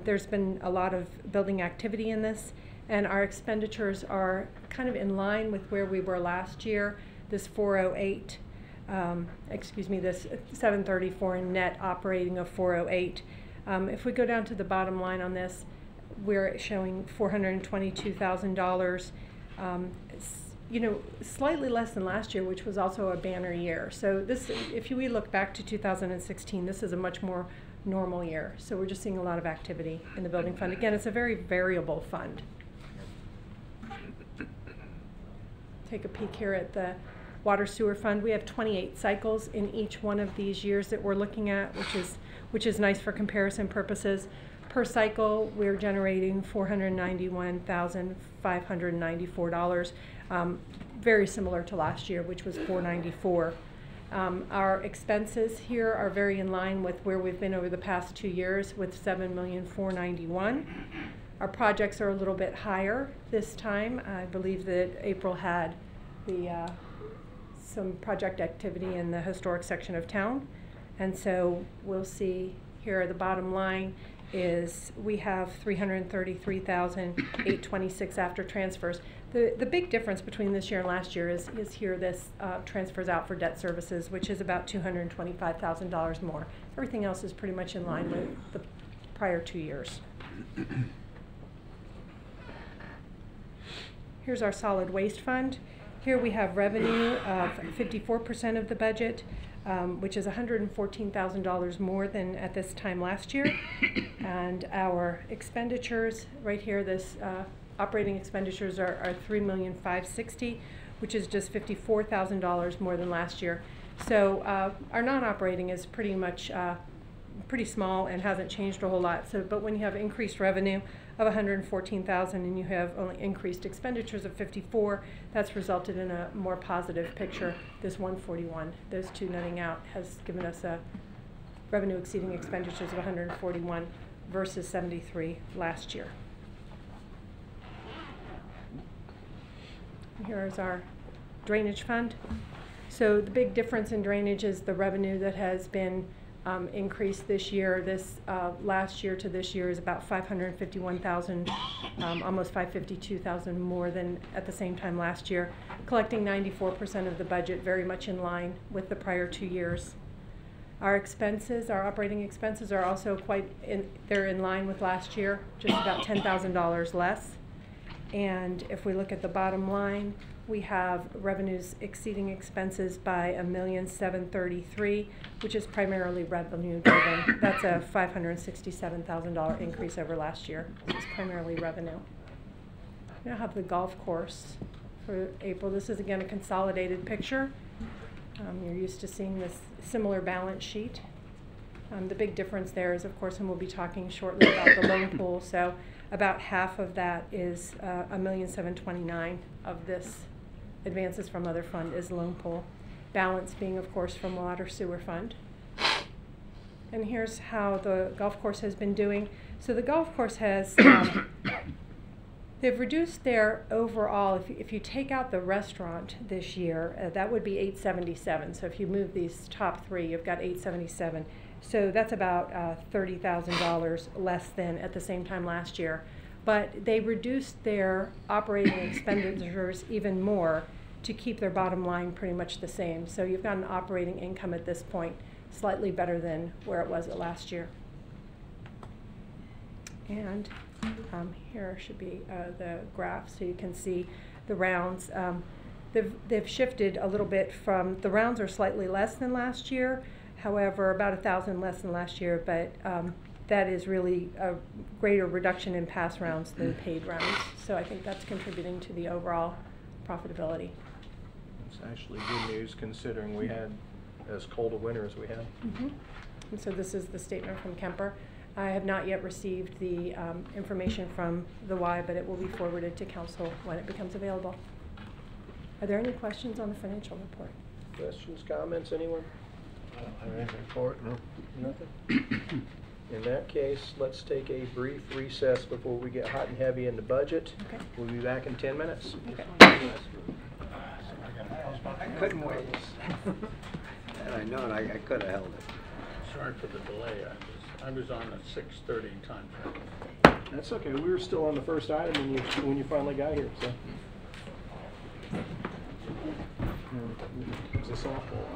P: there's been a lot of building activity in this, and our expenditures are kind of in line with where we were last year. This 408, this 734 in net operating of 408. If we go down to the bottom line on this, we're showing $422,000. Slightly less than last year, which was also a banner year. So this, if we look back to 2016, this is a much more normal year. So we're just seeing a lot of activity in the building fund. Again, it's a very variable fund. Take a peek here at the water sewer fund. We have 28 cycles in each one of these years that we're looking at, which is nice for comparison purposes. Per cycle, we're generating $491,594, very similar to last year, which was $494,000. Our expenses here are very in line with where we've been over the past 2 years, with $7,491,000. Our projects are a little bit higher this time. I believe that April had some project activity in the historic section of town, and so we'll see here the bottom line is we have $333,826 after transfers. The big difference between this year and last year is here this transfers out for debt services, which is about $225,000 more. Everything else is pretty much in line with the prior 2 years. Here's our solid waste fund. Here we have revenue of 54% of the budget, which is $114,000 more than at this time last year. And our expenditures, right here, this operating expenditures are $3,560,000, which is just $54,000 more than last year. So our non-operating is pretty much pretty small and hasn't changed a whole lot. So, but when you have increased revenue of $114,000 and you have only increased expenditures of $54,000, that's resulted in a more positive picture. This $141,000, those two netting out, has given us a revenue exceeding expenditures of $141,000 versus $73,000 last year. Here is our drainage fund. So the big difference in drainage is the revenue that has been increased this year. This last year to this year is about $551,000, almost $552,000 more than at the same time last year, collecting 94% of the budget, very much in line with the prior 2 years. Our expenses, our operating expenses are also they're in line with last year, just about $10,000 less. And if we look at the bottom line, we have revenues exceeding expenses by $1,733,000, which is primarily revenue driven. That's a $567,000 increase over last year. So it's primarily revenue. We now have the golf course for April. This is again a consolidated picture. You're used to seeing this similar balance sheet. The big difference there is, of course, and we'll be talking shortly about the loan pool. So about half of that is $1,729,000 of this advances from other fund is loan pool. Balance being, of course, from water sewer fund. And here's how the golf course has been doing. So the golf course has they've reduced their overall, if you take out the restaurant this year, that would be $877. So if you move these top three, you've got $877. So that's about $30,000 less than at the same time last year. But they reduced their operating expenditures even more to keep their bottom line pretty much the same. So you've got an operating income at this point slightly better than where it was at last year. And here should be the graph, so you can see the rounds. They've shifted a little bit from, the rounds are slightly less than last year, however, about 1,000 less than last year, but that is really a greater reduction in pass rounds than paid rounds. So I think that's contributing to the overall profitability.
I: It's actually good news considering we had as cold a winter as we had.
P: Mm-hmm. And so this is the statement from Kemper. I have not yet received the information from the Y, but it will be forwarded to council when it becomes available. Are there any questions on the financial report?
I: Questions, comments, anyone?
O: I don't have anything for it, no.
I: Nothing? In that case, let's take a brief recess before we get hot and heavy in the budget.
P: Okay.
I: We'll be back in 10 minutes.
P: Okay.
D: I couldn't wait. And I know it, I could have held it.
K: Sorry for the delay. I was on a 6:30 time frame.
I: That's okay. We were still on the first item when you finally got here. So. It's a softball.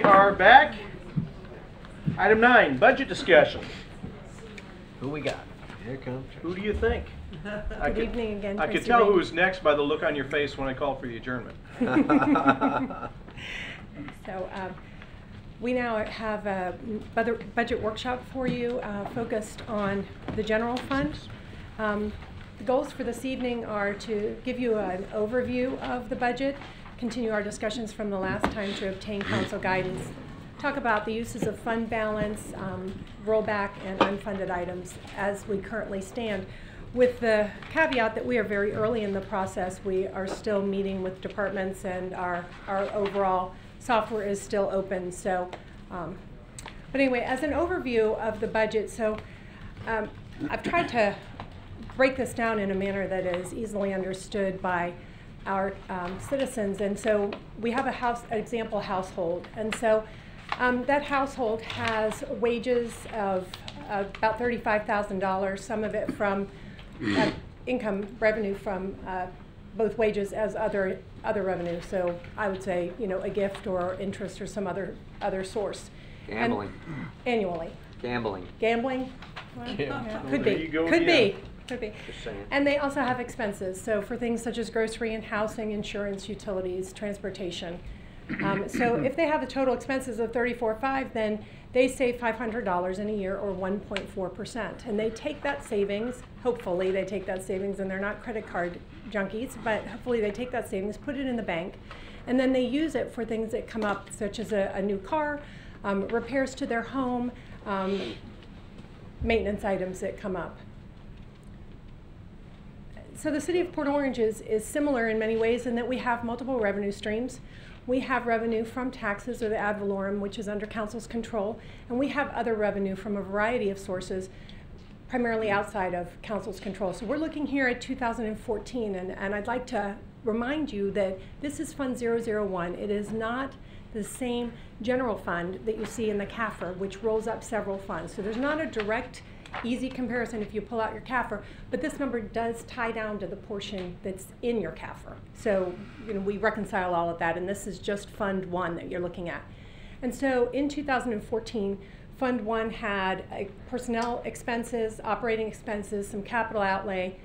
A: are back. Item 9, budget discussion.
O: Who we got? Here comes.
A: Who do you think?
P: Good evening again,
A: I could
P: Tracy
A: tell who
P: Ring.
A: was next by the look on your face when I called for the adjournment.
P: So we now have a budget workshop for you focused on the general fund. The goals for this evening are to give you an overview of the budget, continue our discussions from the last time to obtain council guidance, talk about the uses of fund balance, rollback, and unfunded items as we currently stand. With the caveat that we are very early in the process, we are still meeting with departments and our overall software is still open. So, but anyway, as an overview of the budget, so I've tried to break this down in a manner that is easily understood by our citizens. And so we have an example household. And so that household has wages of about $35,000, some of it from income revenue from both wages as other revenue. So I would say, you know, a gift or interest or some other source.
D: Gambling.
P: Annually.
D: Gambling.
P: Gambling? Well,
D: Yeah.
P: could
A: There
P: be.
A: you go
P: Could
A: again.
P: be. Could be.
D: Just saying.
P: And they also have expenses. So for things such as grocery and housing, insurance, utilities, transportation. So if they have a total expenses of $34,500, then they save $500 in a year, or 1.4%. And they take that savings, hopefully they take that savings, and they're not credit card junkies, but hopefully they take that savings, put it in the bank, and then they use it for things that come up, such as a new car, repairs to their home, maintenance items that come up. So the city of Port Orange is similar in many ways in that we have multiple revenue streams. We have revenue from taxes, or the ad valorem, which is under council's control, and we have other revenue from a variety of sources, primarily outside of council's control. So we're looking here at 2014, and I'd like to remind you that this is Fund 001. It is not the same general fund that you see in the CAFR, which rolls up several funds. So there's not a direct, easy comparison if you pull out your CAFR, but this number does tie down to the portion that's in your CAFR. So, you know, we reconcile all of that, and this is just Fund 1 that you're looking at. And so in 2014, Fund 1 had personnel expenses, operating expenses, some capital outlay,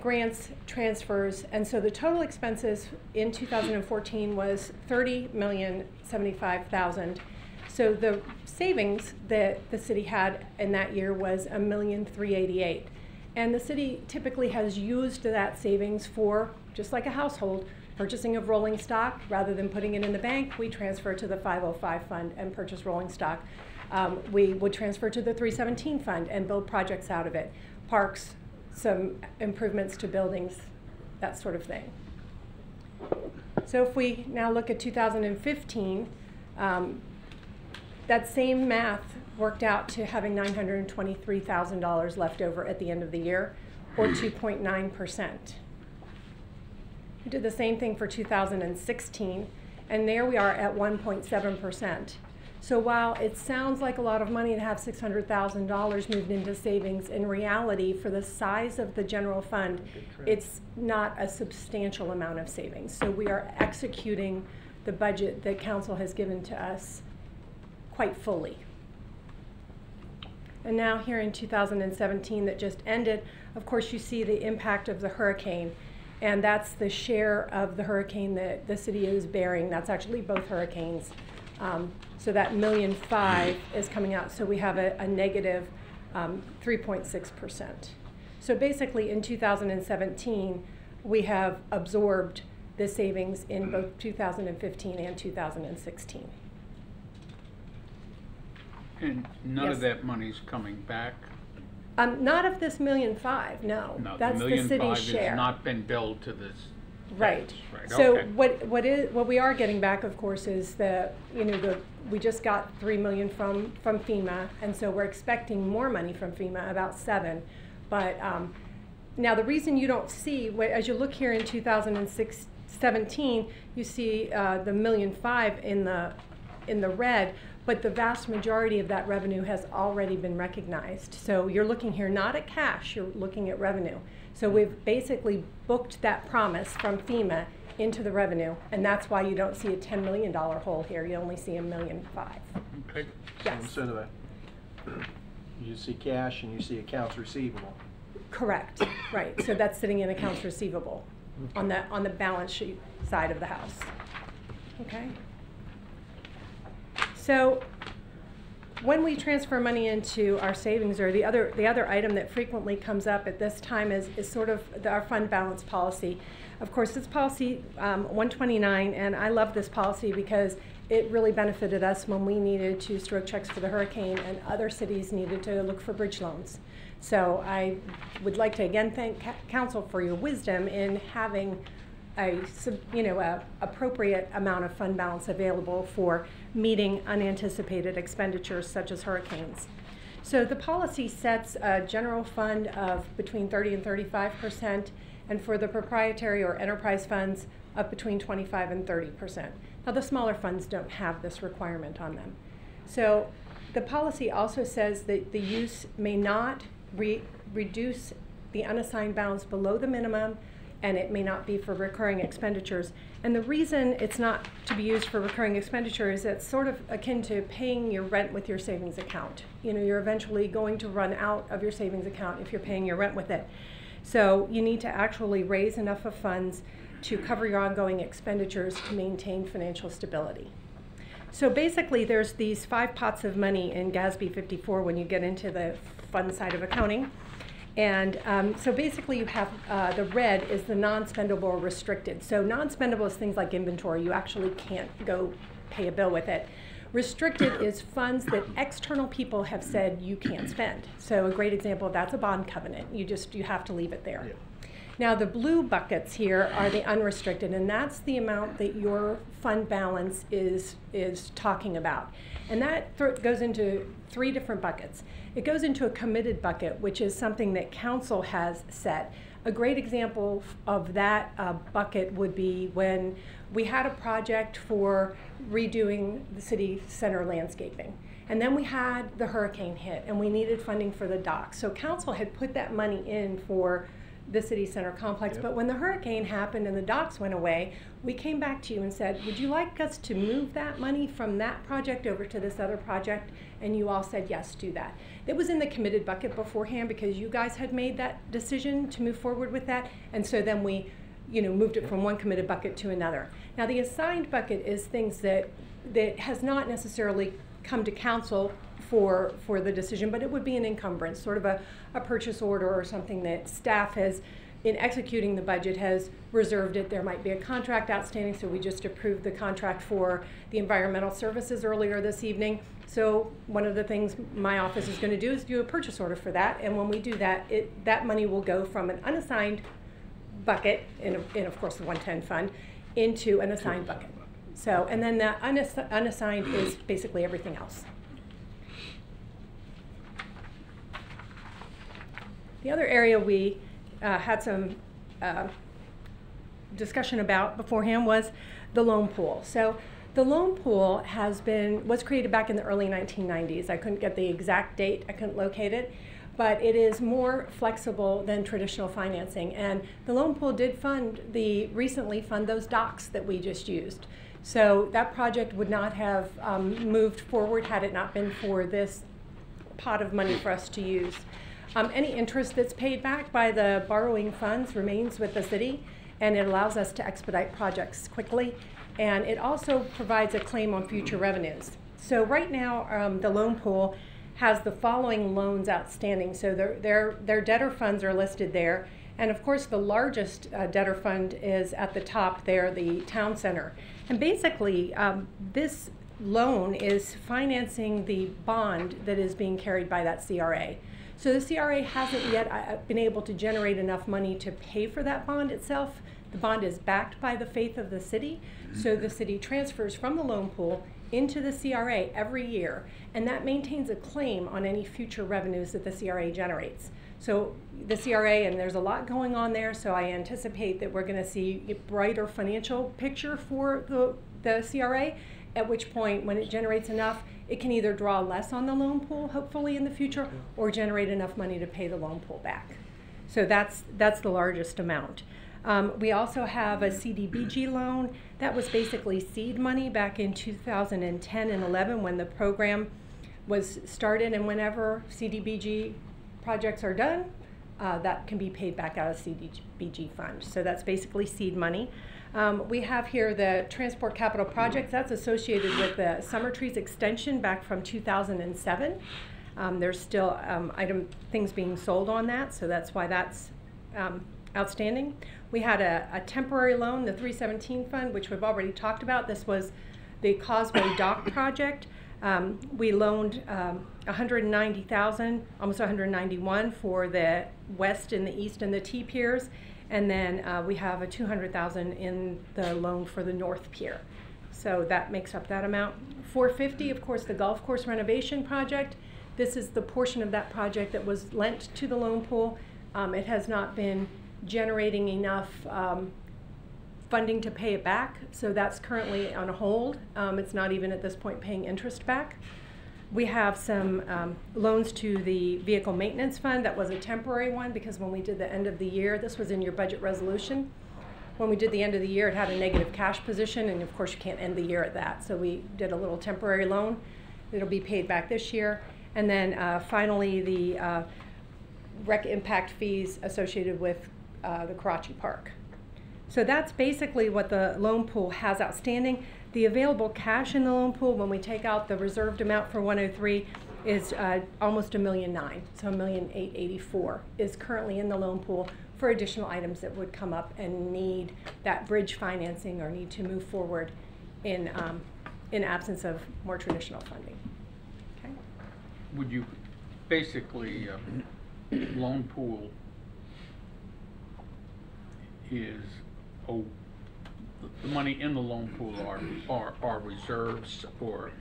P: grants, transfers, and so the total expenses in 2014 was $30,075,000. So the savings that the city had in that year was $1,388,000. And the city typically has used that savings for, just like a household, purchasing of rolling stock. Rather than putting it in the bank, we transfer to the 505 fund and purchase rolling stock. We would transfer to the 317 fund and build projects out of it. Parks, some improvements to buildings, that sort of thing. So if we now look at 2015, that same math worked out to having $923,000 left over at the end of the year, or 2.9%. We did the same thing for 2016, and there we are at 1.7%. So while it sounds like a lot of money to have $600,000 moved into savings, in reality, for the size of the general fund, it's not a substantial amount of savings. So we are executing the budget that council has given to us quite fully. And now here in 2017 that just ended, of course you see the impact of the hurricane, and that's the share of the hurricane that the city is bearing. That's actually both hurricanes. So that $1.5 million is coming out, so we have a negative 3.6%. So basically in 2017, we have absorbed the savings in both 2015 and 2016.
K: And none
P: Yes.
K: of that money's coming back?
P: Not of this $1.5 million, no.
K: No,
P: That's the city's
K: $1.5 million
P: share.
K: has not been billed to this.
P: Right.
K: Right,
P: So
K: okay.
P: what we are getting back, of course, is we just got $3 million from FEMA, and so we're expecting more money from FEMA, about $7 million. But now the reason you don't see, as you look here in 2017, you see the $1.5 million in the red, but the vast majority of that revenue has already been recognized. So you're looking here not at cash, you're looking at revenue. So we've basically booked that promise from FEMA into the revenue, and that's why you don't see a $10 million hole here. You only see $1.5 million.
I: Okay.
P: Yes.
I: So instead of you see cash and you see accounts receivable.
P: Correct. Right. So that's sitting in accounts receivable on the balance sheet side of the house. Okay. So when we transfer money into our savings, or the other item that frequently comes up at this time is sort of our fund balance policy. Of course, this policy 129, and I love this policy because it really benefited us when we needed to stroke checks for the hurricane and other cities needed to look for bridge loans. So I would like to again thank Council for your wisdom in having a appropriate amount of fund balance available for meeting unanticipated expenditures such as hurricanes. So the policy sets a general fund of between 30 and 35%, and for the proprietary or enterprise funds of between 25 and 30%. Now the smaller funds don't have this requirement on them. So the policy also says that the use may not reduce the unassigned balance below the minimum, and it may not be for recurring expenditures. And the reason it's not to be used for recurring expenditure is it's sort of akin to paying your rent with your savings account. You know, you're eventually going to run out of your savings account if you're paying your rent with it. So you need to actually raise enough of funds to cover your ongoing expenditures to maintain financial stability. So basically there's these 5 pots of money in GASB 54 when you get into the fund side of accounting. And so basically you have the red is the non-spendable or restricted. So non-spendable is things like inventory. You actually can't go pay a bill with it. Restricted is funds that external people have said you can't spend. So a great example of that's a bond covenant. You have to leave it there. Yeah. Now the blue buckets here are the unrestricted, and that's the amount that your fund balance is talking about. And that goes into 3 different buckets. It goes into a committed bucket, which is something that council has set. A great example of that bucket would be when we had a project for redoing the city center landscaping. And then we had the hurricane hit and we needed funding for the docks. So council had put that money in for the city center complex. Yep. But when the hurricane happened and the docks went away, we came back to you and said, would you like us to move that money from that project over to this other project? And you all said, yes, do that. It was in the committed bucket beforehand because you guys had made that decision to move forward with that. And so then we moved it from one committed bucket to another. Now the assigned bucket is things that has not necessarily come to council for the decision, but it would be an encumbrance, sort of a purchase order or something that staff has, in executing the budget, has reserved it. There might be a contract outstanding, so we just approved the contract for the environmental services earlier this evening. So one of the things my office is going to do is do a purchase order for that, and when we do that, that money will go from an unassigned bucket, in of course the 110 fund, into an assigned bucket. So, and then the unassigned is basically everything else. The other area we had some discussion about beforehand was the loan pool. So the loan pool was created back in the early 1990s. I couldn't get the exact date, I couldn't locate it, but it is more flexible than traditional financing. And the loan pool did recently fund those docks that we just used. So that project would not have moved forward had it not been for this pot of money for us to use. Any interest that's paid back by the borrowing funds remains with the city, and it allows us to expedite projects quickly. And it also provides a claim on future revenues. So right now, the loan pool has the following loans outstanding. So their debtor funds are listed there. And of course, the largest debtor fund is at the top there, the town center. And basically, this loan is financing the bond that is being carried by that CRA. So the CRA hasn't yet been able to generate enough money to pay for that bond itself. The bond is backed by the faith of the city, so the city transfers from the loan pool into the CRA every year, and that maintains a claim on any future revenues that the CRA generates. So the CRA, and there's a lot going on there, so I anticipate that we're going to see a brighter financial picture for the CRA, at which point, when it generates enough, it can either draw less on the loan pool, hopefully in the future, or generate enough money to pay the loan pool back. So that's the largest amount. We also have a CDBG loan. That was basically seed money back in 2010 and 11 when the program was started, and whenever CDBG projects are done, that can be paid back out of CDBG fund. So that's basically seed money. We have here the transport capital projects. That's associated with the Summer Trees extension back from 2007. There's still things being sold on that, so that's why that's outstanding. We had a temporary loan, the 317 fund, which we've already talked about. This was the Causeway Dock project. We loaned $190,000, almost $191 for the west and the east and the T piers, and then we have a $200,000 in the loan for the north pier. So that makes up that amount. $450, of course, the golf course renovation project. This is the portion of that project that was lent to the loan pool. It has not been generating enough funding to pay it back, so that's currently on hold. It's not even at this point paying interest back. We have some loans to the vehicle maintenance fund. That was a temporary one because when we did the end of the year, this was in your budget resolution. When we did the end of the year, it had a negative cash position, and of course you can't end the year at that. So we did a little temporary loan. It'll be paid back this year. And then finally, the rec impact fees associated with the Karachi Park. So that's basically what the loan pool has outstanding. The available cash in the loan pool, when we take out the reserved amount for 103, is almost $1.9 million. So $1,884,000 is currently in the loan pool for additional items that would come up and need that bridge financing or need to move forward in absence of more traditional funding. Okay.
K: Would you basically loan pool is the money in the loan pool are reserves or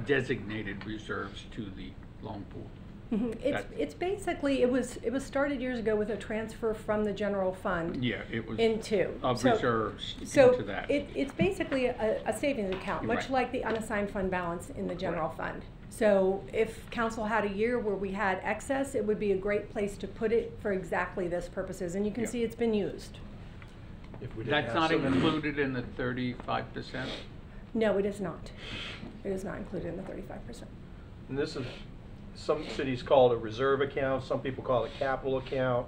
K: designated reserves to the loan pool?
P: Mm-hmm. It's basically it was started years ago with a transfer from the general fund.
K: Yeah, it was
P: into
K: reserves
P: so
K: into that.
P: It's basically a savings account, much
K: Right.
P: like the unassigned fund balance in the general fund. So if council had a year where we had excess, it would be a great place to put it for exactly this purposes, and you can see it's been used.
I: If we didn't
K: That's
I: have
K: not
I: so many-
K: included in the 35%?
P: No, it is not. It is not included in the 35%.
I: And this is, some cities call it a reserve account, some people call it a capital account,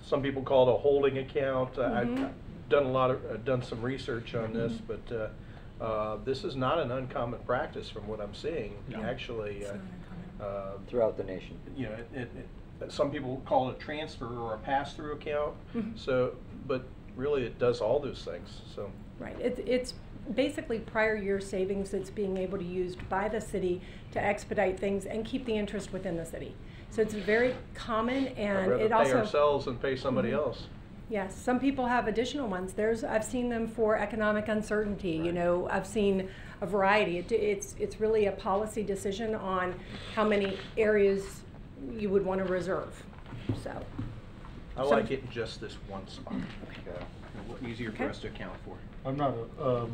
I: some people call it a holding account. I've done some research on this, but this is not an uncommon practice from what I'm seeing.
K: No.
I: Actually,
D: throughout the nation.
I: you know, some people call it a transfer or a pass-through account. So, but really, it does all those things. So.
P: Right. It's basically prior year savings that's being able to be used by the city to expedite things and keep the interest within the city. So it's very common, and
I: I'd
P: it
I: rather
P: also
I: pay ourselves and pay somebody else.
P: Yes, some people have additional ones. I've seen them for economic uncertainty. Right. You know, I've seen a variety. It's really a policy decision on how many areas you would want to reserve. So.
I: I like it in just this one spot. Easier for
P: Okay.
I: us to account for.
J: I'm not,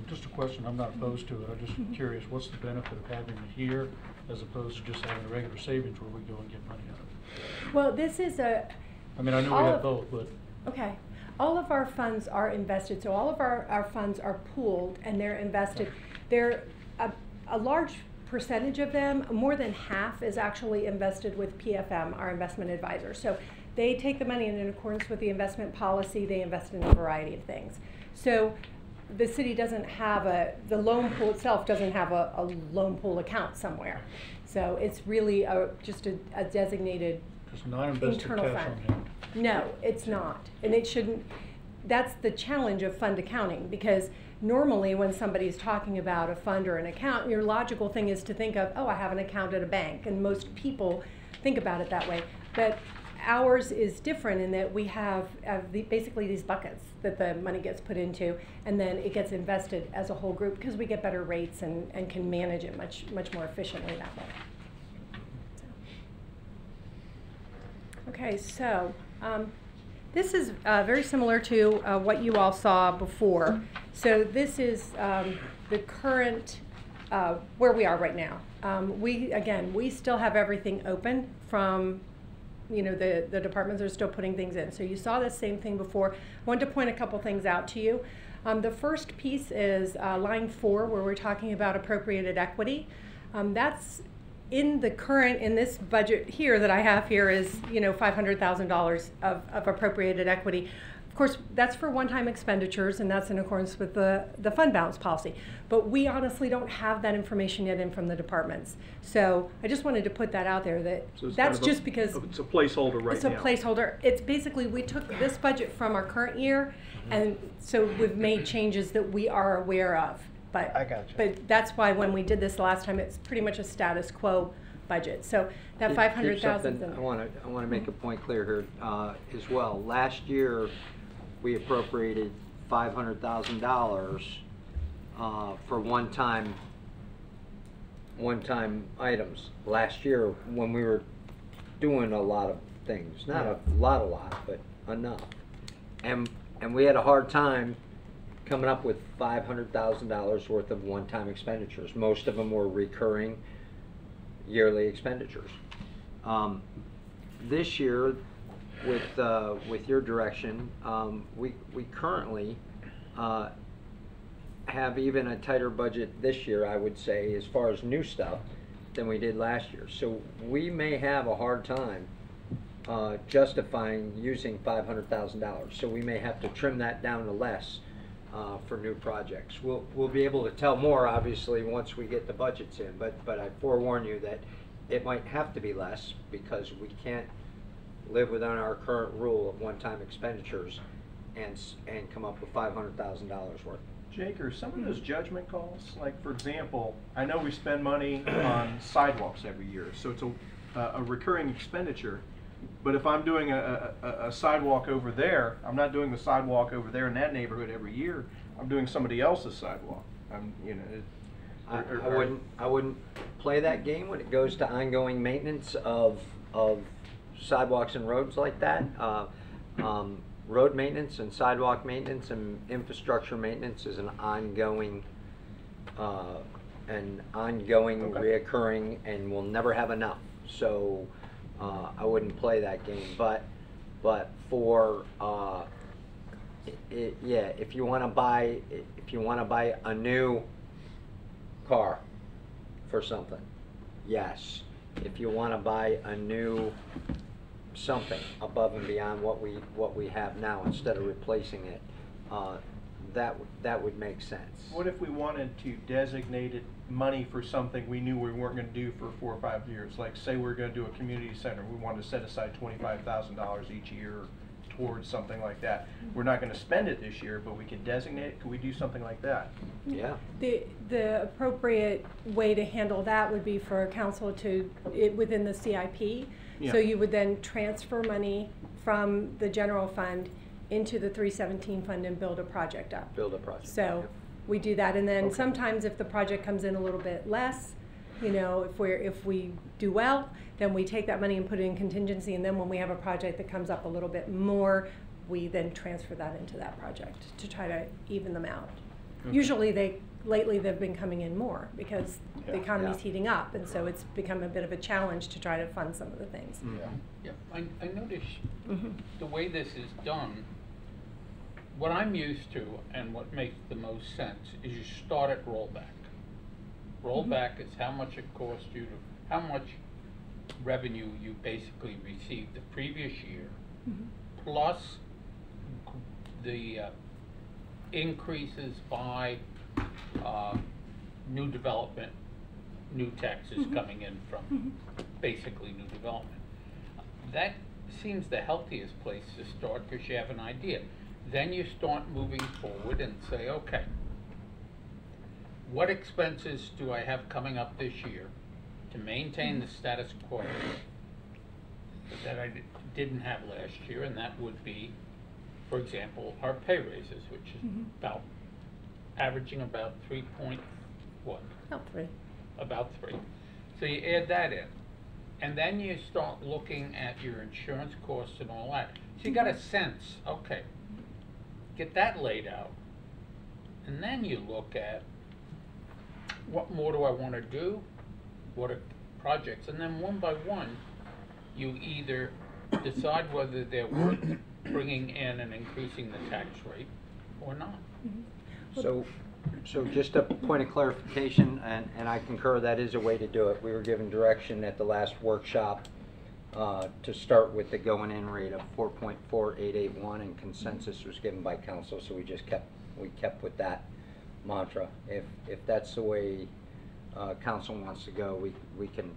J: just a question, I'm not opposed to it, I'm just curious, what's the benefit of having it here as opposed to just having a regular savings where we go and get money out of it?
P: Well, this is
J: I mean, I know we have both, but.
P: Okay. All of our funds are invested, so all of our funds are pooled and they're invested. They're a large percentage of them, more than half is actually invested with PFM, our investment advisor. So they take the money and in accordance with the investment policy, they invest in a variety of things. So the city doesn't have the loan pool itself doesn't have a loan pool account somewhere. So it's really just a designated internal fund. No, it's not. And it shouldn't. That's the challenge of fund accounting, because normally when somebody's talking about a fund or an account, your logical thing is to think of, oh, I have an account at a bank. And most people think about it that way. But ours is different in that we have basically these buckets that the money gets put into, and then it gets invested as a whole group because we get better rates and can manage it much more efficiently that way. Okay, so this is very similar to what you all saw before. So this is the current where we are right now. We still have everything open from you know, the departments are still putting things in. So you saw the same thing before. I wanted to point a couple things out to you. The first piece is line 4, where we're talking about appropriated equity. That's in this budget here that I have here is, you know, $500,000 of appropriated equity. Of course, that's for one-time expenditures, and that's in accordance with the fund balance policy. But we honestly don't have that information yet in from the departments. So I just wanted to put that out there, that
I: So it's
P: that's
I: kind of
P: just because
I: it's a placeholder right
P: it's
I: now.
P: a placeholder. It's basically, we took this budget from our current year, and so we've made changes that we are aware of. But
O: I gotcha.
P: But that's why when we did this last time, it's pretty much a status quo budget. So that
D: Here's
P: 500,000.
D: something I want to make a point clear here as well. Last year, we appropriated $500,000 for one-time items. Last year, when we were doing a lot of things, not a lot, but enough, and we had a hard time coming up with $500,000 worth of one-time expenditures. Most of them were recurring yearly expenditures. This year, with your direction, we currently have even a tighter budget this year, I would say, as far as new stuff than we did last year. So we may have a hard time justifying using $500,000. So we may have to trim that down to less for new projects. We'll be able to tell more, obviously, once we get the budgets in. But I forewarn you that it might have to be less, because we can't live within our current rule of one-time expenditures and come up with $500,000 worth.
A: Jake, are some of those judgment calls, like for example, I know we spend money on sidewalks every year, so it's a recurring expenditure. But if I'm doing a sidewalk over there, I'm not doing the sidewalk over there in that neighborhood every year. I'm doing somebody else's sidewalk.
D: I wouldn't play that game when it goes to ongoing maintenance of sidewalks and roads like that. Road maintenance and sidewalk maintenance and infrastructure maintenance is an ongoing, reoccurring, and we'll never have enough. So I wouldn't play that game. But for if you want to buy a new car for something, yes. If you want to buy a new something above and beyond what we have now, instead of replacing it, that would make sense.
A: What if we wanted to designate money for something we knew we weren't going to do for 4 or 5 years? Like, say we're going to do a community center, we wanted to set aside $25,000 each year towards something like that. We're not going to spend it this year, but we can designate it. Could we do something like that?
D: Yeah.
P: The appropriate way to handle that would be for council to, within the CIP.
A: Yeah.
P: So you would then transfer money from the general fund into the 317 fund and build a project up.
D: Build a project.
P: So we do that, and then sometimes if the project comes in a little bit less, you know, if we do well, then we take that money and put it in contingency, and then when we have a project that comes up a little bit more, we then transfer that into that project to try to even them out. Okay. Usually lately they've been coming in more because the economy's heating up, and so it's become a bit of a challenge to try to fund some of the things.
K: Yeah, I notice the way this is done, what I'm used to and what makes the most sense is you start at rollback. Rollback is how much it cost you to, how much revenue you basically received the previous year, plus the increases by new development, new taxes coming in from basically new development. That seems the healthiest place to start because you have an idea. Then you start moving forward and say, okay, what expenses do I have coming up this year to maintain the status quo that I didn't have last year? And that would be, for example, our pay raises, which is about averaging about 3 point what? About 3. So you add that in. And then you start looking at your insurance costs and all that. So you got a sense, okay, get that laid out. And then you look at what more do I want to do? What are projects? And then one by one, you either decide whether they're worth bringing in and increasing the tax rate or not.
D: So just a point of clarification, and I concur that is a way to do it. We were given direction at the last workshop to start with the going in rate of 4.4881, and consensus was given by council, so we kept with that mantra. If that's the way council wants to go, we can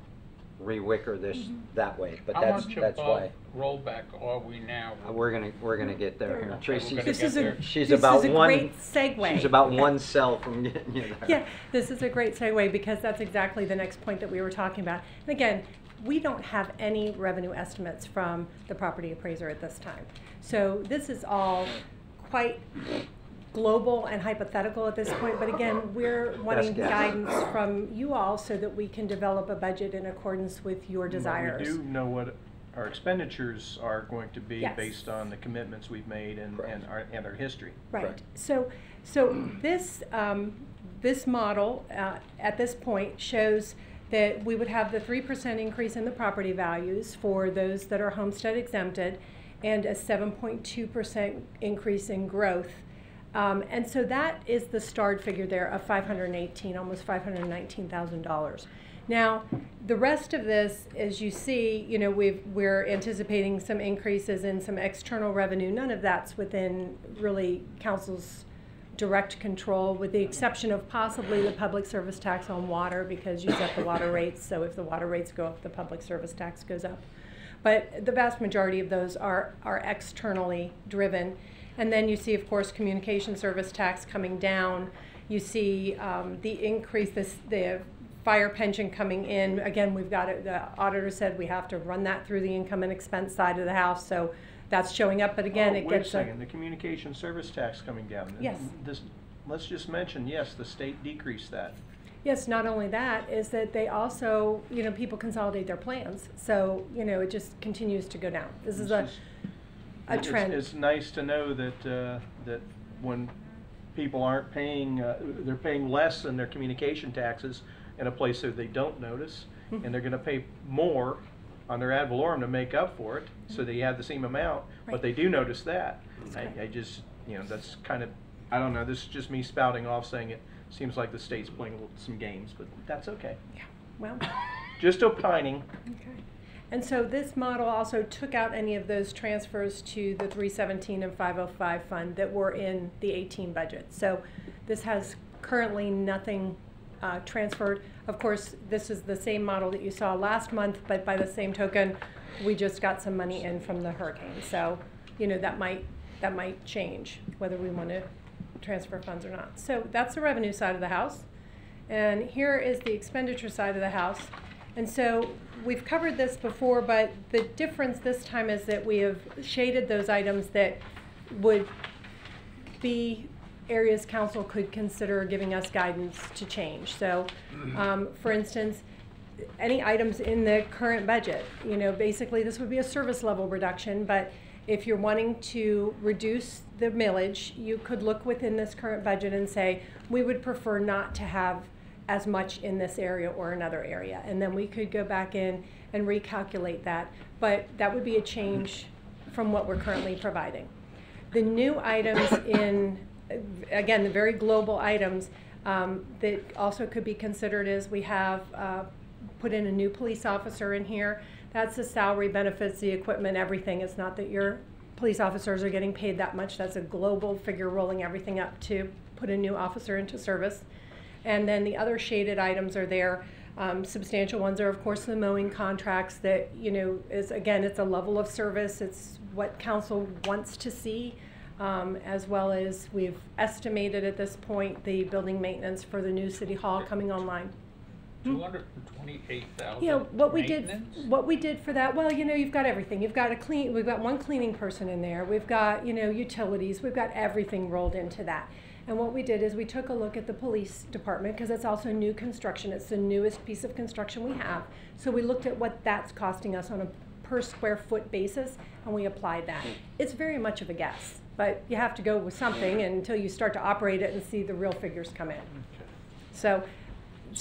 D: re-wicker this that way, but
K: How
D: that's
K: much
D: that's
K: above
D: why
K: rollback are we now?
D: we're gonna get there here.
K: Okay,
D: Tracy,
K: we're gonna get there.
D: she's
P: this
D: about
P: is a
D: one.
P: great segue.
D: She's about one cell from getting you there.
P: Yeah, this is a great segue because that's exactly the next point that we were talking about. And again, we don't have any revenue estimates from the property appraiser at this time. So this is all quite global and hypothetical at this point, but again, we're wanting
D: guess.
P: guidance from you all so that we can develop a budget in accordance with your
I: But
P: desires.
I: we do know what our expenditures are going to be
P: Yes.
I: based on the commitments we've made and our history.
P: Right.
D: Correct.
P: So this this model at this point shows that we would have the 3% increase in the property values for those that are homestead exempted, and a 7.2% increase in growth. And so that is the starred figure there of $518, almost $519,000. Now, the rest of this, as you see, you know, we're anticipating some increases in some external revenue. None of that's within really council's direct control, with the exception of possibly the public service tax on water, because you set the water rates. So if the water rates go up, the public service tax goes up. But the vast majority of those are externally driven. And then you see, of course, communication service tax coming down. You see the increase, the fire pension coming in. Again, we've got it, the auditor said we have to run that through the income and expense side of the house. So that's showing up, but again, it
I: Wait a
P: gets
I: second, the communication service tax coming down.
P: Yes.
I: Let's just mention, yes, the state decreased that.
P: Yes, not only that, is that they also, you know, people consolidate their plans. So, you know, it just continues to go down. This is a trend.
I: It's nice to know that that when people aren't paying, they're paying less than their communication taxes in a place that they don't notice, and they're going to pay more on their ad valorem to make up for it, so they have the same amount, but they do notice that. I just, you know, that's kind of, I don't know, this is just me spouting off saying it seems like the state's playing some games, but that's okay.
P: Yeah, well.
I: Just opining.
P: Okay. And so this model also took out any of those transfers to the 317 and 505 fund that were in the 18 budget. So this has currently nothing transferred. Of course, this is the same model that you saw last month, but by the same token, we just got some money in from the hurricane. So, you know, that might change whether we want to transfer funds or not. So that's the revenue side of the house. And here is the expenditure side of the house. And so we've covered this before, but the difference this time is that we have shaded those items that would be areas council could consider giving us guidance to change. So, for instance, any items in the current budget, you know, basically this would be a service level reduction, but if you're wanting to reduce the millage, you could look within this current budget and say, we would prefer not to have as much in this area or another area. And then we could go back in and recalculate that. But that would be a change from what we're currently providing. The new items in, again, the very global items that also could be considered is we have put in a new police officer in here. That's the salary, benefits, the equipment, everything. It's not that your police officers are getting paid that much. That's a global figure rolling everything up to put a new officer into service. And then the other shaded items are there. Substantial ones are, of course, the mowing contracts that, you know, is, again, it's a level of service. It's what council wants to see, as well as we've estimated at this point the building maintenance for the new city hall coming online.
K: 228,000.
P: Yeah, what we did for that, well, you know, you've got everything. You've got we've got one cleaning person in there. We've got, you know, utilities. We've got everything rolled into that. And what we did is we took a look at the police department, because it's also new construction. It's the newest piece of construction we have. So we looked at what that's costing us on a per square foot basis, and we applied that. It's very much of a guess, but you have to go with something until you start to operate it and see the real figures come in.
I: Okay.
P: So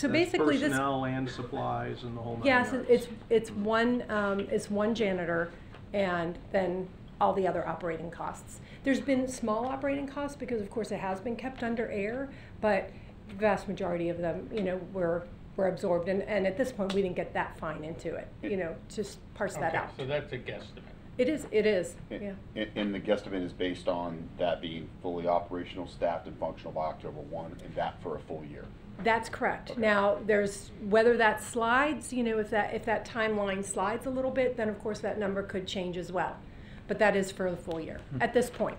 P: basically
I: personnel and supplies and the whole nine
P: yes,
I: yards.
P: it's one janitor, and then all the other operating costs. There's been small operating costs because of course it has been kept under air, but the vast majority of them, you know, were absorbed, and at this point we didn't get that fine into it, you know, just parse that out.
K: So that's a guesstimate.
P: It is, yeah.
B: And the guesstimate is based on that being fully operational, staffed, and functional by October 1, and that for a full year.
P: That's correct.
B: Okay.
P: Now, there's, whether that slides, you know, if that timeline slides a little bit, then of course that number could change as well. But that is for the full year, at this point.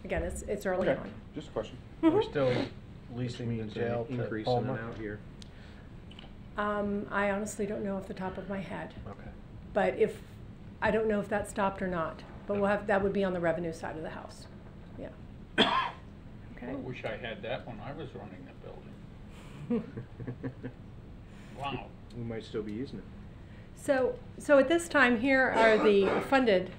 P: Again, it's early
B: Okay.
P: on.
B: Just a question.
I: We're still leasing the jail to
O: increase in and
I: Palmer.
O: out here.
P: I honestly don't know off the top of my head.
I: Okay.
P: But I don't know if that stopped or not, but that would be on the revenue side of the house. Yeah. Okay.
K: I wish I had that when I was running the building. Wow.
I: We might still be using it.
P: So at this time, here are the funded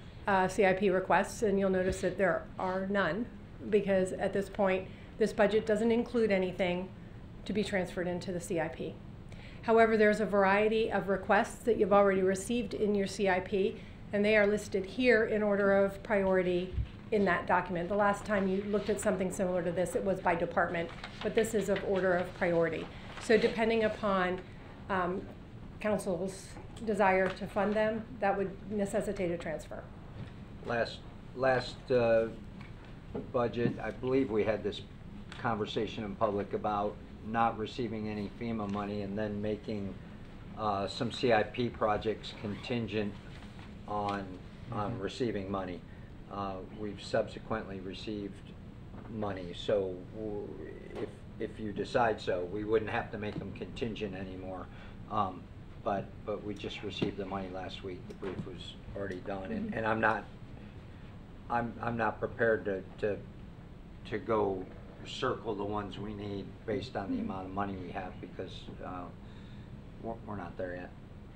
P: CIP requests, and you'll notice that there are none, because at this point, this budget doesn't include anything to be transferred into the CIP. However, there's a variety of requests that you've already received in your CIP, and they are listed here in order of priority in that document. The last time you looked at something similar to this, it was by department, but this is of order of priority. So depending upon council's desire to fund them, that would necessitate a transfer.
D: Last budget, I believe we had this conversation in public about not receiving any FEMA money and then making some CIP projects contingent on receiving money. We've subsequently received money, so if you decide so, we wouldn't have to make them contingent anymore. But we just received the money last week. The brief was already done, and I'm not prepared to go circle the ones we need based on the amount of money we have, because we're not there yet.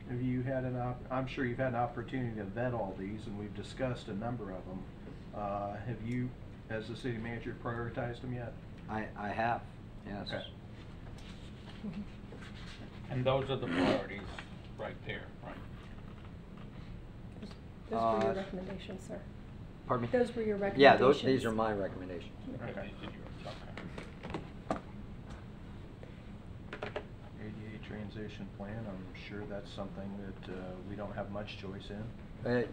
I: Have you had I'm sure you've had an opportunity to vet all these, and we've discussed a number of them. Have you, as the city manager, prioritized them yet?
D: I have, yes.
I: Okay.
K: And those are the priorities right there, right?
P: Those were your recommendations, sir.
D: Pardon me?
P: Those were your recommendations.
D: Yeah, these are my recommendations.
K: Okay.
I: ADA transition plan, I'm sure that's something that we don't have much choice in.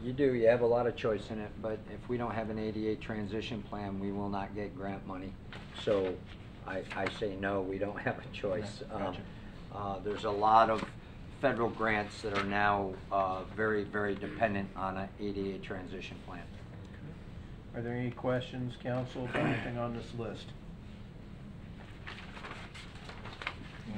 D: You do, you have a lot of choice in it, but if we don't have an ADA transition plan, we will not get grant money. So I say no, we don't have a choice.
I: Gotcha.
D: There's a lot of federal grants that are now very, very dependent on an ADA transition plan.
I: Are there any questions, council, about anything on this list?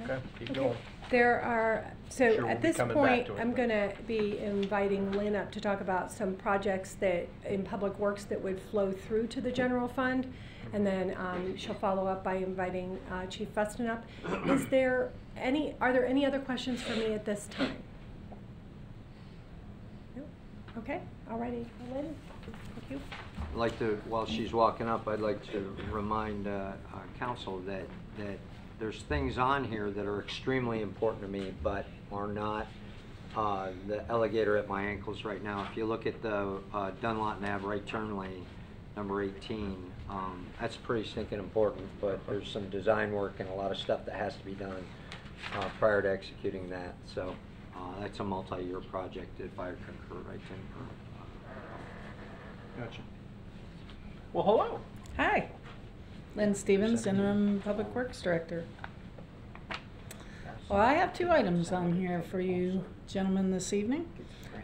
I: Okay, keep going.
P: There are, so
I: Sure, we'll
P: at
I: be
P: this
I: coming back
P: point,
I: to it,
P: I'm
I: but-
P: gonna be inviting Lynn up to talk about some projects that, in Public Works, that would flow through to the general fund. And then she'll follow up by inviting Chief Fuston up. Are there any other questions for me at this time? No? Okay, all righty, Lynn, thank you.
D: I'd like to, while she's walking up, I'd like to remind council that there's things on here that are extremely important to me, but are not the alligator at my ankles right now. If you look at the Dunlop Ave right turn lane, number 18, that's pretty stinking important, but there's some design work and a lot of stuff that has to be done prior to executing that. So that's a multi-year project if I concur, right, Tim?
I: Gotcha. Well, hello.
Q: Hi, Lynn Stevens, Interim Public Works Director. Well, I have two items on here for you gentlemen this evening.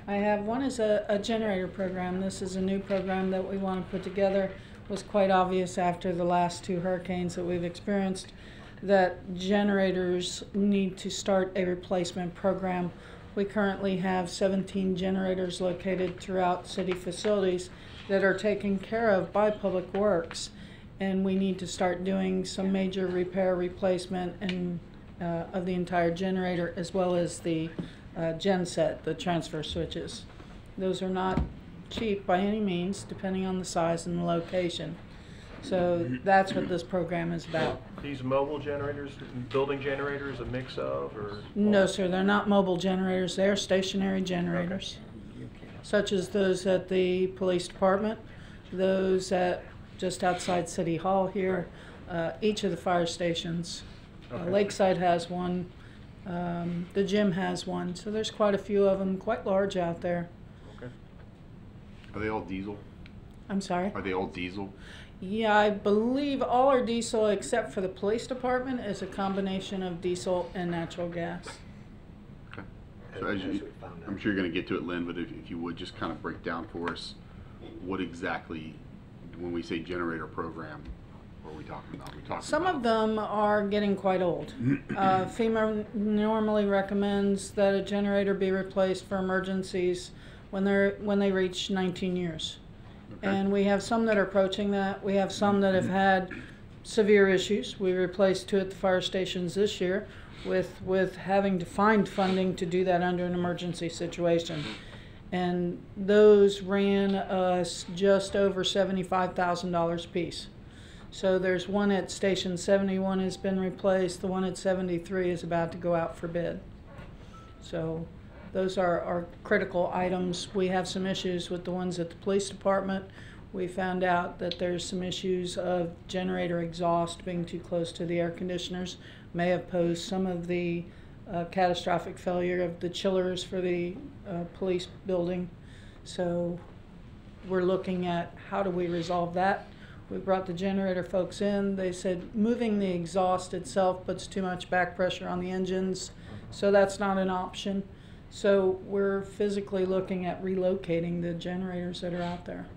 Q: I have one is a generator program. This is a new program that we want to put together. It was quite obvious after the last two hurricanes that we've experienced that generators need to start a replacement program. We currently have 17 generators located throughout city facilities that are taken care of by Public Works, and we need to start doing some major repair, replacement, and of the entire generator, as well as the genset, the transfer switches. Those are not cheap by any means, depending on the size and the location. So that's what this program is about.
I: These mobile generators, building generators, a mix of, or?
Q: No, sir, they're not mobile generators. They're stationary generators. such as those at the police department, those at just outside City Hall here, each of the fire stations.
A: Okay.
Q: Lakeside has one, the gym has one, so there's quite a few of them, quite large out there.
A: Okay.
B: Are they all diesel?
Q: I'm sorry?
B: Are they all diesel?
Q: Yeah, I believe all are diesel except for the police department is a combination of diesel and natural gas.
B: Okay. So as you, I'm sure you're going to get to it, Lynn, but if you would just kind of break down for us what exactly, when we say generator program, what are we talking about?
Q: Some of them are getting quite old. FEMA normally recommends that a generator be replaced for emergencies when they reach 19 years. Okay. And we have some that are approaching that. We have some that have had severe issues. We replaced 2 at the fire stations this year with having to find funding to do that under an emergency situation. And those ran us just over $75,000 a piece. So there's one at Station 71 has been replaced. The one at 73 is about to go out for bid. So those are critical items. We have some issues with the ones at the police department. We found out that there's some issues of generator exhaust being too close to the air conditioners. May have posed some of the catastrophic failure of the chillers for the police building. So we're looking at how do we resolve that. We brought the generator folks in. They said moving the exhaust itself puts too much back pressure on the engines, so that's not an option. So we're physically looking at relocating the generators that are out there.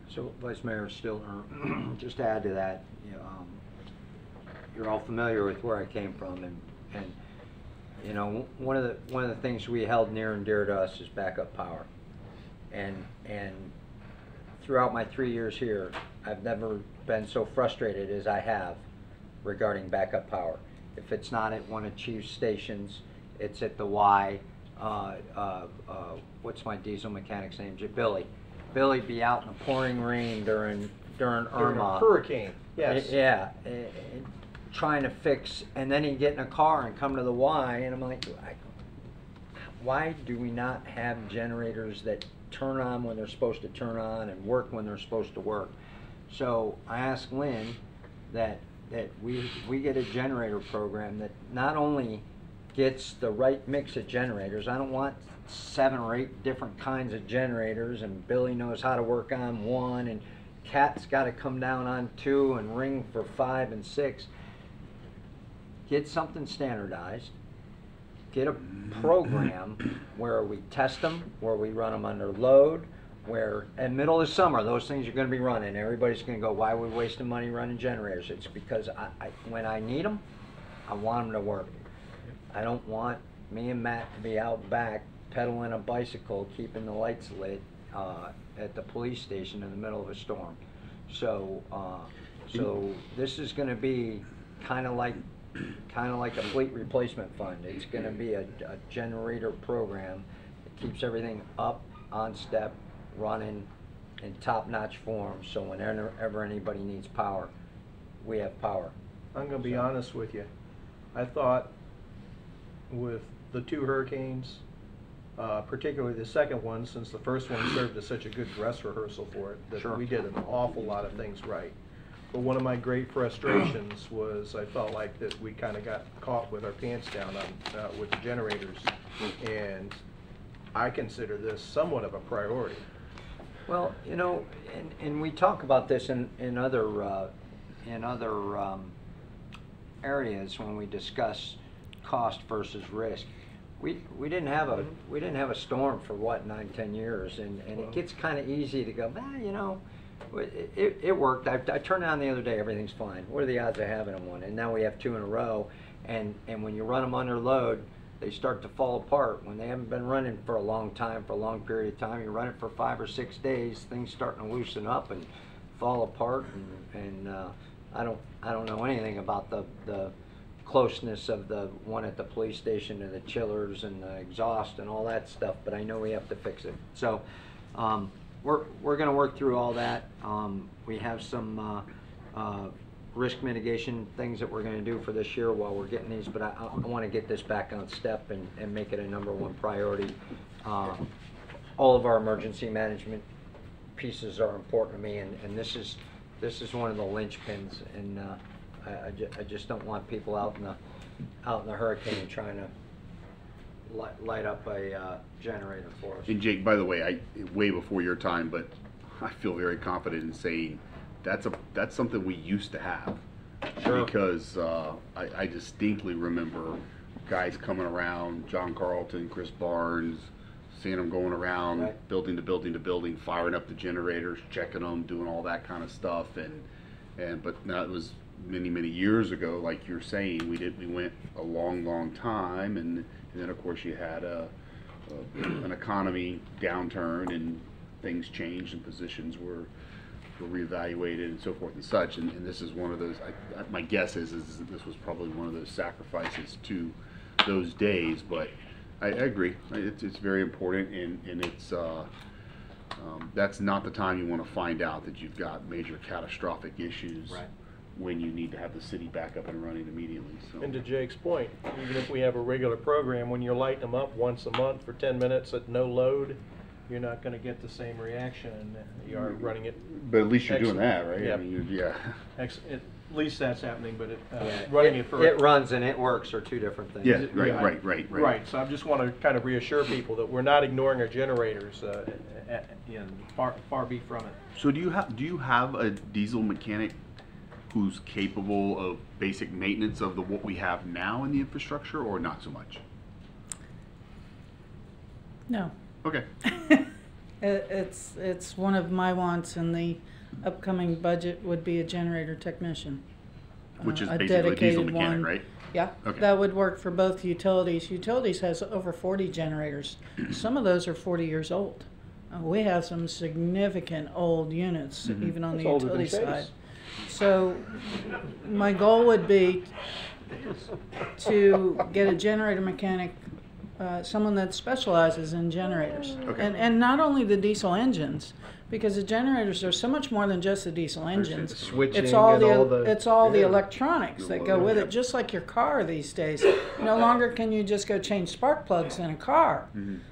D: So, Vice Mayor Stiltner, just to add to that, you're all familiar with where I came from, and you know, one of the things we held near and dear to us is backup power, and throughout my 3 years here, I've never been so frustrated as I have regarding backup power. If it's not at one of Chief's stations, it's at the Y. What's my diesel mechanic's name? Billy. Billy be out in the pouring rain during Irma.
I: A hurricane, yes.
D: Yeah, trying to fix, and then he'd get in a car and come to the Y, and I'm like, why do we not have generators that turn on when they're supposed to turn on and work when they're supposed to work? So I asked Lynn that we get a generator program that not only gets the right mix of generators. I don't want 7 or 8 different kinds of generators, and Billy knows how to work on 1, and Kat's got to come down on 2 and ring for 5 and 6. Get something standardized. Get a program where we test them, where we run them under load, where in middle of summer those things are going to be running. Everybody's going to go, why are we wasting money running generators? It's because when I need them, I want them to work. I don't want me and Matt to be out back pedaling a bicycle, keeping the lights lit at the police station in the middle of a storm. So, so this is going to be kind of like a fleet replacement fund. It's going to be a generator program that keeps everything up, on step, running in top-notch form. So whenever anybody needs power, we have power.
I: I'm going to be honest with you. I thought with the 2 hurricanes, particularly the second one, since the first one served as such a good dress rehearsal for it, that we did an awful lot of things right. But one of my great frustrations was I felt like that we kind of got caught with our pants down on with the generators, and I consider this somewhat of a priority.
D: Well, you know, and we talk about this in other areas when we discuss cost versus risk. We didn't have a storm for what, 9-10 years, and it gets kind of easy to go, you know, it worked. I turned on the other day, everything's fine. What are the odds of having one? And now we have 2 in a row, and when you run them under load, they start to fall apart. When they haven't been running for a long time, for a long period of time, you run it for 5 or 6 days, things starting to loosen up and fall apart, and I don't know anything about the closeness of the one at the police station and the chillers and the exhaust and all that stuff, but I know we have to fix it. So we're going to work through all that. We have some risk mitigation things that we're going to do for this year while we're getting these, but I want to get this back on step and make it a #1 priority. all of our emergency management pieces are important to me, and this is one of the linchpins, and I just don't want people out in the hurricane trying to light up a generator for us.
B: And Jake, by the way, way before your time, but I feel very confident in saying that's something we used to have.
D: Sure.
B: Because I distinctly remember guys coming around, John Carlton, Chris Barnes, seeing them going around
D: right.
B: building to building to building, firing up the generators, checking them, doing all that kind of stuff, but now it was many years ago, like you're saying. We went a long time, and then of course you had an economy downturn, and things changed, and positions were reevaluated and so forth and such, and this is one of those. My guess is this was probably one of those sacrifices to those days, but I agree. It's very important, and it's that's not the time you want to find out that you've got major catastrophic issues
D: right.
B: when you need to have the city back up and running immediately. So.
I: And to Jake's point, even if we have a regular program, when you're lighting them up once a month for 10 minutes at no load, you're not going to get the same reaction you are running it.
B: But at least you're doing that, right?
I: Yeah.
B: I mean, yeah.
I: At least that's happening, but
D: Yeah,
I: running it for...
D: It runs and it works are two different things.
B: Yeah, right.
I: Right, so I just want to kind of reassure people that we're not ignoring our generators, far be from it.
B: So do you have a diesel mechanic who's capable of basic maintenance of what we have now in the infrastructure, or not so much?
Q: No.
B: Okay.
Q: It's one of my wants in the upcoming budget would be a generator technician.
B: Which is
Q: a
B: basically a diesel
Q: dedicated
B: mechanic,
Q: one.
B: right?
Q: Yeah,
B: Okay.
Q: that would work for both utilities. Utilities has over 40 generators. Some of those are 40 years old. We have some significant old units,
B: Mhm.
Q: even on
I: That's
Q: the
I: older than
Q: utility
I: Chase.
Q: side. So my goal would be to get a generator mechanic, someone that specializes in generators.
B: Okay.
Q: And not only the diesel engines, because the generators are so much more than just the diesel engines.
O: Switching
Q: It's all
O: and
Q: the
O: all the-
Q: it's all the
O: yeah.
Q: electronics that go with it, just like your car these days. No longer can you just go change spark plugs in a car.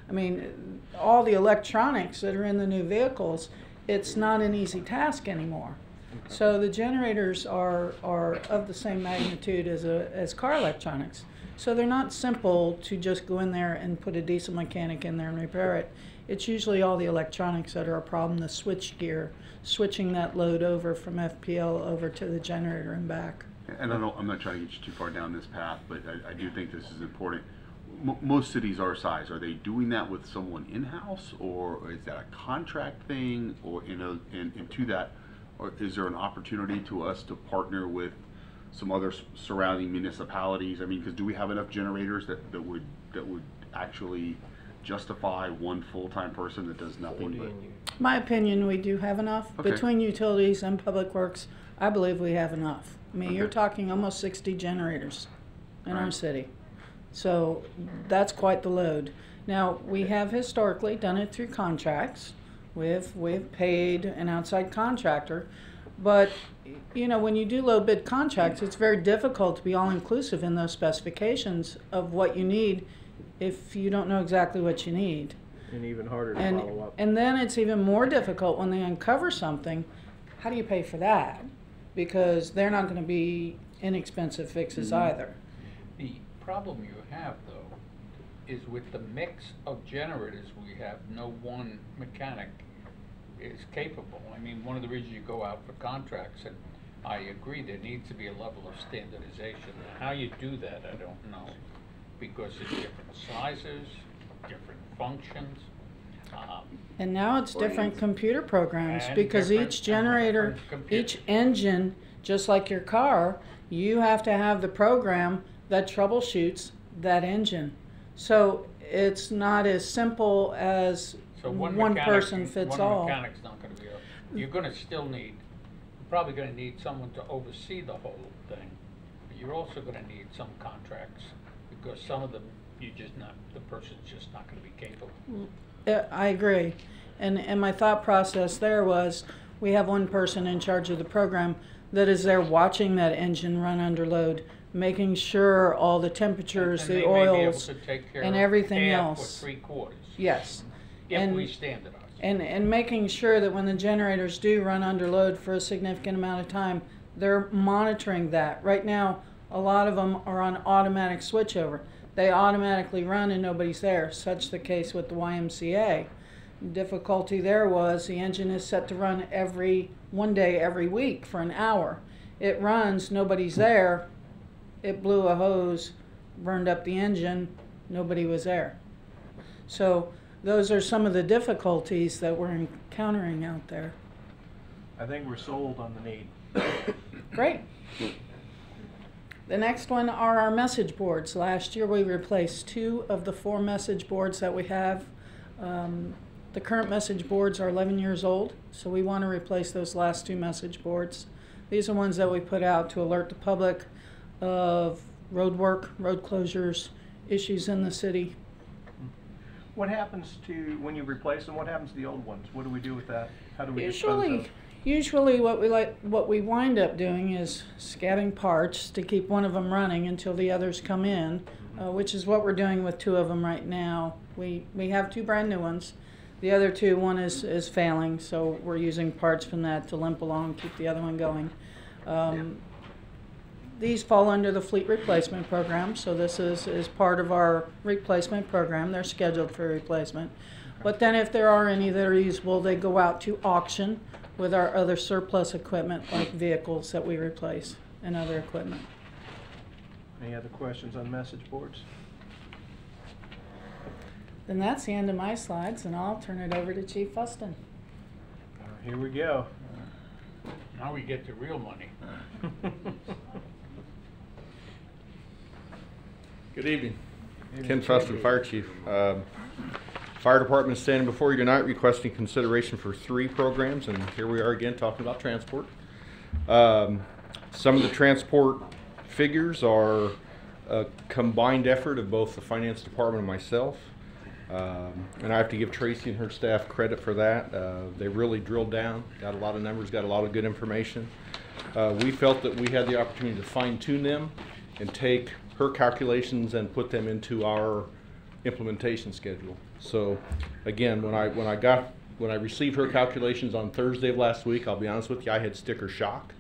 Q: I mean, all the electronics that are in the new vehicles, it's not an easy task anymore. So the generators are of the same magnitude as car electronics. So they're not simple to just go in there and put a diesel mechanic in there and repair it. It's usually all the electronics that are a problem, the switch gear, switching that load over from FPL over to the generator and back.
B: And I'm not trying to get you too far down this path, but I do think this is important. Most cities our size, are they doing that with someone in-house, or is that a contract thing, or and to that, or is there an opportunity to us to partner with some other surrounding municipalities? I mean, because do we have enough generators that would actually justify one full-time person that does nothing but?
Q: My opinion, we do have enough.
B: Okay.
Q: Between utilities and public works, I believe we have enough. I mean, you're
B: Okay.
Q: talking almost 60 generators in our
B: Right.
Q: city. So that's quite the load. Now, we have historically done it through contracts. We've paid an outside contractor. But, you know, when you do low bid contracts, it's very difficult to be all inclusive in those specifications of what you need if you don't know exactly what you need.
I: And even harder to follow up.
Q: And then it's even more difficult when they uncover something. How do you pay for that? Because they're not going to be inexpensive fixes either.
K: The problem you have, though, is with the mix of generators we have, no one mechanic is capable. I mean, one of the reasons you go out for contracts, and I agree, there needs to be a level of standardization. How you do that, I don't know, because it's different sizes, different functions.
Q: And now it's different computer programs
K: And
Q: because
K: different-
Q: each generator,
K: different computers.
Q: each engine, just like your car, you have to have the program that troubleshoots that engine. So it's not as simple as
K: So one
Q: person fits all.
K: One mechanic's not gonna be able, you're gonna still need, you're probably gonna need someone to oversee the whole thing. But you're also gonna need some contracts, because some of them, the person's just not gonna be capable.
Q: I agree. And my thought process there was, we have one person in charge of the program that is there watching that engine run under load, making sure all the temperatures,
K: And
Q: the
K: they may be able
Q: oils,
K: to take care
Q: and
K: of
Q: everything
K: half or
Q: else.
K: 3/4.
Q: Yes.
K: If we standardize.
Q: And making sure that when the generators do run under load for a significant amount of time, they're monitoring that. Right now, a lot of them are on automatic switchover. They automatically run and nobody's there. Such the case with the YMCA. Difficulty there was the engine is set to run one day every week for an hour. It runs, nobody's there. It blew a hose, burned up the engine, nobody was there. So those are some of the difficulties that we're encountering out there.
I: I think we're sold on the need.
Q: Great. The next one are our message boards. Last year we replaced 2 of the 4 message boards that we have. The current message boards are 11 years old, so we want to replace those last 2 message boards. These are ones that we put out to alert the public of road work, road closures, issues in the city.
A: What happens to, when you replace them, what happens to the old ones? What do we do with that? How do we dispose of those?
Q: Usually what we wind up doing is scabbing parts to keep one of them running until the others come in, which is what we're doing with 2 of them right now. We have 2 brand new ones. The other 2, one is failing, so we're using parts from that to limp along, keep the other one going. These fall under the fleet replacement program, so this is part of our replacement program. They're scheduled for replacement. But then if there are any that are usable, they go out to auction with our other surplus equipment like vehicles that we replace and other equipment.
A: Any other questions on message boards?
Q: Then that's the end of my slides, and I'll turn it over to Chief Fuston.
A: Here we go.
K: Now we get the real money.
R: Good evening. Ken Fuston, Fire Chief. Fire Department is standing before you tonight requesting consideration for 3 programs, and here we are again talking about transport. Some of the transport figures are a combined effort of both the Finance Department and myself. And I have to give Tracy and her staff credit for that. They really drilled down, got a lot of numbers, got a lot of good information. We felt that we had the opportunity to fine-tune them and take her calculations and put them into our implementation schedule. So again, when I received her calculations on Thursday of last week, I'll be honest with you, I had sticker shock.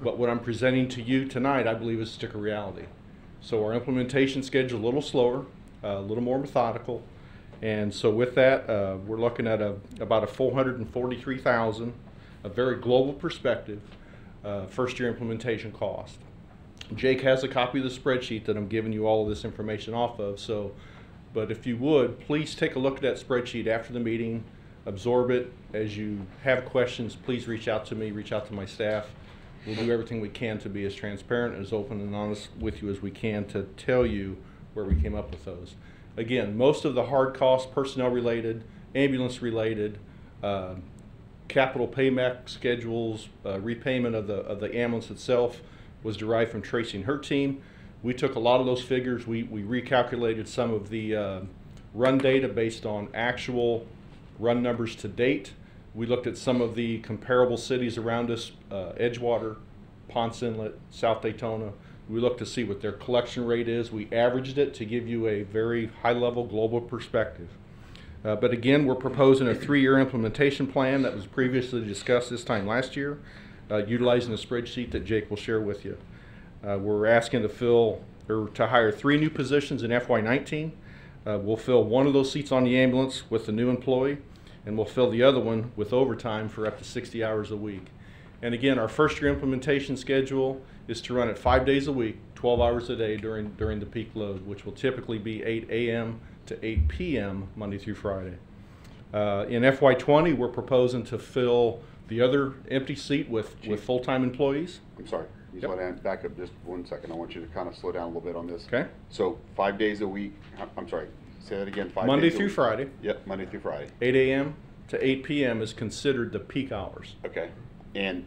R: But what I'm presenting to you tonight, I believe, is sticker reality. So our implementation schedule is a little slower, a little more methodical. And so with that, we're looking at about a $443,000, a very global perspective, first year implementation cost. Jake has a copy of the spreadsheet that I'm giving you all of this information off of. So, but if you would, please take a look at that spreadsheet after the meeting, absorb it. As you have questions, please reach out to me, reach out to my staff. We'll do everything we can to be as transparent, as open and honest with you as we can to tell you where we came up with those. Again, most of the hard costs, personnel related, ambulance related, capital payback schedules, repayment of the ambulance itself was derived from Tracy and her team. We took a lot of those figures. We recalculated some of the run data based on actual run numbers to date. We looked at some of the comparable cities around us, Edgewater, Ponce Inlet, South Daytona. We looked to see what their collection rate is. We averaged it to give you a very high-level global perspective. But again, we're proposing a 3-year implementation plan that was previously discussed this time last year, utilizing a spreadsheet that Jake will share with you. We're asking to hire 3 new positions in FY19. We'll fill one of those seats on the ambulance with the new employee, and we'll fill the other one with overtime for up to 60 hours a week. And again, our first year implementation schedule is to run it 5 days a week, 12 hours a day during the peak load, which will typically be 8 a.m. to 8 p.m. Monday through Friday. In FY20, we're proposing to fill the other empty seat with full-time employees.
B: I'm sorry. You slow down, back up just 1 second. I want you to kind of slow down a little bit on this.
R: Okay.
B: So 5 days a week. I'm sorry. Say that again. 5
R: Monday
B: days
R: through Friday.
B: Yep, Monday through Friday.
R: 8 a.m. to 8 p.m. is considered the peak hours.
B: Okay. And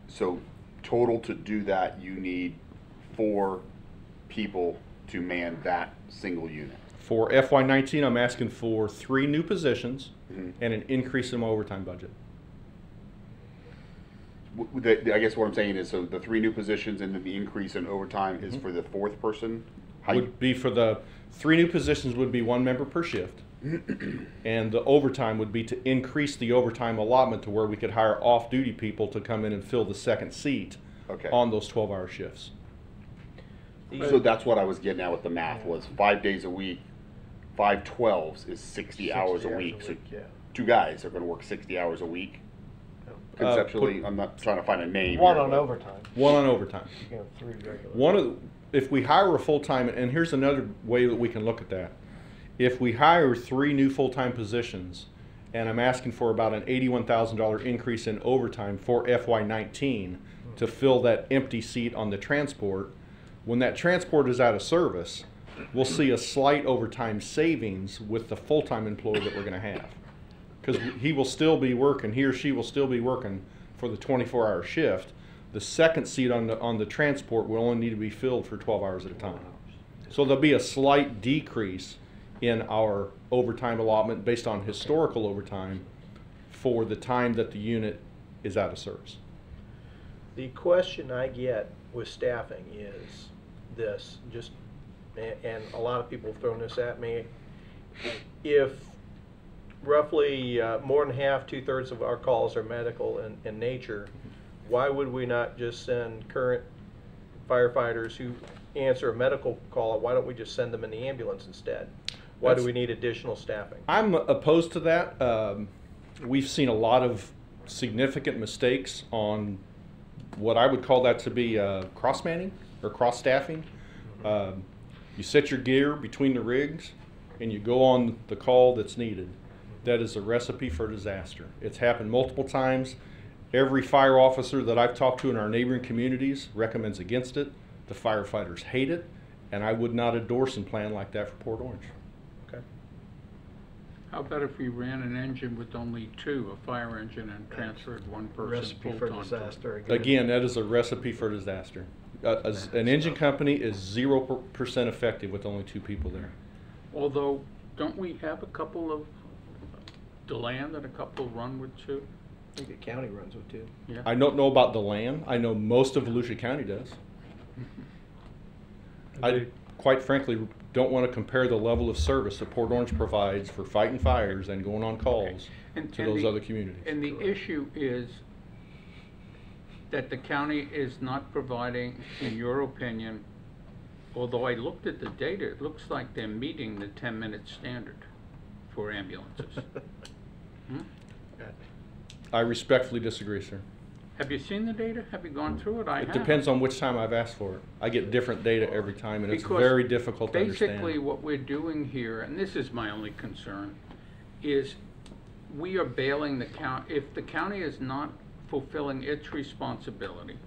B: so total to do that, you need 4 people to man that single unit.
R: For FY19, I'm asking for 3 new positions and an increase in my overtime budget.
B: I guess what I'm saying is, so the 3 new positions and then the increase in overtime is for the 4th person?
R: Would be for the 3 new positions would be 1 member per shift. And the overtime would be to increase the overtime allotment to where we could hire off-duty people to come in and fill the second seat
B: Okay.
R: on those 12-hour shifts.
B: So that's what I was getting at with the math, was 5 days a week, 5 12s is 60 hours a week. So
I: yeah.
B: 2 guys are gonna work 60 hours a week. Conceptually, I'm not trying to find a name.
O: One
B: here,
O: on
B: but-
O: overtime.
R: One on overtime.
O: You can have 3 regular.
R: One of, if we hire a full-time, and here's another way that we can look at that. If we hire 3 new full-time positions, and I'm asking for about an $81,000 increase in overtime for FY19 to fill that empty seat on the transport, when that transport is out of service, we'll see a slight overtime savings with the full-time employee that we're gonna have. Because he will still be working, he or she will still be working for the 24-hour shift. The second seat on the transport will only need to be filled for 12 hours at a time. So there'll be a slight decrease in our overtime allotment based on historical overtime for the time that the unit is out of service.
I: The question I get with staffing is this, just, and a lot of people have thrown this at me. If roughly more than half, 2/3 of our calls are medical in nature, why would we not just send current firefighters who answer a medical call, why don't we just send them in the ambulance instead? Why do we need additional staffing?
R: I'm opposed to that. We've seen a lot of significant mistakes on what I would call that to be cross-manning or cross-staffing. You set your gear between the rigs and you go on the call that's needed. That is a recipe for disaster. It's happened multiple times. Every fire officer that I've talked to in our neighboring communities recommends against it. The firefighters hate it, and I would not endorse a plan like that for Port Orange.
I: Okay.
K: How about if we ran an engine with only 2, a fire engine, and transferred 1 person
I: Recipe for
K: full-time?
I: disaster
R: Again, that is a recipe for disaster. An engine company is 0% effective with only 2 people there.
K: Although, don't we have a couple of DeLand and a couple run with 2?
I: I think the county runs with 2.
K: Yeah.
R: I don't know about DeLand. I know most of Volusia County does. I, quite frankly, don't want to compare the level of service that Port Orange provides for fighting fires and going on calls to those other communities.
K: And the issue is that the county is not providing, in your opinion, although I looked at the data, it looks like they're meeting the 10-minute standard for ambulances.
R: I respectfully disagree, sir.
K: Have you seen the data? Have you gone through it? I have.
R: It depends on which time I've asked for it. I get different data every time, and it's
K: Because
R: very difficult to
K: basically
R: understand.
K: what we're doing here, and this is my only concern, is we are bailing the county. If the county is not fulfilling its responsibility,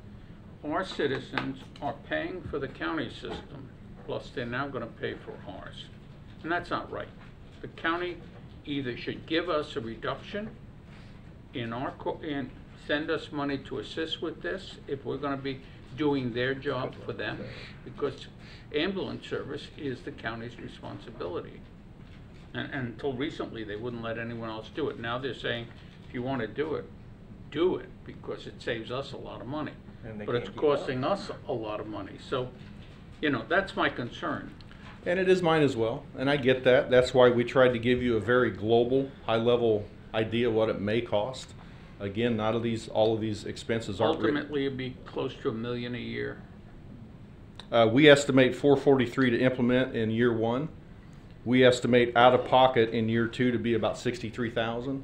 K: our citizens are paying for the county system, plus they're now going to pay for ours. And that's not right. The county either should give us a reduction in our and send us money to assist with this if we're going to be doing their job for them, because ambulance service is the county's responsibility. And until recently, they wouldn't let anyone else do it. Now they're saying, if you want to do it, because it saves us a lot of money. But it's costing us a lot of money. So, you know, that's my concern.
R: And it is mine as well, and I get that. That's why we tried to give you a very global, high-level idea of what it may cost. Again, not all of these expenses aren't written.
K: Ultimately, it'd be close to $1 million a year.
R: We estimate $443 to implement in year 1. We estimate out of pocket in year 2 to be about $63,000.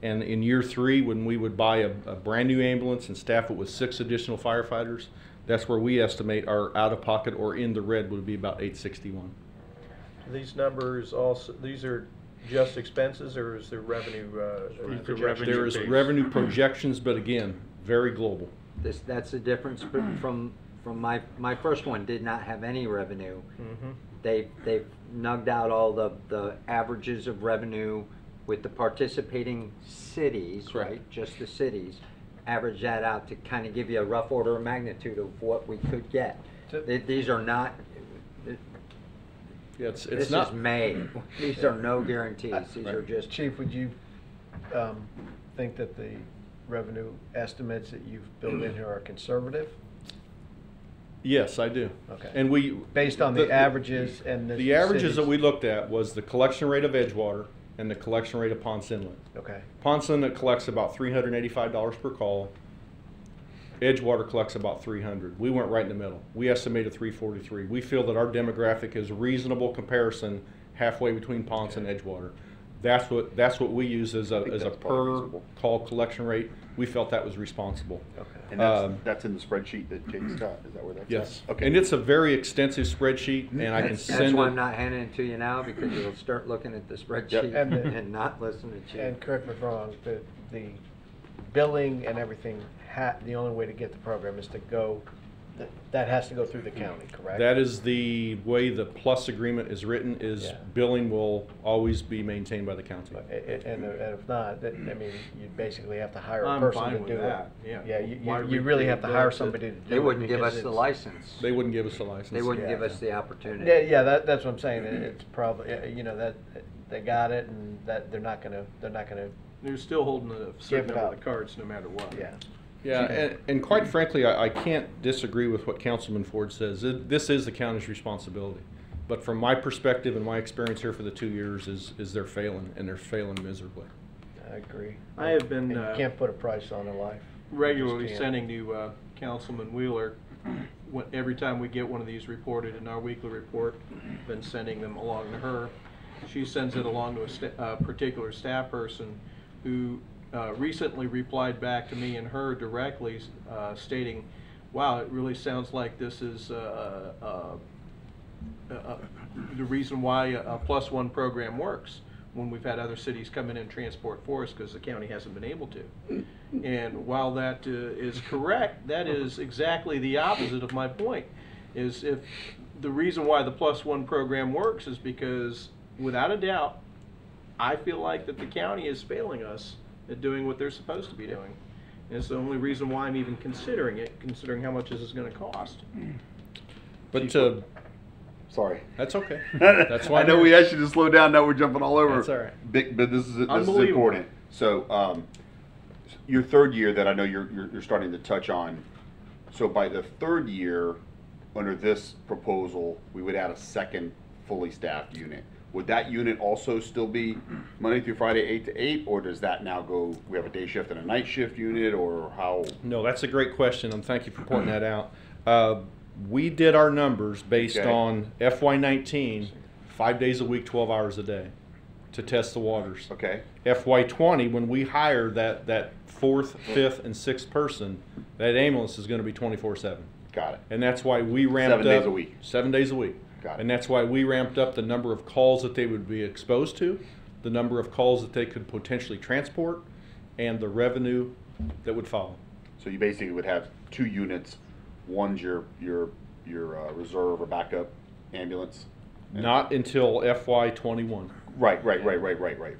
R: And in year 3, when we would buy a brand new ambulance and staff it with 6 additional firefighters, that's where we estimate our out of pocket or in the red would be about $861.
I: These numbers also, these are just expenses, or is there revenue projections?
R: There is revenue projections, but again, very global.
D: That's the difference from my first one did not have any revenue.
I: Mm-hmm.
D: They've nugged out all the averages of revenue with the participating cities,
R: Correct.
D: right? Just the cities. Average that out to kind of give you a rough order of magnitude of what we could get. These are not.
R: It's
D: this
R: not.
D: is May. These are no guarantees. These are just.
O: Chief, would you think that the revenue estimates that you've built in here are conservative?
R: Yes, I do.
O: Okay.
R: And we
O: Based on the averages and the
R: averages that
O: cities.
R: we looked at was the collection rate of Edgewater and the collection rate of Ponce Inlet.
O: Okay.
R: Ponce Inlet collects about $385 per call. Edgewater collects about $300. We went right in the middle. We estimated $343. We feel that our demographic is a reasonable comparison halfway between Ponce and Edgewater. That's what we use as a per call collection rate. We felt that was responsible.
O: Okay.
B: And that's in the spreadsheet that Jake's got. Is that where that's
R: Yes.
B: at? Okay.
R: And it's a very extensive spreadsheet, and I can
D: That's
R: send
D: why
R: it.
D: I'm not handing it to you now, because you'll start looking at the spreadsheet and not listening to you.
O: And correct me if I'm wrong, the billing and everything, the only way to get the program is to go, that has to go through the county, correct?
R: That is the way the PLUS agreement is written, is
O: Yeah.
R: billing will always be maintained by the county.
O: And if not, I mean, you basically have to hire a
I: I'm
O: person
I: fine
O: to
I: with
O: do
I: that,
O: it.
I: yeah.
O: Yeah,
I: Why
O: you really have to hire
I: rebuild it?
O: somebody to do it.
D: They wouldn't give
O: because
D: us the
O: it's-
D: license.
R: They wouldn't give us the license.
D: They wouldn't
O: Yeah.
D: give us the opportunity.
O: Yeah, that's what I'm saying. It's probably, that they got it, and that they're not gonna.
I: They're still holding a certain
O: Give it
I: number
O: up.
I: of the cards no matter what.
O: Yeah.
R: Yeah, and quite frankly, I can't disagree with what Councilman Ford says. This is the county's responsibility. But from my perspective and my experience here for the 2 years is they're failing, and they're failing miserably.
O: I agree.
I: I have been,
O: And you can't put a price on a life. You
I: regularly
O: just can't.
I: sending to Councilman Wheeler, every time we get one of these reported in our weekly report, been sending them along to her. She sends it along to a particular staff person who recently replied back to me and her directly stating, wow, it really sounds like this is the reason why a +1 program works, when we've had other cities come in and transport for us because the county hasn't been able to. And while that is correct, that is exactly the opposite of my point. Is if the reason why the +1 program works is because, without a doubt, I feel like that the county is failing us at doing what they're supposed to be doing. And it's the only reason why I'm even considering it, considering how much this is going to cost.
R: But
B: sorry,
R: that's okay. That's why
B: I know
R: I'm
B: we
R: here.
B: asked you to slow down. Now we're jumping all over.
R: That's all right.
B: But this is
I: Unbelievable.
B: important. So your third year that I know you're starting to touch on. So by the third year, under this proposal, we would add a second fully staffed unit. Would that unit also still be Monday through Friday, 8 to 8, or does that now go? We have a day shift and a night shift unit, or how?
R: No, that's a great question, and thank you for pointing that out. We did our numbers based
B: Okay.
R: on FY19, 5 days a week, 12 hours a day, to test the waters.
B: Okay.
R: FY20, when we hire that fourth, fifth, and sixth person, that ambulance is going to be 24/7.
B: Got it.
R: And that's why we ramped
B: 7
R: up
B: days a week.
R: 7 days a week.
B: Got it.
R: And that's why we ramped up the number of calls that they would be exposed to, the number of calls that they could potentially transport, and the revenue that would follow.
B: So you basically would have 2 units. One's your reserve or backup ambulance.
R: Not until FY21.
B: Right.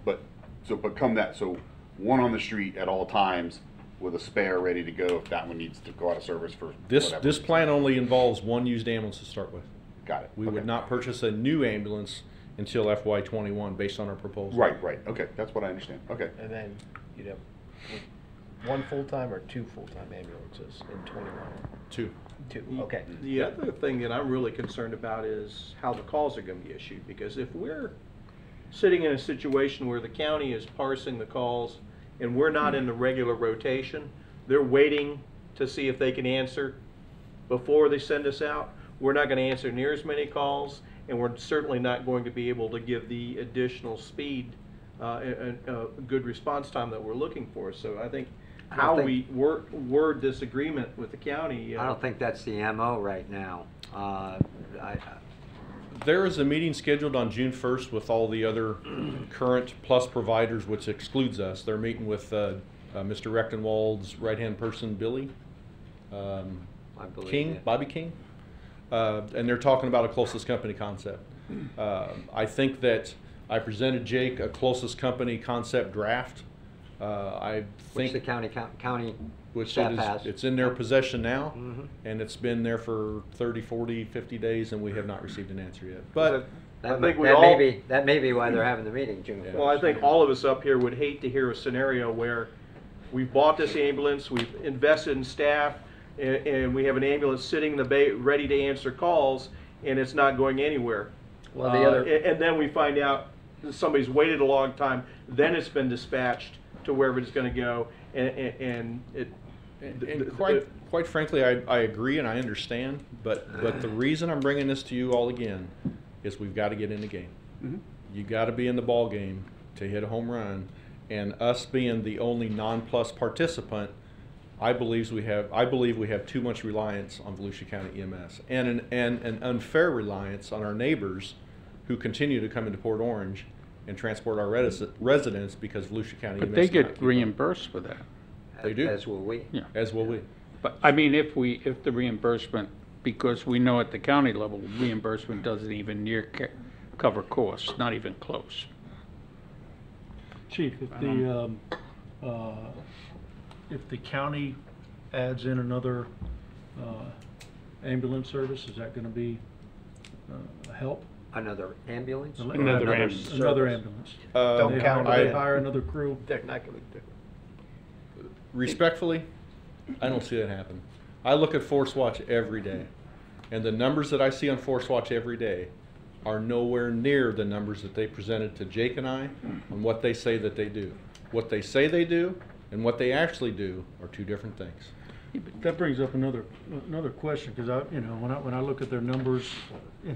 B: But come that, so one on the street at all times with a spare ready to go if that one needs to go out of service for
R: This
B: whatever
R: this
B: reason.
R: plan only involves one used ambulance to start with.
B: Got it.
R: We
B: Okay.
R: would not purchase a new ambulance until FY21 based on our proposal.
B: Right. Okay, that's what I understand. Okay.
O: And then you'd have one full-time or 2 full-time ambulances in 21?
R: 2.
O: 2, okay.
I: The other thing that I'm really concerned about is how the calls are going to be issued, because if we're sitting in a situation where the county is parsing the calls and we're not in the regular rotation, they're waiting to see if they can answer before they send us out. We're not going to answer near as many calls, and we're certainly not going to be able to give the additional speed and good response time that we're looking for. So I think how we word this agreement with the county.
D: I don't think that's the MO right now.
R: There is a meeting scheduled on June 1st with all the other current plus providers, which excludes us. They're meeting with Mr. Rechtenwald's right-hand person, Billy
D: I believe,
R: King,
D: yeah.
R: Bobby King, and they're talking about a closest company concept. I think that I presented Jake a closest company concept draft. I think
D: Which the county
R: which
D: staff
R: it is,
D: has.
R: it's in their possession now,
D: Mhm.
R: and it's been there for 30, 40, 50 days, and we have not received an answer yet. But
D: That,
I: I think we
D: that
I: all-
D: may be why they're having the meeting, June 1st.
I: Well, I think all of us up here would hate to hear a scenario where we've bought this ambulance, we've invested in staff,
A: and we have an ambulance sitting in the bay ready to answer calls, and it's not going anywhere.
D: Well, the other-
A: And then we find out somebody's waited a long time, then it's been dispatched to wherever it's going to go, and it.
R: And quite frankly, I agree and I understand, but the reason I'm bringing this to you all again is we've got to get in the game.
A: Mhm.
R: You got to be in the ball game to hit a home run, and us being the only non-plus participant, I believe we have too much reliance on Volusia County EMS and an unfair reliance on our neighbors who continue to come into Port Orange and transport our residents because Volusia County EMS.
K: But they
R: cannot
K: get
R: keep up.
K: reimbursed for that.
R: They do.
D: As will we.
K: Yeah.
R: As will we.
K: But I mean, if the reimbursement, because we know at the county level, reimbursement doesn't even near cover costs, not even close.
J: Chief, if the county adds in another ambulance service, is that going to be a help?
D: Another ambulance?
J: Another ambulance.
O: Don't count
J: They
O: it.
J: hire another crew.
O: They're not going to do it.
R: Respectfully, I don't see that happen. I look at Force Watch every day, and the numbers that I see on Force Watch every day are nowhere near the numbers that they presented to Jake and I on what they say that they do. What they say they do and what they actually do are two different things.
J: That brings up another question, because when I look at their numbers, it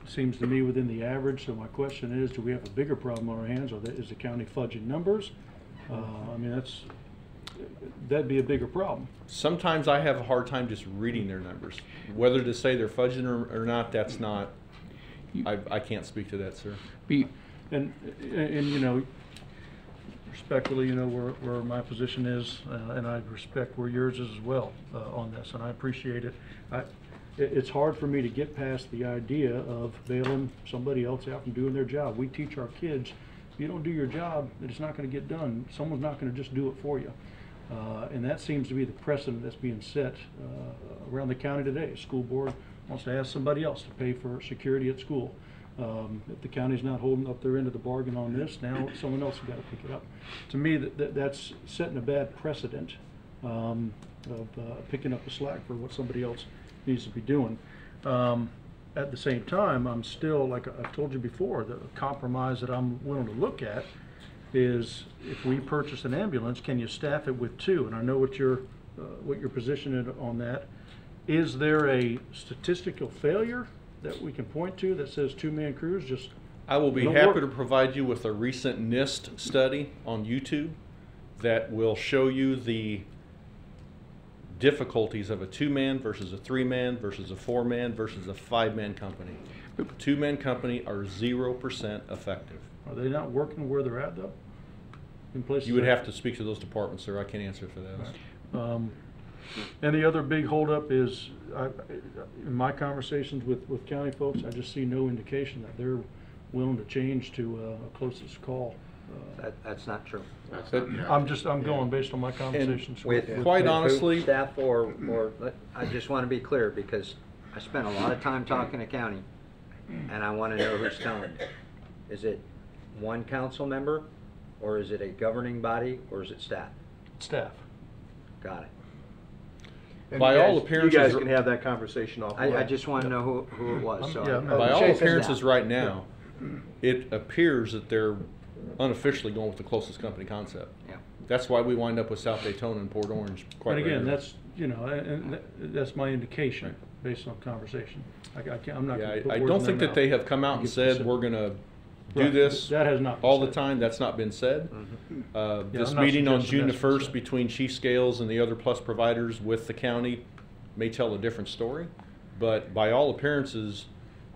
J: seems to me within the average. So my question is, do we have a bigger problem on our hands, or is the county fudging numbers? I mean, that'd be a bigger problem.
R: Sometimes I have a hard time just reading their numbers. Whether to say they're fudging or not, that's not. I can't speak to that, sir.
J: And respectfully, where my position is, and I respect where yours is as well on this, and I appreciate it. It's hard for me to get past the idea of bailing somebody else out from doing their job. We teach our kids, if you don't do your job, it's not going to get done. Someone's not going to just do it for you. And that seems to be the precedent that's being set around the county today. School board wants to ask somebody else to pay for security at school. If the county's not holding up their end of the bargain on this, now someone else has got to pick it up. To me, that's setting a bad precedent of picking up the slack for what somebody else needs to be doing. At the same time, I'm still, like I've told you before, the compromise that I'm willing to look at is, if we purchase an ambulance, can you staff it with two? And I know what your position is on that. Is there a statistical failure that we can point to that says two-man crews just
R: I will be
J: don't
R: happy
J: work?
R: to provide you with a recent NIST study on YouTube that will show you the difficulties of a two-man versus a three-man versus a four-man versus a five-man company. Two-man company are 0% effective.
J: Are they not working where they're at, though? In places
R: You would
J: like-
R: have to speak to those departments, sir. I can't answer for that.
J: And the other big holdup is, in my conversations with county folks, I just see no indication that they're willing to change to a closest call.
D: That's not true.
J: I'm going based on my conversations
D: With
R: quite
D: with
R: honestly-
D: food staff or I just want to be clear, because I spent a lot of time talking to county, and I want to know who's telling me. Is it one council member, or is it a governing body, or is it staff?
J: Staff.
D: Got it.
A: And
R: By
A: you
R: all
A: guys-
R: appearances,
A: you guys can have that conversation offline.
D: I just want to know who it was. So
R: By all appearances right now, it appears that they're unofficially going with the closest company concept.
D: Yeah.
R: That's why we wind up with South Daytona and Port Orange quite
J: And again,
R: regularly.
J: that's my indication based on conversation. I'm not.
R: Yeah,
J: gonna put
R: I
J: words
R: don't
J: in
R: think
J: their
R: that they
J: mouth.
R: have come out and
J: Give
R: said
J: specific-
R: we're going to do
J: Right.
R: this
J: That has not been
R: all the
J: said.
R: time. That's not been said.
J: Yeah,
R: This
J: I'm not
R: meeting on
J: suggesting
R: June the
J: that's been
R: 1st
J: said.
R: between Chief Scales and the other plus providers with the county may tell a different story, but by all appearances,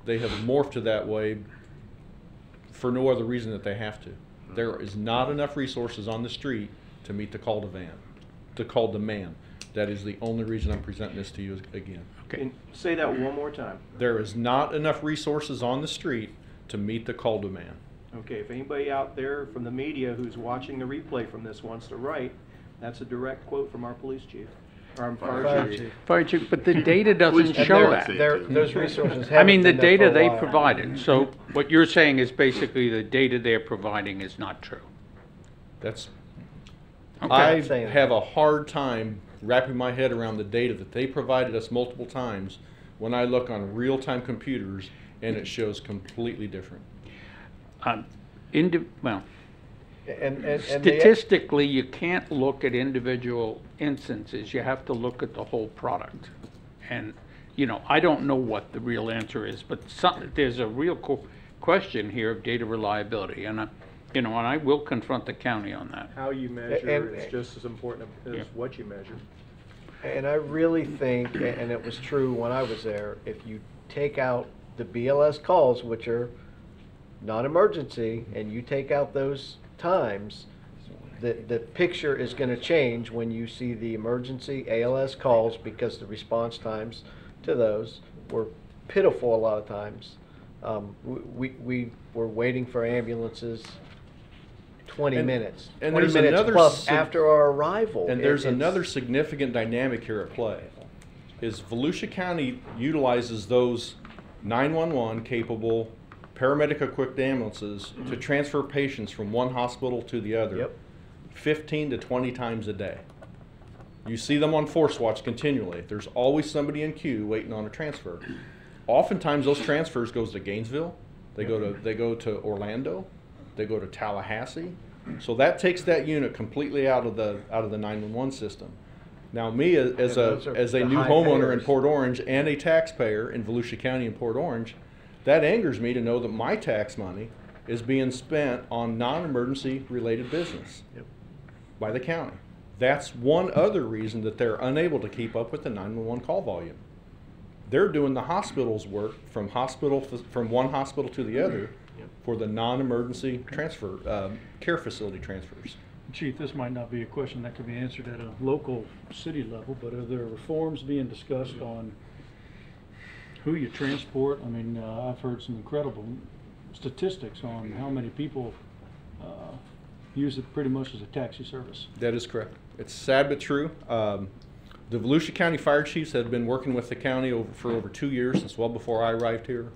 R: they have morphed to that way for no other reason that they have to. There is not enough resources on the street to meet the call demand. That is the only reason I'm presenting this to you again.
A: And say that one more time.
R: There is not enough resources on the street to meet the call demand.
A: Okay, if anybody out there from the media who's watching the replay from this wants to write, that's a direct quote from our police chief. Or our fire chief.
K: Fire chief, but the data doesn't
O: And
K: show
O: they're-
K: that.
O: those resources
K: I mean,
O: haven't
K: the
O: been there
K: data
O: for a
K: they
O: while.
K: provided, so what you're saying is basically the data they're providing is not true.
R: That's,
K: Okay.
R: I
O: Saying
R: have a hard time wrapping my head around the data that they provided us multiple times when I look on real-time computers and it shows completely different.
K: Well,
O: And
K: statistically, you can't look at individual instances. You have to look at the whole product. And, you know, I don't know what the real answer is, but there's a real question here of data reliability. And, you know, and I will confront the county on that.
I: How you measure is just as important as what you measure.
O: And I really think, and it was true when I was there, if you take out the BLS calls, which are non-emergency, and you take out those times, the picture is going to change when you see the emergency ALS calls, because the response times to those were pitiful a lot of times. We were waiting for ambulances 20 minutes.
R: And
O: 20
R: there's
O: minutes
R: another
O: plus after our arrival.
R: And there's another significant dynamic here at play. Is Volusia County utilizes those 911 capable paramedic equipped ambulances to transfer patients from one hospital to the other 15 to 20 times a day. You see them on Force Watch continually. There's always somebody in queue waiting on a transfer. Oftentimes those transfers goes to Gainesville, they go to Orlando, they go to Tallahassee. So that takes that unit completely out of the 911 system. Now me as a new homeowner in Port Orange and a taxpayer in Volusia County and Port Orange, that angers me to know that my tax money is being spent on non-emergency related business by the county. That's one other reason that they're unable to keep up with the 911 call volume. They're doing the hospital's work from one hospital to the other for the non-emergency care facility transfers.
J: Chief, this might not be a question that could be answered at a local city level, but are there reforms being discussed on who you transport? I mean, I've heard some incredible statistics on how many people use it pretty much as a taxi service.
R: That is correct. It's sad but true. The Volusia County Fire Chiefs have been working with the county for over 2 years, since well before I arrived here.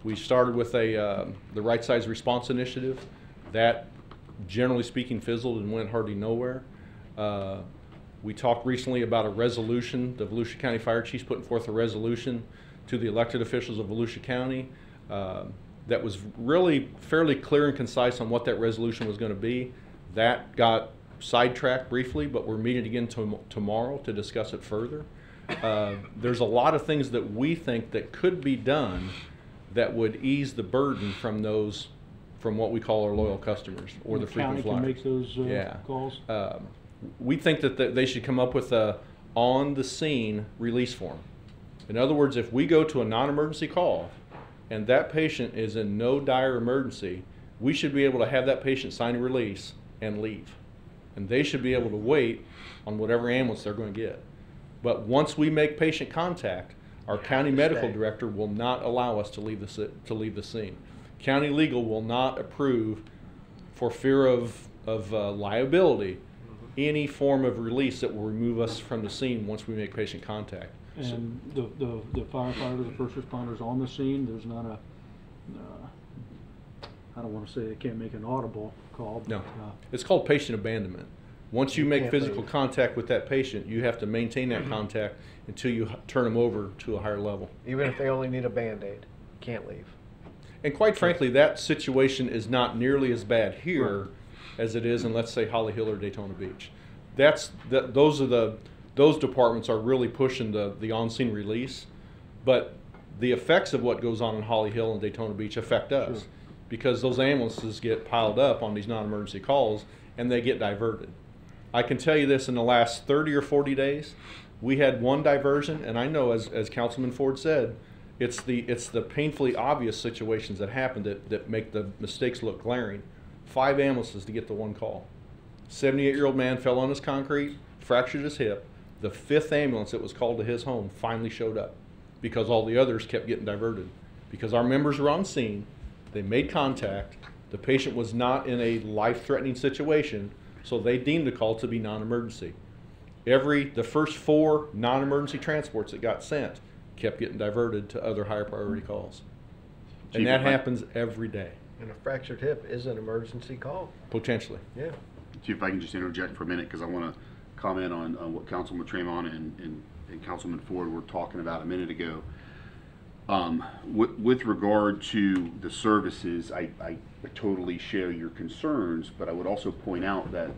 R: We started with the Right Size Response Initiative. That, generally speaking, fizzled and went hardly nowhere. We talked recently about a resolution, the Volusia County Fire Chiefs putting forth a resolution to the elected officials of Volusia County that was really fairly clear and concise on what that resolution was going to be. That got sidetracked briefly, but we're meeting again tomorrow to discuss it further. There's a lot of things that we think that could be done that would ease the burden from what we call our loyal customers or the frequent flyers.
J: The county can make those calls?
R: We think that they should come up with a on-the-scene release form. In other words, if we go to a non-emergency call and that patient is in no dire emergency, we should be able to have that patient sign a release and leave. And they should be able to wait on whatever ambulance they're going to get. But once we make patient contact, our county medical director will not allow us to leave the scene. County legal will not approve, for fear of liability, any form of release that will remove us from the scene once we make patient contact.
J: And the firefighters, the first responders on the scene, there's not a, I don't want to say they can't make an audible call. But,
R: no, it's called patient abandonment. Once you make physical contact with that patient, you have to maintain that contact until you turn them over to a higher level.
O: Even if they only need a Band-Aid, can't leave.
R: And quite frankly, that situation is not nearly as bad here as it is in, let's say, Holly Hill or Daytona Beach. Those departments are really pushing the on-scene release, but the effects of what goes on in Holly Hill and Daytona Beach affect us because those ambulances get piled up on these non-emergency calls and they get diverted. I can tell you this, in the last 30 or 40 days, we had one diversion, and I know, as Councilman Ford said, it's the painfully obvious situations that happen that make the mistakes look glaring. 5 ambulances to get the one call. 78-year-old man fell on his concrete, fractured his hip. The 5th ambulance that was called to his home finally showed up because all the others kept getting diverted. Because our members were on scene, they made contact, the patient was not in a life-threatening situation, so they deemed the call to be non-emergency. The first 4 non-emergency transports that got sent kept getting diverted to other higher priority calls. And that happens every day.
O: And a fractured hip is an emergency call.
R: Potentially.
O: Yeah.
B: Chief, if I can just interject for a minute, because I want to comment on what Councilman Tremont and Councilman Ford were talking about a minute ago. With regard to the services, I totally share your concerns, but I would also point out that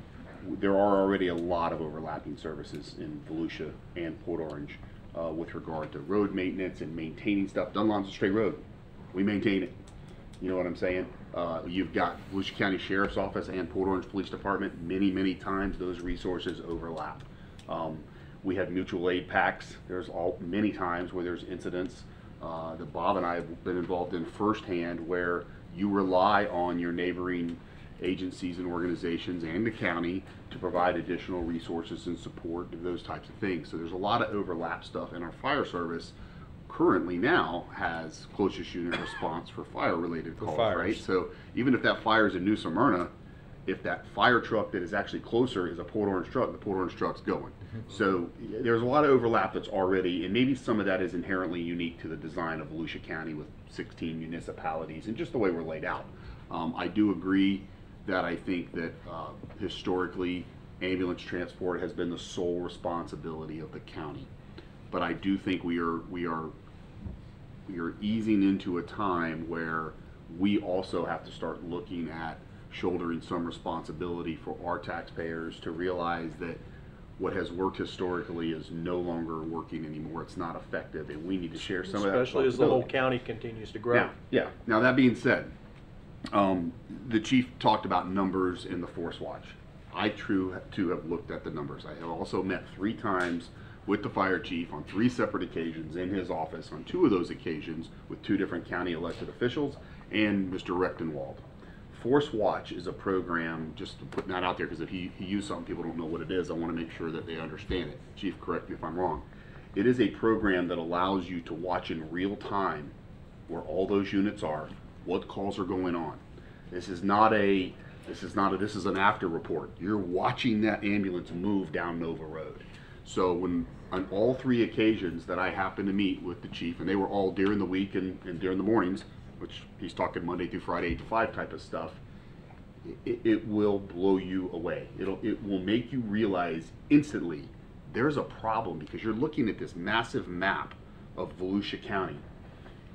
B: there are already a lot of overlapping services in Volusia and Port Orange with regard to road maintenance and maintaining stuff. Dunlop's a straight road. We maintain it. You know what I'm saying? You've got Volusia County Sheriff's Office and Port Orange Police Department. Many times those resources overlap. We have mutual aid packs. There's many times where there's incidents that Bob and I have been involved in firsthand where you rely on your neighboring agencies and organizations and the county to provide additional resources and support to those types of things. So there's a lot of overlap stuff, and our fire service currently now has closest unit response for fire related calls, right? So even if that fire is in New Smyrna, if that fire truck that is actually closer is a Port Orange truck, the Port Orange truck's going. So there's a lot of overlap that's already, and maybe some of that is inherently unique to the design of Volusia County with 16 municipalities and just the way we're laid out. I do agree that I think that historically ambulance transport has been the sole responsibility of the county. But I do think we are easing into a time where we also have to start looking at shouldering some responsibility for our taxpayers to realize that what has worked historically is no longer working anymore. It's not effective, and we need to share some of that
I: Especially as the whole
B: responsibility.
I: county continues to grow.
B: Yeah. Now that being said, the chief talked about numbers in the Force Watch. I too have looked at the numbers. I have also met 3 times with the fire chief on 3 separate occasions in his office, on 2 of those occasions with 2 different county elected officials and Mr. Rechtenwald. Force Watch is a program, just putting that out there, because if he used something people don't know what it is, I want to make sure that they understand it. Chief, correct me if I'm wrong. It is a program that allows you to watch in real time where all those units are, what calls are going on. This is an after report. You're watching that ambulance move down Nova Road. So when on all 3 occasions that I happened to meet with the chief, and they were all during the week and during the mornings, which he's talking Monday through Friday 8 to 5 type of stuff, it will blow you away. It will make you realize instantly there's a problem, because you're looking at this massive map of Volusia County,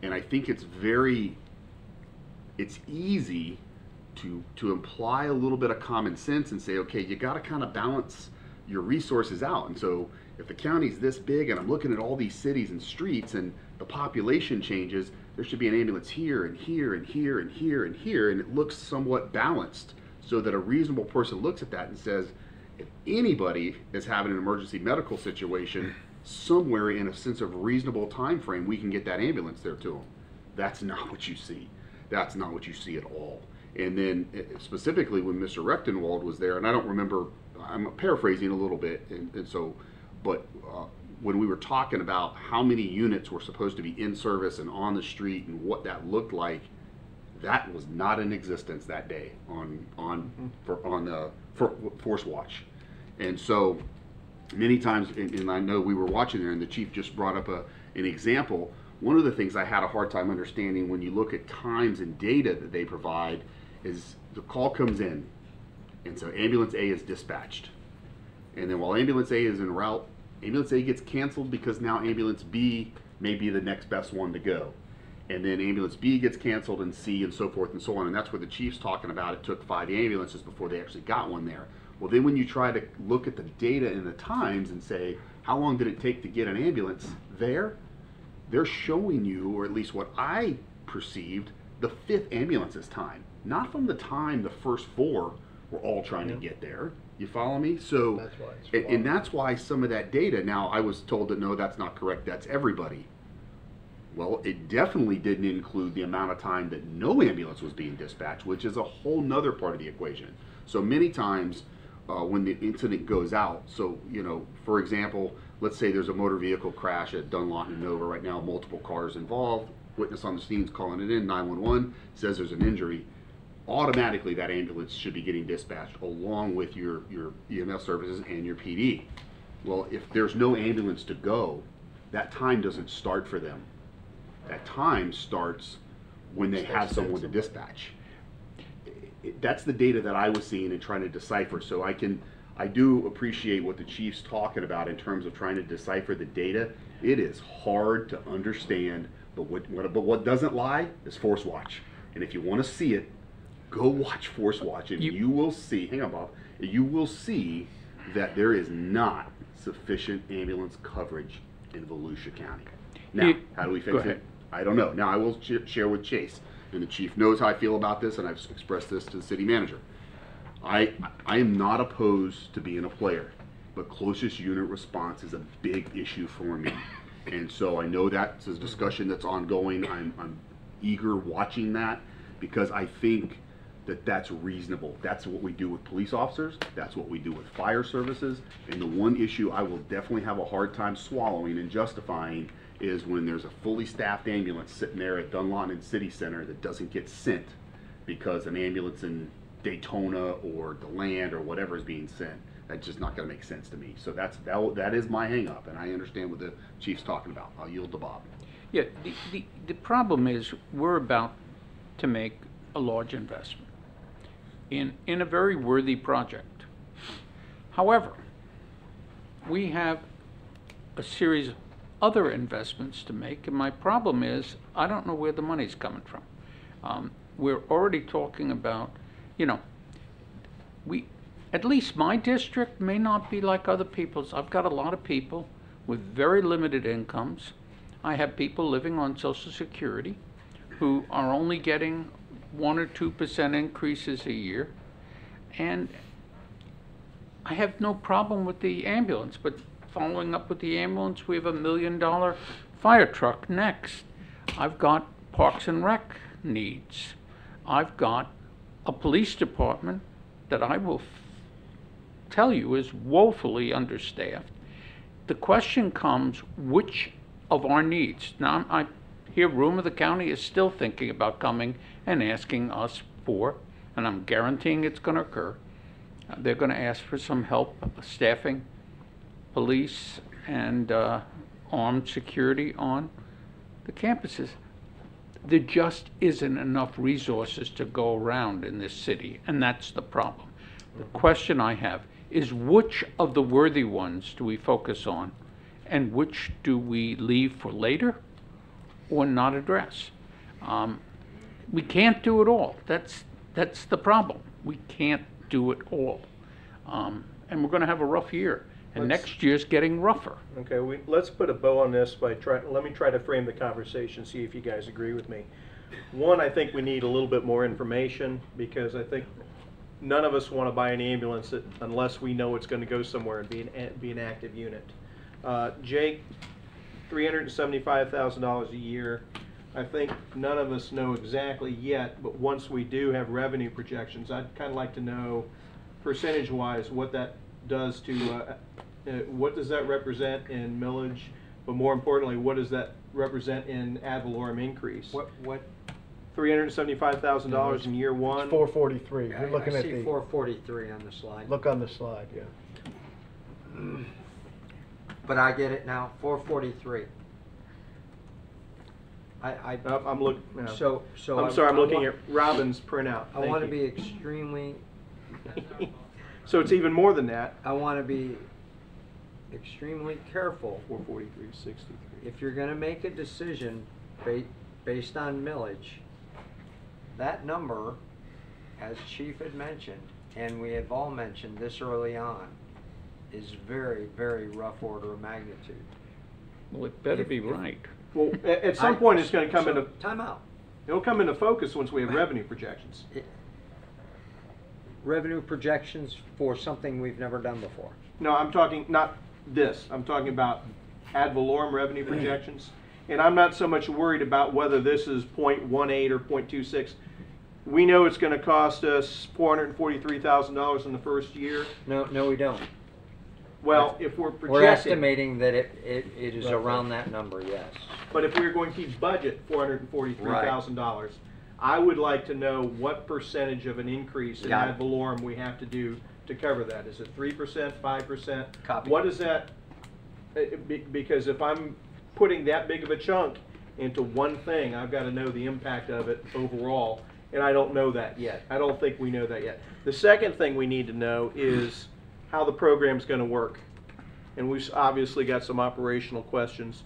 B: and I think it's easy to imply a little bit of common sense and say, okay, you got to kind of balance your resources out. And so if the county's this big and I'm looking at all these cities and streets and the population changes, there should be an ambulance here and here and here and here and here, and it looks somewhat balanced so that a reasonable person looks at that and says, if anybody is having an emergency medical situation, somewhere in a sense of reasonable time frame, we can get that ambulance there to them. That's not what you see. That's not what you see at all. And then specifically when Mr. Rechtenwald was there, and I don't remember, I'm paraphrasing a little bit, but when we were talking about how many units were supposed to be in service and on the street and what that looked like, that was not in existence that day for Force Watch. And so many times, and I know we were watching there, and the chief just brought up an example. One of the things I had a hard time understanding when you look at times and data that they provide is the call comes in, and so ambulance A is dispatched, and then while ambulance A is en route, ambulance A gets canceled because now ambulance B may be the next best one to go, and then ambulance B gets canceled, and C, and so forth and so on. And that's where the chief's talking about it took 5 ambulances before they actually got one there. Well, then when you try to look at the data and the times and say, how long did it take to get an ambulance there? They're showing you, or at least what I perceived, the 5th ambulance's time. Not from the time the first 4 were all trying to get there. You follow me? So, that's why and that's why some of that data, now I was told that no, that's not correct, that's everybody. Well, it definitely didn't include the amount of time that no ambulance was being dispatched, which is a whole nother part of the equation. So many times when the incident goes out, so, you know, for example, let's say there's a motor vehicle crash at Dunlop and Nova right now, multiple cars involved, witness on the scene's calling it in, 911, says there's an injury. Automatically that ambulance should be getting dispatched along with your EMS services and your PD. Well, if there's no ambulance to go, that time doesn't start for them. That time starts when they have someone to dispatch. That's the data that I was seeing and trying to decipher. So I can I do appreciate what the chief's talking about in terms of trying to decipher the data. It is hard to understand, but what doesn't lie is Force Watch. And if you want to see it, go watch Force Watch, and you will see, hang on Bob, you will see that there is not sufficient ambulance coverage in Volusia County. Now, how do we fix it? I don't know. Now I will share with Chase, and the chief knows how I feel about this, and I've expressed this to the city manager. I am not opposed to being a player, but closest unit response is a big issue for me. And so I know that's a discussion that's ongoing. I'm eager watching that, because I think that that's reasonable. That's what we do with police officers. That's what we do with fire services. And the one issue I will definitely have a hard time swallowing and justifying is when there's a fully staffed ambulance sitting there at Dunlawton City Center that doesn't get sent because an ambulance in Daytona or DeLand or whatever is being sent. That's just not going to make sense to me. So that is my hang up, and I understand what the chief's talking about. I'll yield to Bob.
K: Yeah, the problem is we're about to make a large investment in a very worthy project. However, we have a series of other investments to make, and my problem is I don't know where the money's coming from. We're already talking about, you know, at least my district may not be like other people's. I've got a lot of people with very limited incomes. I have people living on Social Security who are only getting 1 or 2% increases a year. And I have no problem with the ambulance, but following up with the ambulance, we have $1 million fire truck next. I've got Parks and Rec needs. I've got a police department that I will tell you is woefully understaffed. The question comes, which of our needs? Now, I hear rumor the county is still thinking about coming and asking us for, and I'm guaranteeing it's going to occur, they're going to ask for some help staffing police and armed security on the campuses. There just isn't enough resources to go around in this city, and that's the problem. The question I have is, which of the worthy ones do we focus on, and which do we leave for later or not address? We can't do it all. That's the problem. We can't do it all. And we're going to have a rough year. And next year's getting rougher.
I: Okay, let's put a bow on this by let me try to frame the conversation, see if you guys agree with me. One, I think we need a little bit more information, because I think none of us want to buy an ambulance unless we know it's going to go somewhere and be an active unit. Jake, $375,000 a year. I think none of us know exactly yet, but once we do have revenue projections, I'd kind of like to know percentage-wise what that does to, what does that represent in millage, but more importantly, what does that represent in ad valorem increase?
D: What?
I: $375,000 in year one.
O: It's 443. You're looking
D: I
O: at
D: see
O: the
D: 443 on the slide.
O: Look on the slide, yeah.
D: But I get it now. 443.
I: I'm looking. No.
D: So
I: I'm sorry. I'm looking at Robin's printout.
D: I want to be extremely.
I: So it's even more than that.
D: I want to be extremely careful.
I: 443.63.
D: If you're going to make a decision based on millage, that number, as Chief had mentioned, and we have all mentioned this early on, is very, very rough order of magnitude.
K: Well, it better be right.
I: Well, at some point it's going to come into
D: time out.
I: It'll come into focus once we have revenue projections.
D: Revenue projections for something we've never done before.
I: No, I'm talking not this. I'm talking about ad valorem revenue projections. And I'm not so much worried about whether this is 0.18 or 0.26. We know it's going to cost us $443,000 in the first year.
D: No, we don't.
I: Well, if we're projecting,
D: we're estimating that it is around that number, yes.
I: But if we're going to budget $443,000, I would like to know what percentage of an increase in ad valorem we have to do to cover that. Is it 3%, 5%?
D: Copy.
I: What is that? Because if I'm putting that big of a chunk into one thing, I've got to know the impact of it overall, and I don't know that yet. I don't think we know that yet. The second thing we need to know is
A: how the program's going to work. And we've obviously got some operational questions.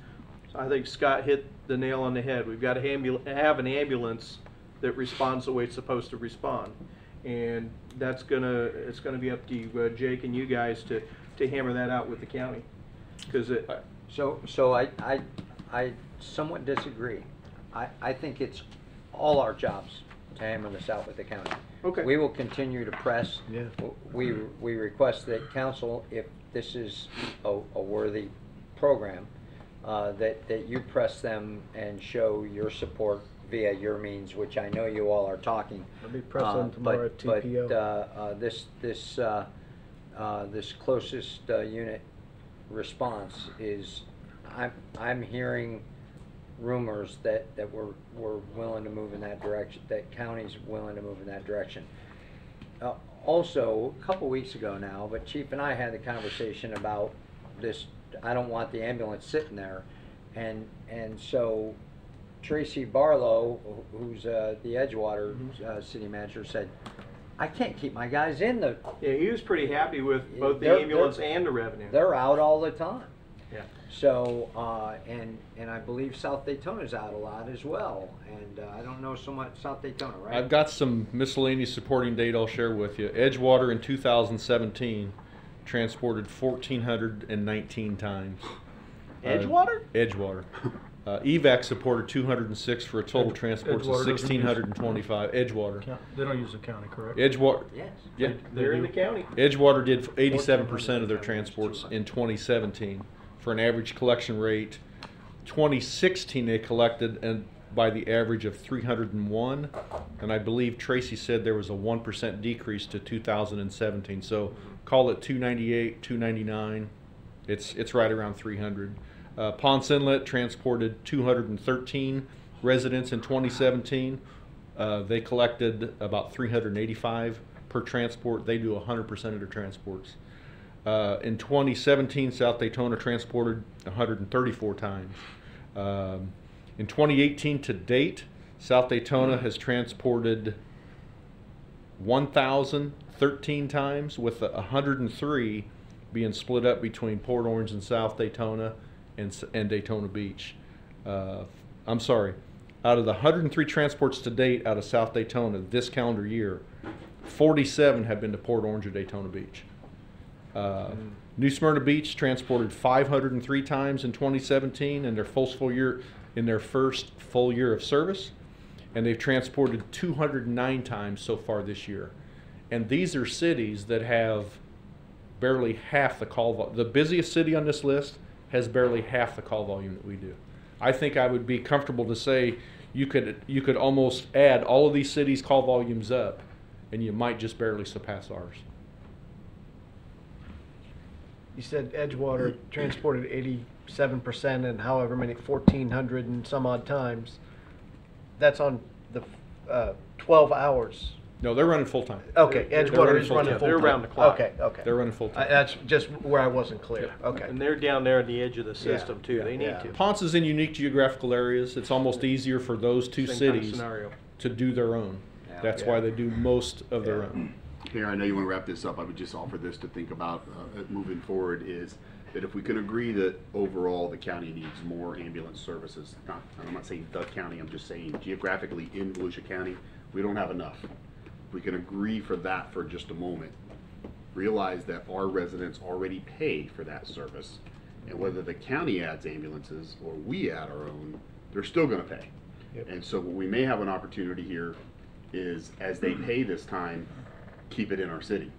A: So I think Scott hit the nail on the head. We've got to have an ambulance that responds the way it's supposed to respond. And it's gonna be up to you, Jake, and you guys to hammer that out with the county.
D: So I somewhat disagree. I think it's all our jobs to hammer this out with the county.
A: Okay.
D: We will continue to press.
O: Yeah.
D: We request that council, if this is a worthy program, that you press them and show your support via your means, which I know you all are talking.
O: I'll be pressing tomorrow at TPO.
D: This closest unit response is, I'm hearing rumors that we're willing to move in that direction, that county's willing to move in that direction. Also, a couple weeks ago now, but Chief and I had the conversation about this. I don't want the ambulance sitting there, and so Tracy Barlow, who's the Edgewater city manager, said, I can't keep my guys in the...
A: Yeah, he was pretty happy with both the ambulance and the revenue.
D: They're out all the time.
A: Yeah.
D: So, and I believe South Daytona's out a lot as well. And I don't know so much South Daytona, right?
R: I've got some miscellaneous supporting data I'll share with you. Edgewater in 2017 transported 1,419 times.
A: Edgewater?
R: Edgewater. EVAC supported 206 for a total transport of
J: Edgewater doesn't
R: 1,625. Edgewater.
J: They don't use the county, correct?
R: Edgewater.
D: Yes.
R: Yeah.
A: They're in the county.
R: Edgewater did 87% of their transports in 2017 for an average collection rate. 2016 they collected and by the average of 301, and I believe Tracy said there was a 1% decrease to 2017. So call it 298, 299. It's right around 300. Ponce Inlet transported 213 residents in 2017. They collected about 385 per transport. They do 100% of their transports. In 2017, South Daytona transported 134 times. In 2018 to date, South Daytona has transported 1,013 times, with 103 being split up between Port Orange and South Daytona and Daytona Beach. I'm sorry, out of the 103 transports to date out of South Daytona this calendar year, 47 have been to Port Orange or Daytona Beach. New Smyrna Beach transported 503 times in 2017 in their first full year of service, and they've transported 209 times so far this year. And these are cities that have barely half the call volume. The busiest city on this list has barely half the call volume that we do. I think I would be comfortable to say you could almost add all of these cities' call volumes up, and you might just barely surpass ours.
O: You said Edgewater transported 87% and however many, 1,400 and some odd times. That's on the 12 hours.
R: No, they're running full time.
O: Okay, Edgewater is running full time.
A: They're around the clock.
O: Okay, okay.
R: They're running full time.
O: That's just where I wasn't clear. Okay.
A: And they're down there at the edge of the system too.
O: yeah,
A: They need
O: yeah.
A: to.
R: Ponce is in unique geographical areas. It's almost easier for those two
A: Same kind of
R: cities
A: scenario.
R: to do their own. That's why they do most of their own.
B: Here, I know you want to wrap this up. I would just offer this to think about moving forward is that if we can agree that overall the county needs more ambulance services, I'm not saying the county, I'm just saying geographically in Volusia County, we don't have enough. If we can agree for that for just a moment, realize that our residents already pay for that service, and whether the county adds ambulances or we add our own, they're still going to pay.
O: Yep.
B: And so what we may have an opportunity here is, as they pay this time, keep it in our city,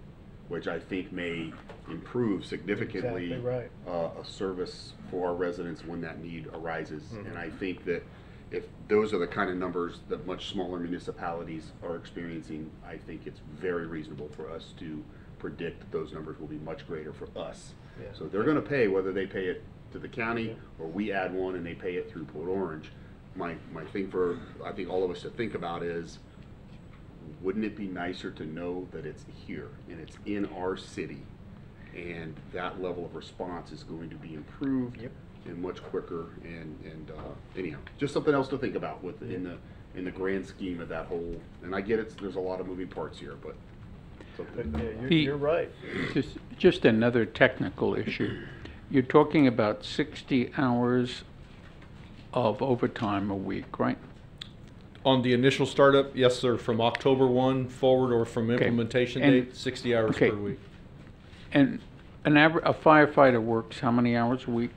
B: which I think may improve significantly
O: Exactly right.
B: A service for our residents when that need arises. And I think that if those are the kind of numbers that much smaller municipalities are experiencing, I think it's very reasonable for us to predict that those numbers will be much greater for us.
O: Yeah.
B: So they're going to pay whether they pay it to the county or we add one and they pay it through Port Orange. My thing for, I think, all of us to think about is, wouldn't it be nicer to know that it's here and it's in our city, and that level of response is going to be improved and much quicker, and anyhow, just something else to think about in the grand scheme of that whole. And I get it, there's a lot of moving parts here, but
I: So, yeah,
K: Pete,
I: you're right.
K: Just another technical issue. You're talking about 60 hours of overtime a week, right?
R: On the initial startup, yes, sir, from October 1 forward or from
K: Okay.
R: implementation
K: And-
R: date, 60 hours
K: okay.
R: per week.
K: And a firefighter works how many hours a week?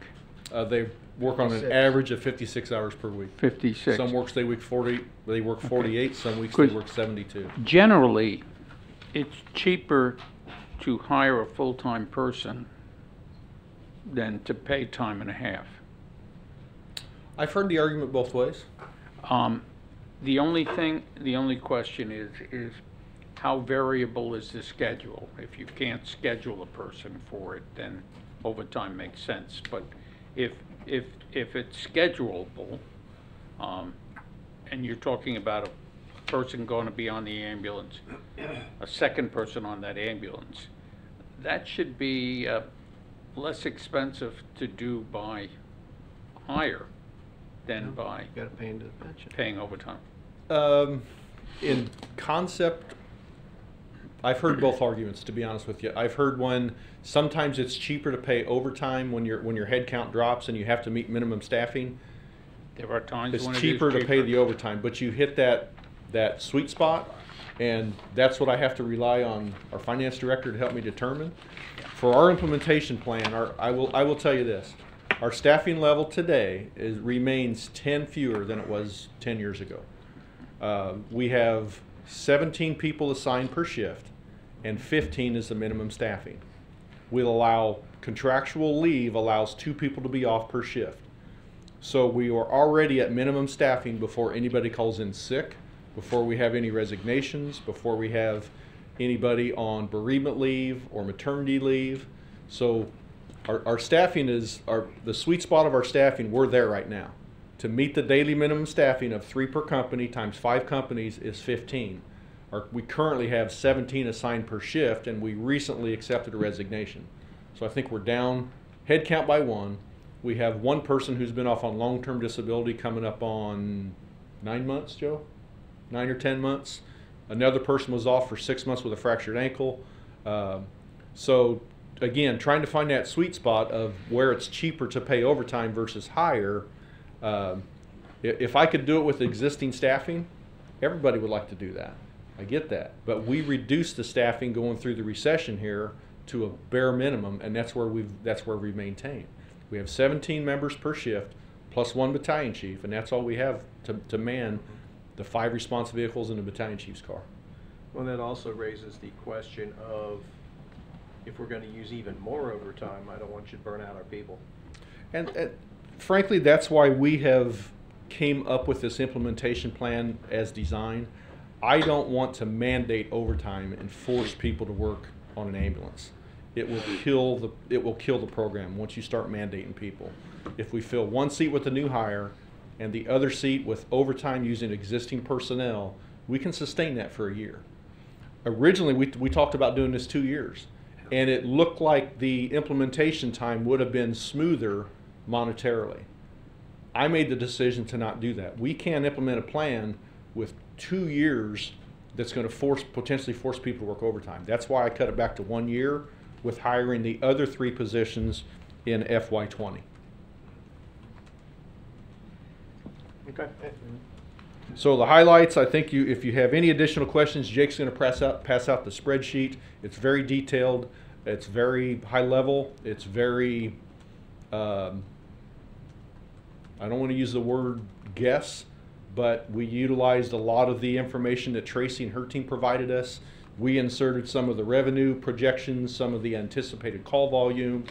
R: They work on an
I: 56.
R: average of 56 hours per week.
K: 56.
R: Some work 48, some weeks they
K: Good.
R: work 72.
K: Generally, it's cheaper to hire a full-time person than to pay time and a half.
R: I've heard the argument both ways.
K: The only question is how variable is the schedule? If you can't schedule a person for it, then overtime makes sense. But if it's schedulable, and you're talking about a person going to be on the ambulance, a second person on that ambulance, that should be less expensive to do by hire than by
O: You gotta pay into the pension.
K: paying overtime.
R: In concept, I've heard both arguments, to be honest with you. I've heard one, sometimes it's cheaper to pay overtime when your head count drops and you have to meet minimum staffing.
K: There are times
R: It's
K: when it is
R: cheaper to pay the overtime, but you hit that sweet spot, and that's what I have to rely on our finance director to help me determine. For our implementation plan, I will tell you this. Our staffing level today remains 10 fewer than it was 10 years ago. We have 17 people assigned per shift, and 15 is the minimum staffing. We'll allow contractual leave allows 2 people to be off per shift. So we are already at minimum staffing before anybody calls in sick, before we have any resignations, before we have anybody on bereavement leave or maternity leave. So our staffing is, the sweet spot of our staffing, we're there right now. To meet the daily minimum staffing of 3 per company times 5 companies is 15. We currently have 17 assigned per shift, and we recently accepted a resignation. So I think we're down head count by 1. We have 1 person who's been off on long-term disability coming up on 9 months, Joe? 9 or 10 months. Another person was off for 6 months with a fractured ankle. So again, trying to find that sweet spot of where it's cheaper to pay overtime versus hire. If I could do it with existing staffing, everybody would like to do that. I get that. But we reduced the staffing going through the recession here to a bare minimum, and that's where we've maintained. We have 17 members per shift plus 1 battalion chief, and that's all we have to man the 5 response vehicles in the battalion chief's car.
I: Well, that also raises the question of if we're going to use even more overtime, I don't want you to burn out our people.
R: And frankly, that's why we have came up with this implementation plan as designed. I don't want to mandate overtime and force people to work on an ambulance. It will kill the program once you start mandating people. If we fill 1 seat with a new hire and the other seat with overtime using existing personnel, we can sustain that for a year. Originally, we talked about doing this 2 years, and it looked like the implementation time would have been smoother monetarily. I made the decision to not do that. We can't implement a plan with 2 years that's going to potentially force people to work overtime. That's why I cut it back to 1 year with hiring the other 3 positions in FY20.
I: Okay.
R: So the highlights, I think if you have any additional questions, Jake's going to pass out the spreadsheet. It's very detailed. It's very high level. It's very, I don't want to use the word guess, but we utilized a lot of the information that Tracy and her team provided us. We inserted some of the revenue projections, some of the anticipated call volume.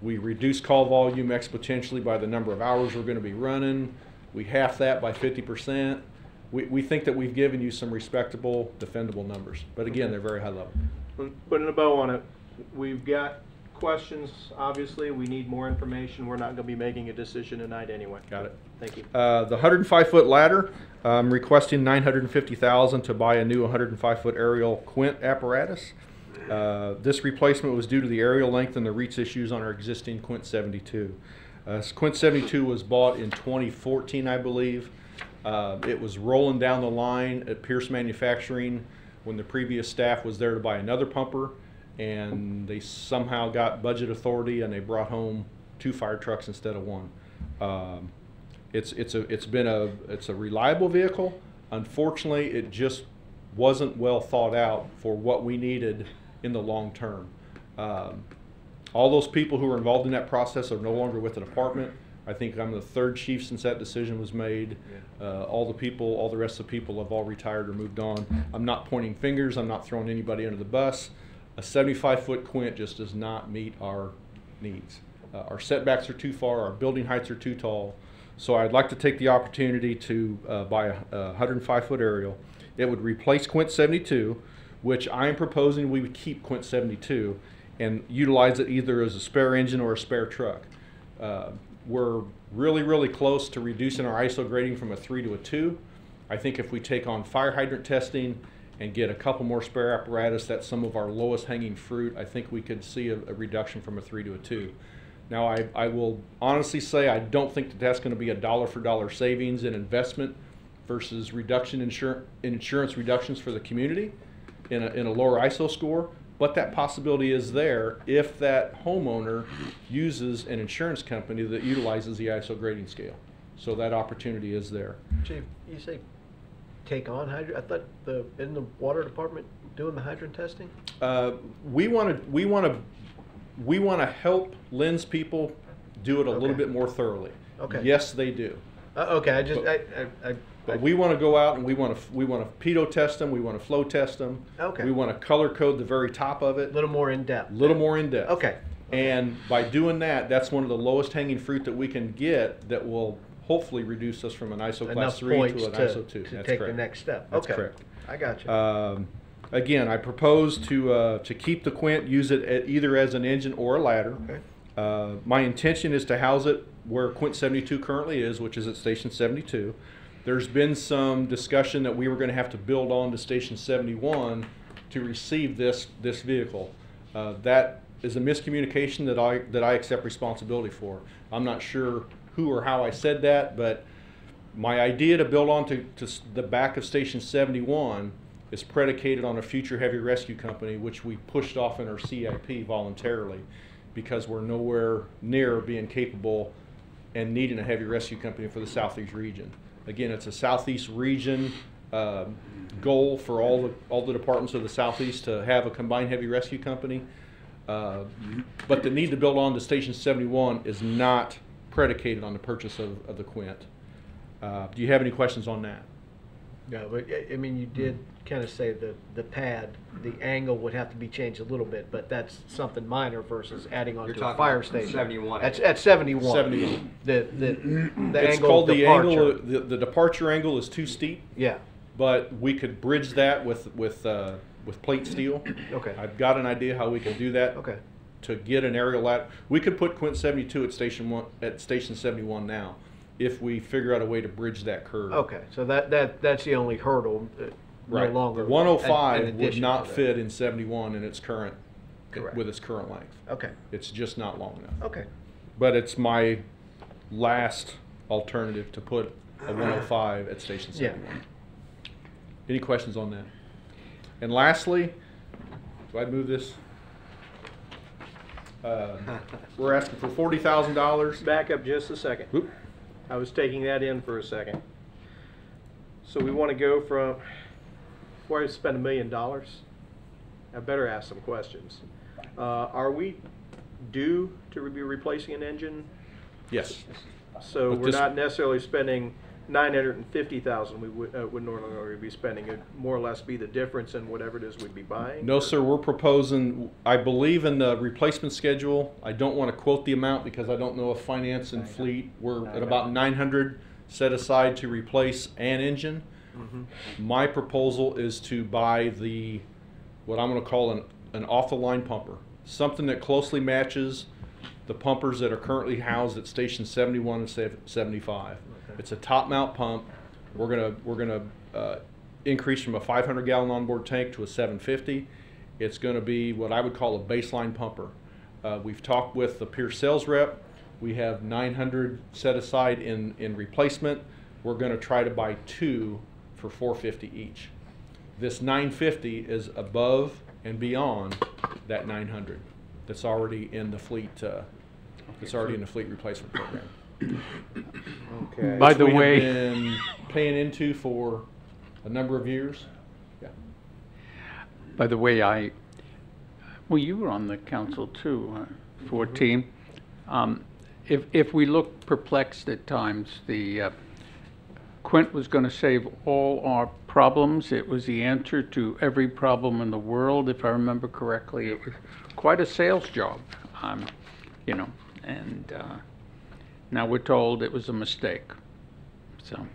R: We reduced call volume exponentially by the number of hours we're going to be running. We halved that by 50%. We think that we've given you some respectable, defendable numbers. But again, they're very high level.
I: Putting a bow on it, we've got questions. Obviously, we need more information. We're not going to be making a decision tonight anyway.
R: Got it.
I: Thank you.
R: The 105-foot ladder, I'm requesting $950,000 to buy a new 105-foot aerial Quint apparatus. This replacement was due to the aerial length and the reach issues on our existing Quint 72. Quint 72 was bought in 2014, I believe. It was rolling down the line at Pierce Manufacturing. when the previous staff was there to buy another pumper, and they somehow got budget authority and they brought home 2 fire trucks instead of 1. It's a reliable vehicle. Unfortunately, it just wasn't well thought out for what we needed in the long term. All those people who were involved in that process are no longer with the department. I think I'm the 3rd chief since that decision was made. All the rest of the people have all retired or moved on. I'm not pointing fingers. I'm not throwing anybody under the bus. A 75-foot Quint just does not meet our needs. Our setbacks are too far. Our building heights are too tall. So I'd like to take the opportunity to buy a 105-foot aerial. It would replace Quint 72, which I am proposing we would keep Quint 72 and utilize it either as a spare engine or a spare truck. We're really close to reducing our ISO grading from a 3 to a 2. I think if we take on fire hydrant testing and get a couple more spare apparatus, that's some of our lowest hanging fruit. I think we could see a reduction from a 3 to a 2. Now, I will honestly say I don't think that that's going to be a dollar for dollar savings in investment versus reduction in insurance reductions for the community in a lower ISO score. But that possibility is there if that homeowner uses an insurance company that utilizes the ISO grading scale. So that opportunity is there.
O: Chief, you say take on hydrant? I thought in the water department doing the hydrant testing?
R: We want to help Lynn's people do it a little bit more thoroughly.
O: Okay.
R: Yes, they do.
O: Okay.
R: But we want to go out and we want to pitot test them. We want to flow test them.
O: Okay.
R: We want to color code the very top of it.
O: A little more in depth.
R: A little more in depth.
O: Okay.
R: And by doing that, that's one of the lowest hanging fruit that we can get that will hopefully reduce us from an ISO class 3 to an ISO 2.
O: To
R: That's
O: take
R: correct.
O: the next step.
R: That's
O: Okay.
R: correct.
O: I got you.
R: Again, I propose to keep the Quint, use it either as an engine or a ladder.
O: Okay.
R: My intention is to house it where Quint 72 currently is, which is at Station 72. There's been some discussion that we were going to have to build on to Station 71 to receive this vehicle. That is a miscommunication that I accept responsibility for. I'm not sure who or how I said that, but my idea to build on to the back of Station 71 is predicated on a future heavy rescue company, which we pushed off in our CIP voluntarily because we're nowhere near being capable and needing a heavy rescue company for the Southeast region. Again, it's a Southeast region goal for all the departments of the Southeast to have a combined heavy rescue company. But the need to build on to Station 71 is not predicated on the purchase of the Quint. Do you have any questions on that?
O: No, but I mean, you did kind of say the pad, the angle would have to be changed a little bit, but that's something minor versus adding on
D: You're
O: to a
D: talking
O: fire station.
D: 71.
O: At 71.
R: 71.
O: The
R: It's
O: angle
R: called
O: of
R: the
O: departure.
R: angle. The departure angle is too steep.
O: Yeah.
R: But we could bridge that with plate steel.
O: Okay.
R: I've got an idea how we can do that.
O: Okay.
R: To get an aerial ladder, we could put Quint 72 at Station 71 now, if we figure out a way to bridge that curve.
O: Okay, so that's the only hurdle.
R: Right.
O: No longer.
R: 105
O: in
R: would
O: addition
R: not
O: to that.
R: fit in 71 in its current,
O: Correct.
R: with its current length.
O: Okay.
R: It's just not long enough.
O: Okay.
R: But it's my last alternative to put a 105 at Station 71. Any questions on that? And lastly, do I move this? We're asking for $40,000.
A: Back up just a second.
R: Oop.
A: I was taking that in for a second. So we want to go from, before I spend $1 million, I better ask some questions. Are we due to be replacing an engine?
R: Yes.
A: So
R: But
A: we're
R: this-
A: not necessarily spending $950,000 we would normally be spending. It more or less be the difference in whatever it is we'd be buying?
R: No, sir, we're proposing, I believe in the replacement schedule, I don't want to quote the amount because I don't know if finance and fleet, we're at about 900 set aside to replace an engine. My proposal is to buy what I'm going to call an off-the-line pumper, something that closely matches the pumpers that are currently housed at Station 71 and 75. It's a top mount pump. We're gonna increase from a 500-gallon onboard tank to a 750. It's going to be what I would call a baseline pumper. We've talked with the Pierce sales rep. We have 900 set aside in replacement. We're going to try to buy 2 for $450 each. This 950 is above and beyond that 900 that's already in the fleet. That's already in the fleet replacement program.
I: Okay.
K: By
R: Which
K: the
R: we have
K: way,
R: been paying into for a number of years. Yeah.
K: by the way, well, you were on the council too, 14. If we look perplexed at times, Quint was going to save all our problems. It was the answer to every problem in the world, if I remember correctly. It was quite a sales job, you know, and now we're told it was a mistake. So.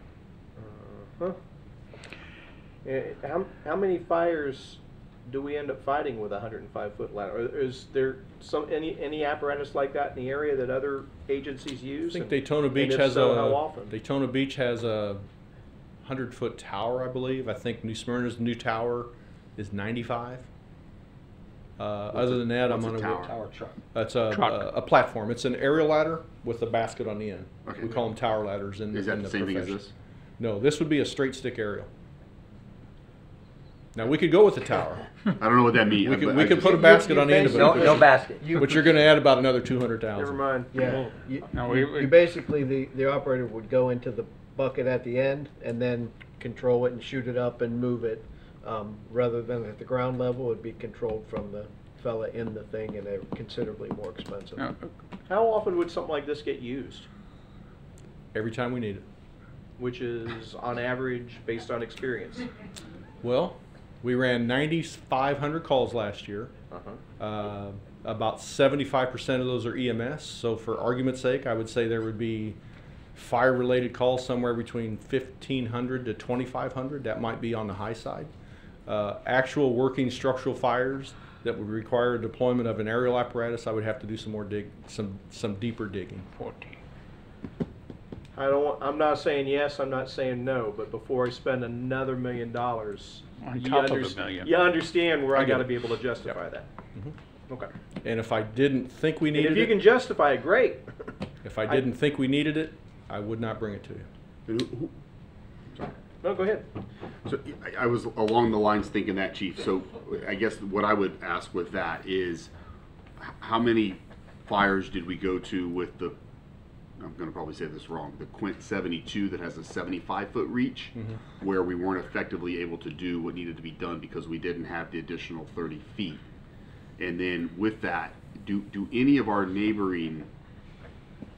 A: How many fires do we end up fighting with a 105-foot ladder? Or is there any apparatus like that in the area that other agencies use?
R: I think Daytona Beach
A: and if
R: has
A: so,
R: a
A: how often?
R: Daytona Beach has a 100-foot tower, I believe. I think New Smyrna's new tower is 95. Other than that, I'm
B: what's
R: on
B: a tower?
O: Tower truck.
R: That's a platform. It's an aerial ladder with a basket on the end.
B: Okay.
R: We call them tower ladders in
B: Is that
R: in
B: the same thing as
R: profession.
B: this?
R: No, this would be a straight stick aerial. Now we could go with the tower.
B: I don't know what that means.
R: We could put a basket on the end of it.
D: No basket.
R: But you're going to add about another 200,000.
A: Never mind.
O: Yeah.
K: No,
O: You basically, the operator would go into the bucket at the end and then control it and shoot it up and move it. Rather than at the ground level, it would be controlled from the fella in the thing, and they're considerably more expensive.
A: How often would something like this get used?
R: Every time we need it.
A: Which is on average based on experience?
R: Well, we ran 9,500 calls last year. About 75% of those are EMS. So for argument's sake, I would say there would be fire-related calls somewhere between 1,500 to 2,500. That might be on the high side. Actual working structural fires that would require deployment of an aerial apparatus, I would have to do some more some deeper digging.
K: 14.
A: I'm not saying yes, I'm not saying no, but before I spend another $1 million,
K: On top of $1 million.
A: you understand where I
R: get
A: got to
R: it.
A: be able to justify that. Okay.
R: And if I didn't think we
A: And
R: needed
A: if you
R: it,
A: can justify it, great.
R: if I didn't think we needed it, I would not bring it to you.
A: No, go ahead.
B: So I was along the lines thinking that, Chief. So I guess what I would ask with that is, how many fires did we go to with the, I'm going to probably say this wrong, the Quint 72 that has a 75-foot reach, where we weren't effectively able to do what needed to be done because we didn't have the additional 30 feet. And then with that, do any of our neighboring,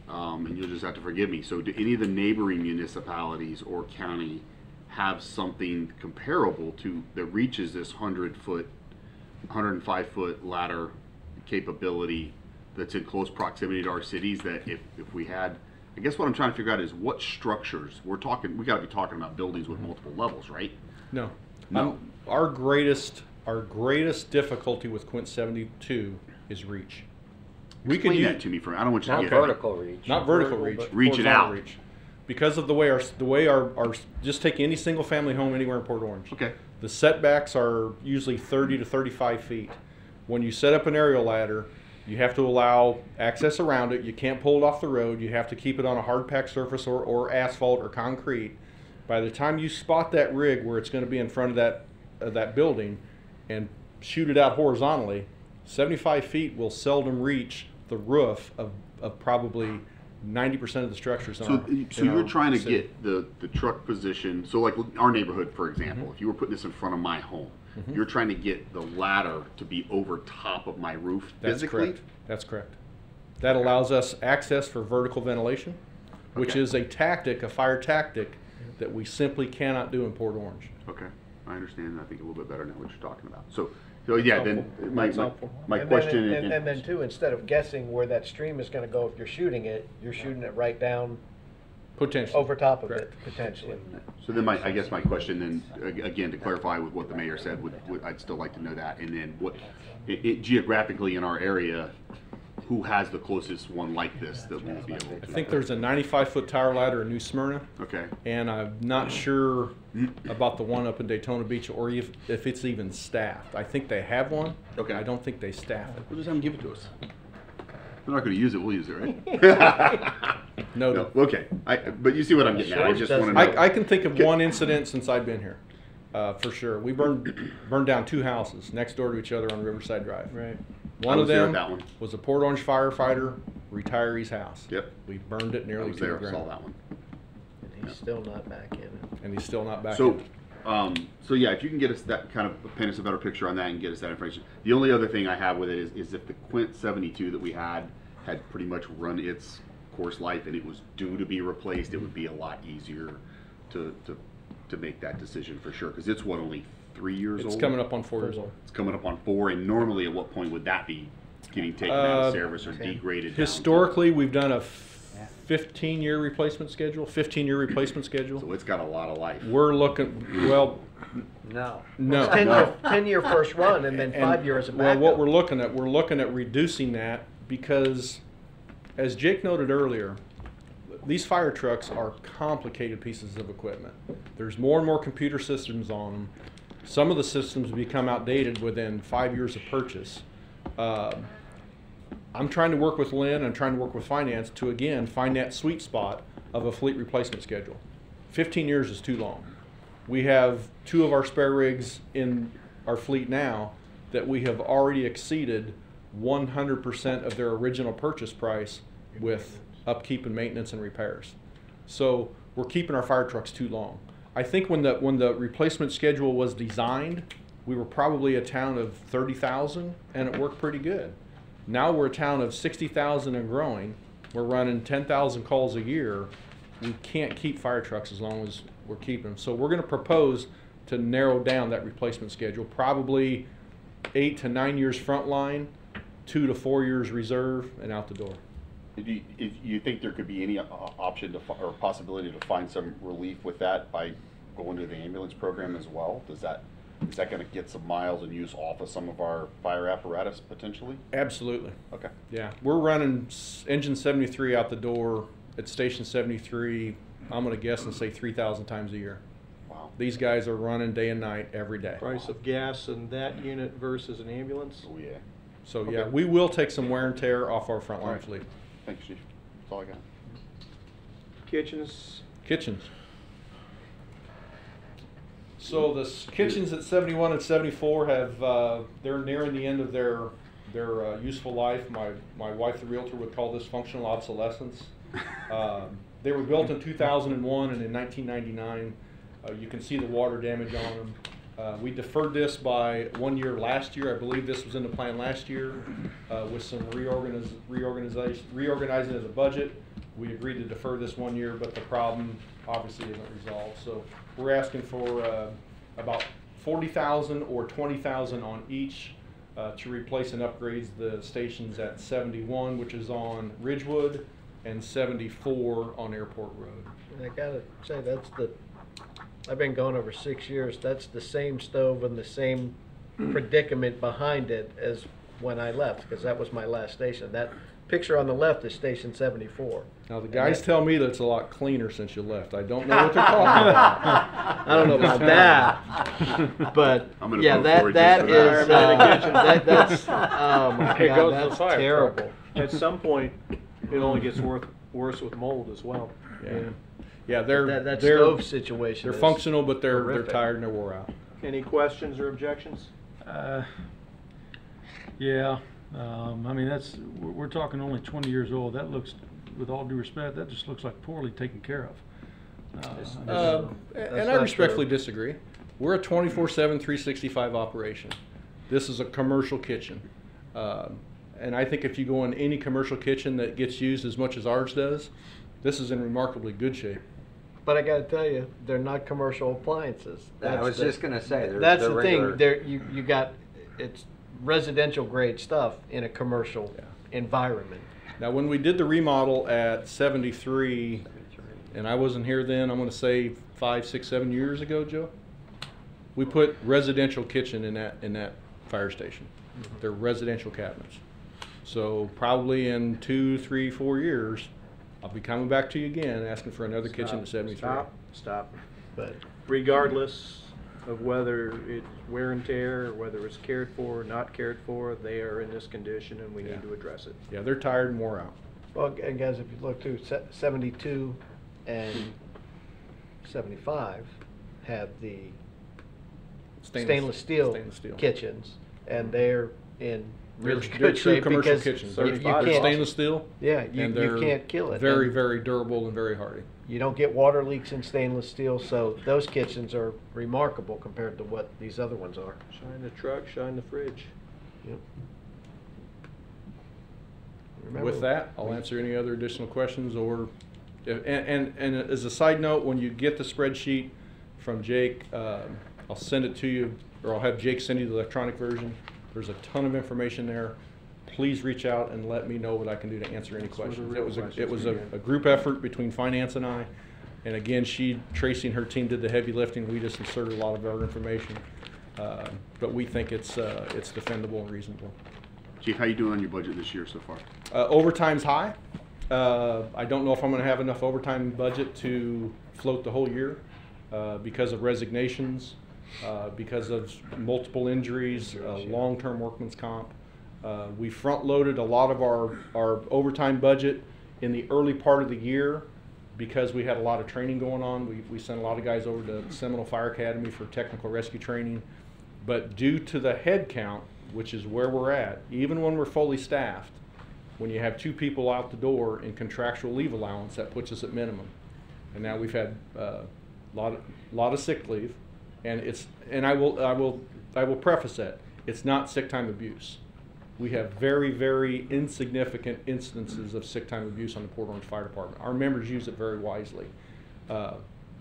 B: and you'll just have to forgive me, so do any of the neighboring municipalities or county have something comparable to that reaches this 100-foot, 105-foot ladder capability that's in close proximity to our cities? That if we had, I guess what I'm trying to figure out is what structures we're talking. We got to be talking about buildings with multiple levels, right?
R: No.
B: No.
R: Our greatest difficulty with Quint 72 is reach.
B: Explain that to me. I don't want you to
D: Not
B: get
D: vertical reach.
R: Not vertical reach.
B: Reach it
R: horizontal
B: out.
R: reach. Because of the way our just take any single family home anywhere in Port Orange.
B: Okay.
R: The setbacks are usually 30 to 35 feet. When you set up an aerial ladder, you have to allow access around it. You can't pull it off the road. You have to keep it on a hard packed surface or asphalt or concrete. By the time you spot that rig where it's going to be in front of that building and shoot it out horizontally, 75 feet will seldom reach the roof of probably 90% of the structures.
B: So you're trying to get the truck position. So like our neighborhood, for example, if you were putting this in front of my home, you're trying to get the ladder to be over top of my roof physically?
R: Correct. That's correct. That allows us access for vertical ventilation, which is a fire tactic that we simply cannot do in Port Orange.
B: Okay, I understand. I think a little bit better now what you're talking about. So yeah, then my
O: And
B: question
O: then, and then too, instead of guessing where that stream is going to go if you're shooting it right down
R: potentially
O: over top of it, potentially.
B: So then I guess my question then, again, to clarify with what the mayor said, I'd still like to know that. And then what, geographically in our area, who has the closest one like this that we'll be able to?
R: I think there's a 95-foot tower ladder in New Smyrna.
B: Okay.
R: And I'm not sure about the one up in Daytona Beach or if it's even staffed. I think they have one.
B: Okay.
R: I don't think they staff it.
B: We'll just have them give it to us. We're not going to use it. We'll use it, right?
R: No.
B: Okay. But you see what I'm getting at. I just want to know.
R: I can think of one incident since I've been here. For sure. We burned down 2 houses next door to each other on Riverside Drive.
I: Right.
R: One
B: I
R: of
B: was there at
R: them
B: that one.
R: was a Port Orange firefighter retiree's house.
B: Yep.
R: We burned it
B: I
R: nearly
B: was
R: to the
B: there,
R: ground.
B: saw that one.
O: And he's still not back in it.
R: And he's still not back
B: So,
R: in.
B: so yeah, if you can get us that kind of paint us a better picture on that and get us that information. The only other thing I have with it is if the Quint 72 that we had pretty much run its course life and it was due to be replaced, it would be a lot easier to make that decision for sure. Because it's only 3 years old.
R: It's coming up on 4 years old.
B: It's coming up on 4, and normally at what point would that be getting taken out of service or degraded?
R: Historically, we've done a 15-year replacement schedule. 15-year replacement schedule.
B: So it's got a lot of life.
R: We're looking. Well,
O: No.
R: no.
O: It's 10-year first run and then 5 years of
R: well,
O: backup.
R: what we're looking at reducing that because, as Jake noted earlier, these fire trucks are complicated pieces of equipment. There's more and more computer systems on them. Some of the systems become outdated within 5 years of purchase. I'm trying to work with Lynn, I'm trying to work with finance to, again, find that sweet spot of a fleet replacement schedule. 15 years is too long. We have 2 of our spare rigs in our fleet now that we have already exceeded 100% of their original purchase price with upkeep and maintenance and repairs. So we're keeping our fire trucks too long. I think when the replacement schedule was designed, we were probably a town of 30,000 and it worked pretty good. Now we're a town of 60,000 and growing. We're running 10,000 calls a year. We can't keep fire trucks as long as we're keeping them. So we're going to propose to narrow down that replacement schedule, probably 8 to 9 years frontline, 2 to 4 years reserve, and out the door.
B: If you think there could be any option or possibility to find some relief with that by going to the ambulance program as well? Is that going to get some miles and use off of some of our fire apparatus potentially?
R: Absolutely.
B: Okay.
R: Yeah, we're running engine 73 out the door at station 73. I'm going to guess and say 3,000 times a year.
B: Wow.
R: These guys are running day and night every day.
I: Price of gas in that unit versus an ambulance?
B: Oh yeah.
R: So yeah, we will take some wear and tear off our frontline
B: All right.
R: fleet.
B: Thanks, Chief. That's all I got.
I: Kitchens?
R: Kitchens. So the kitchens at 71 and 74 have they're nearing the end of their useful life. My wife, the realtor, would call this functional obsolescence. They were built in 2001 and in 1999. You can see the water damage on them. We deferred this by 1 year last year. I believe this was in the plan last year with some reorganizing of the budget. We agreed to defer this 1 year, but the problem obviously isn't resolved. So we're asking for about $40,000 or $20,000 on each to replace and upgrade the stations at 71, which is on Ridgewood, and 74 on Airport Road.
O: I gotta say, I've been gone over 6 years. That's the same stove and the same predicament behind it as when I left, because that was my last station. That picture on the left is station 74.
R: Now the guys tell me that it's a lot cleaner since you left. I don't know what they're talking about.
O: I don't know about that, but
B: I'm gonna
O: yeah,
B: vote for
O: that
B: you just
O: is
B: for that.
O: that's oh my
I: Here
O: God,
I: goes the
O: that's
I: fire
O: terrible.
I: At some point, it only gets worse with mold as well.
R: Yeah, they're
O: that
R: they're
O: stove situation.
R: They're
O: is
R: functional, but they're
O: horrific.
R: tired and they're wore out.
I: Any questions or objections?
J: Yeah, I mean, we're talking only 20 years old. That looks, with all due respect, that just looks like poorly taken care of.
R: And I respectfully disagree. We're a 24/7, 365 operation. This is a commercial kitchen. And I think if you go in any commercial kitchen that gets used as much as ours does, this is in remarkably good shape.
O: But I got to tell you, they're not commercial appliances.
D: I was just going to say,
O: that's
D: they're
O: the
D: regular.
O: thing. You got it's residential grade stuff in a commercial environment.
R: Now, when we did the remodel at 73, and I wasn't here then, I'm going to say 5, 6, 7 years ago, Joe, we put residential kitchen in that fire station. They're residential cabinets. So probably in 2, 3, 4 years, I'll be coming back to you again asking for another kitchen at 73.
I: Stop. But regardless of whether it's wear and tear, or whether it's cared for or not cared for, they are in this condition and we need to address it.
R: Yeah, they're tired and wore out.
O: Well, and guys, if you look too, 72 and 75 have the stainless steel kitchens, and they're in really
R: They're
O: good
R: true
O: shape
R: commercial
O: because
R: kitchens.
O: you
R: They're
O: can't-
R: stainless steel.
O: Yeah,
R: and
O: you
R: they're
O: can't kill it.
R: Very,
O: And
R: very durable and very hardy.
O: you don't get water leaks in stainless steel, so those kitchens are remarkable compared to what these other ones are.
I: Shine the truck, shine the fridge.
O: Yep.
R: With that, I'll answer any other additional questions or, and as a side note, when you get the spreadsheet from Jake, I'll send it to you, or I'll have Jake send you the electronic version. There's a ton of information there. Please reach out and let me know what I can do to answer any questions. It was a group effort between finance and I. And again, Tracy and her team did the heavy lifting. We just inserted a lot of our information. But we think it's defendable and reasonable.
B: Chief, how you doing on your budget this year so far?
R: Overtime's high. I don't know if I'm going to have enough overtime budget to float the whole year because of resignations, because of multiple injuries, long-term workman's comp. We front-loaded a lot of our overtime budget in the early part of the year because we had a lot of training going on. We sent a lot of guys over to Seminole Fire Academy for technical rescue training. But due to the head count, which is where we're at, even when we're fully staffed, when you have 2 people out the door in contractual leave allowance, that puts us at minimum. And now we've had a lot of sick leave, and I will preface that it's not sick time abuse. We have very, very insignificant instances of sick time abuse on the Port Orange Fire Department. Our members use it very wisely.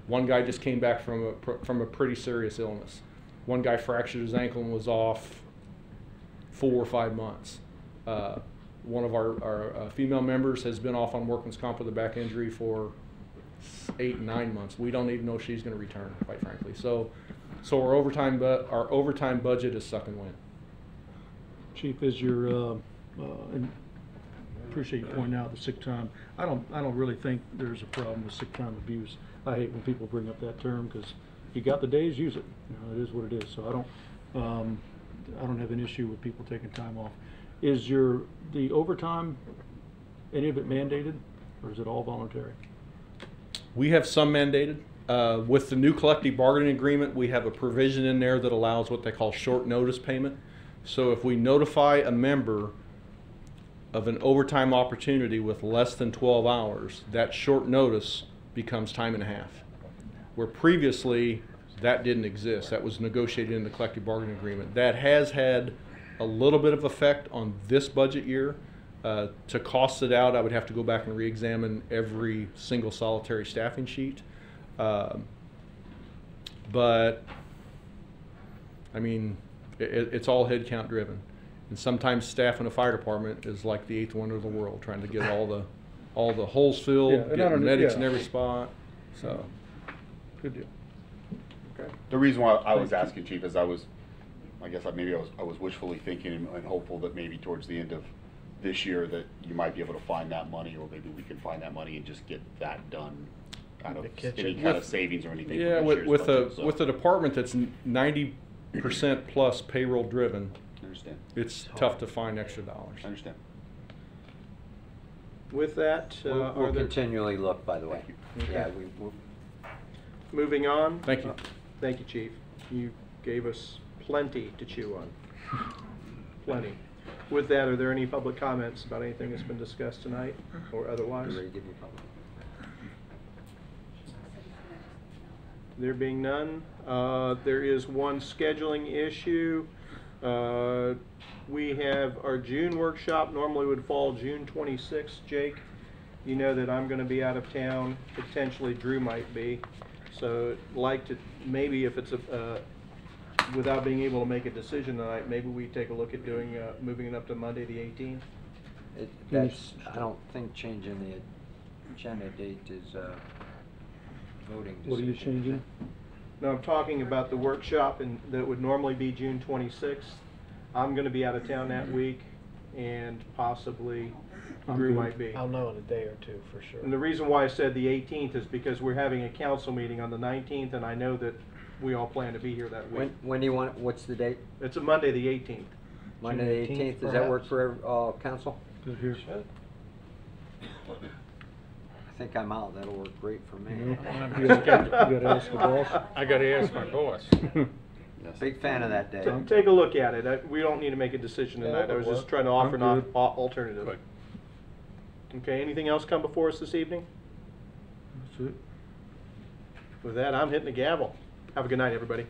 R: One guy just came back from a pretty serious illness. One guy fractured his ankle and was off 4 or 5 months. One of our female members has been off on workman's comp with a back injury for 8 and 9 months. We don't even know if she's going to return, quite frankly. So our overtime budget is suck and win.
J: Chief, as your and appreciate you pointing out the sick time. I don't really think there's a problem with sick time abuse. I hate when people bring up that term because you got the days, use it. You know, it is what it is. So I don't have an issue with people taking time off. Is the overtime, any of it mandated, or is it all voluntary?
R: We have some mandated. With the new collective bargaining agreement, we have a provision in there that allows what they call short notice payment. So if we notify a member of an overtime opportunity with less than 12 hours, that short notice becomes time and a half. Where previously that didn't exist. That was negotiated in the collective bargaining agreement. That has had a little bit of effect on this budget year. To cost it out, I would have to go back and re-examine every single solitary staffing sheet. But I mean, it's all headcount driven, and sometimes staff in a fire department is like the 8th wonder of the world, trying to get all the holes filled, getting medics in every spot. So,
J: good deal.
B: Okay. The reason why I was asking, Chief, is I was wishfully thinking and hopeful that maybe towards the end of this year that you might be able to find that money, or maybe we can find that money and just get that done out of any kind of savings or anything.
R: Yeah, with a department that's 90% plus payroll driven,
B: I understand.
R: It's tough to find extra dollars.
B: I understand.
I: With that,
D: We'll continually look, by the way.
I: Okay.
D: Yeah,
I: moving on.
R: Thank you.
I: Thank you, Chief. You gave us plenty to chew on. Plenty. With that, are there any public comments about anything that's been discussed tonight or otherwise? There being none, there is one scheduling issue. We have our June workshop, normally would fall June 26th. Jake, you know that I'm going to be out of town. Potentially Drew might be. So like to, maybe if it's without being able to make a decision tonight, maybe we take a look at doing, moving it up to Monday the 18th.
D: I don't think changing the agenda date is voting decision.
J: What are you changing?
I: No, I'm talking about the workshop, and that would normally be June 26th. I'm going to be out of town that week, and possibly Drew might be.
O: I'll know in a day or two for sure.
I: And the reason why I said the 18th is because we're having a council meeting on the 19th, and I know that we all plan to be here that week.
D: When do you want, what's the date?
I: It's a Monday the 18th.
D: Monday the 18th, does that work for council?
J: Good here.
D: I think I'm out, that'll work great for me.
J: You gotta ask the boss.
K: I gotta ask my boss.
B: Yes.
D: Big fan of that day.
A: Take a look at it. We don't need to make a decision
I: Yeah,
A: tonight. I
I: that
A: was
I: would
A: just
I: work.
A: trying to offer an
J: I'm good.
A: alternative.
B: Good.
A: Okay, anything else come before us this evening?
J: That's it.
A: With that, I'm hitting the gavel. Have a good night, everybody.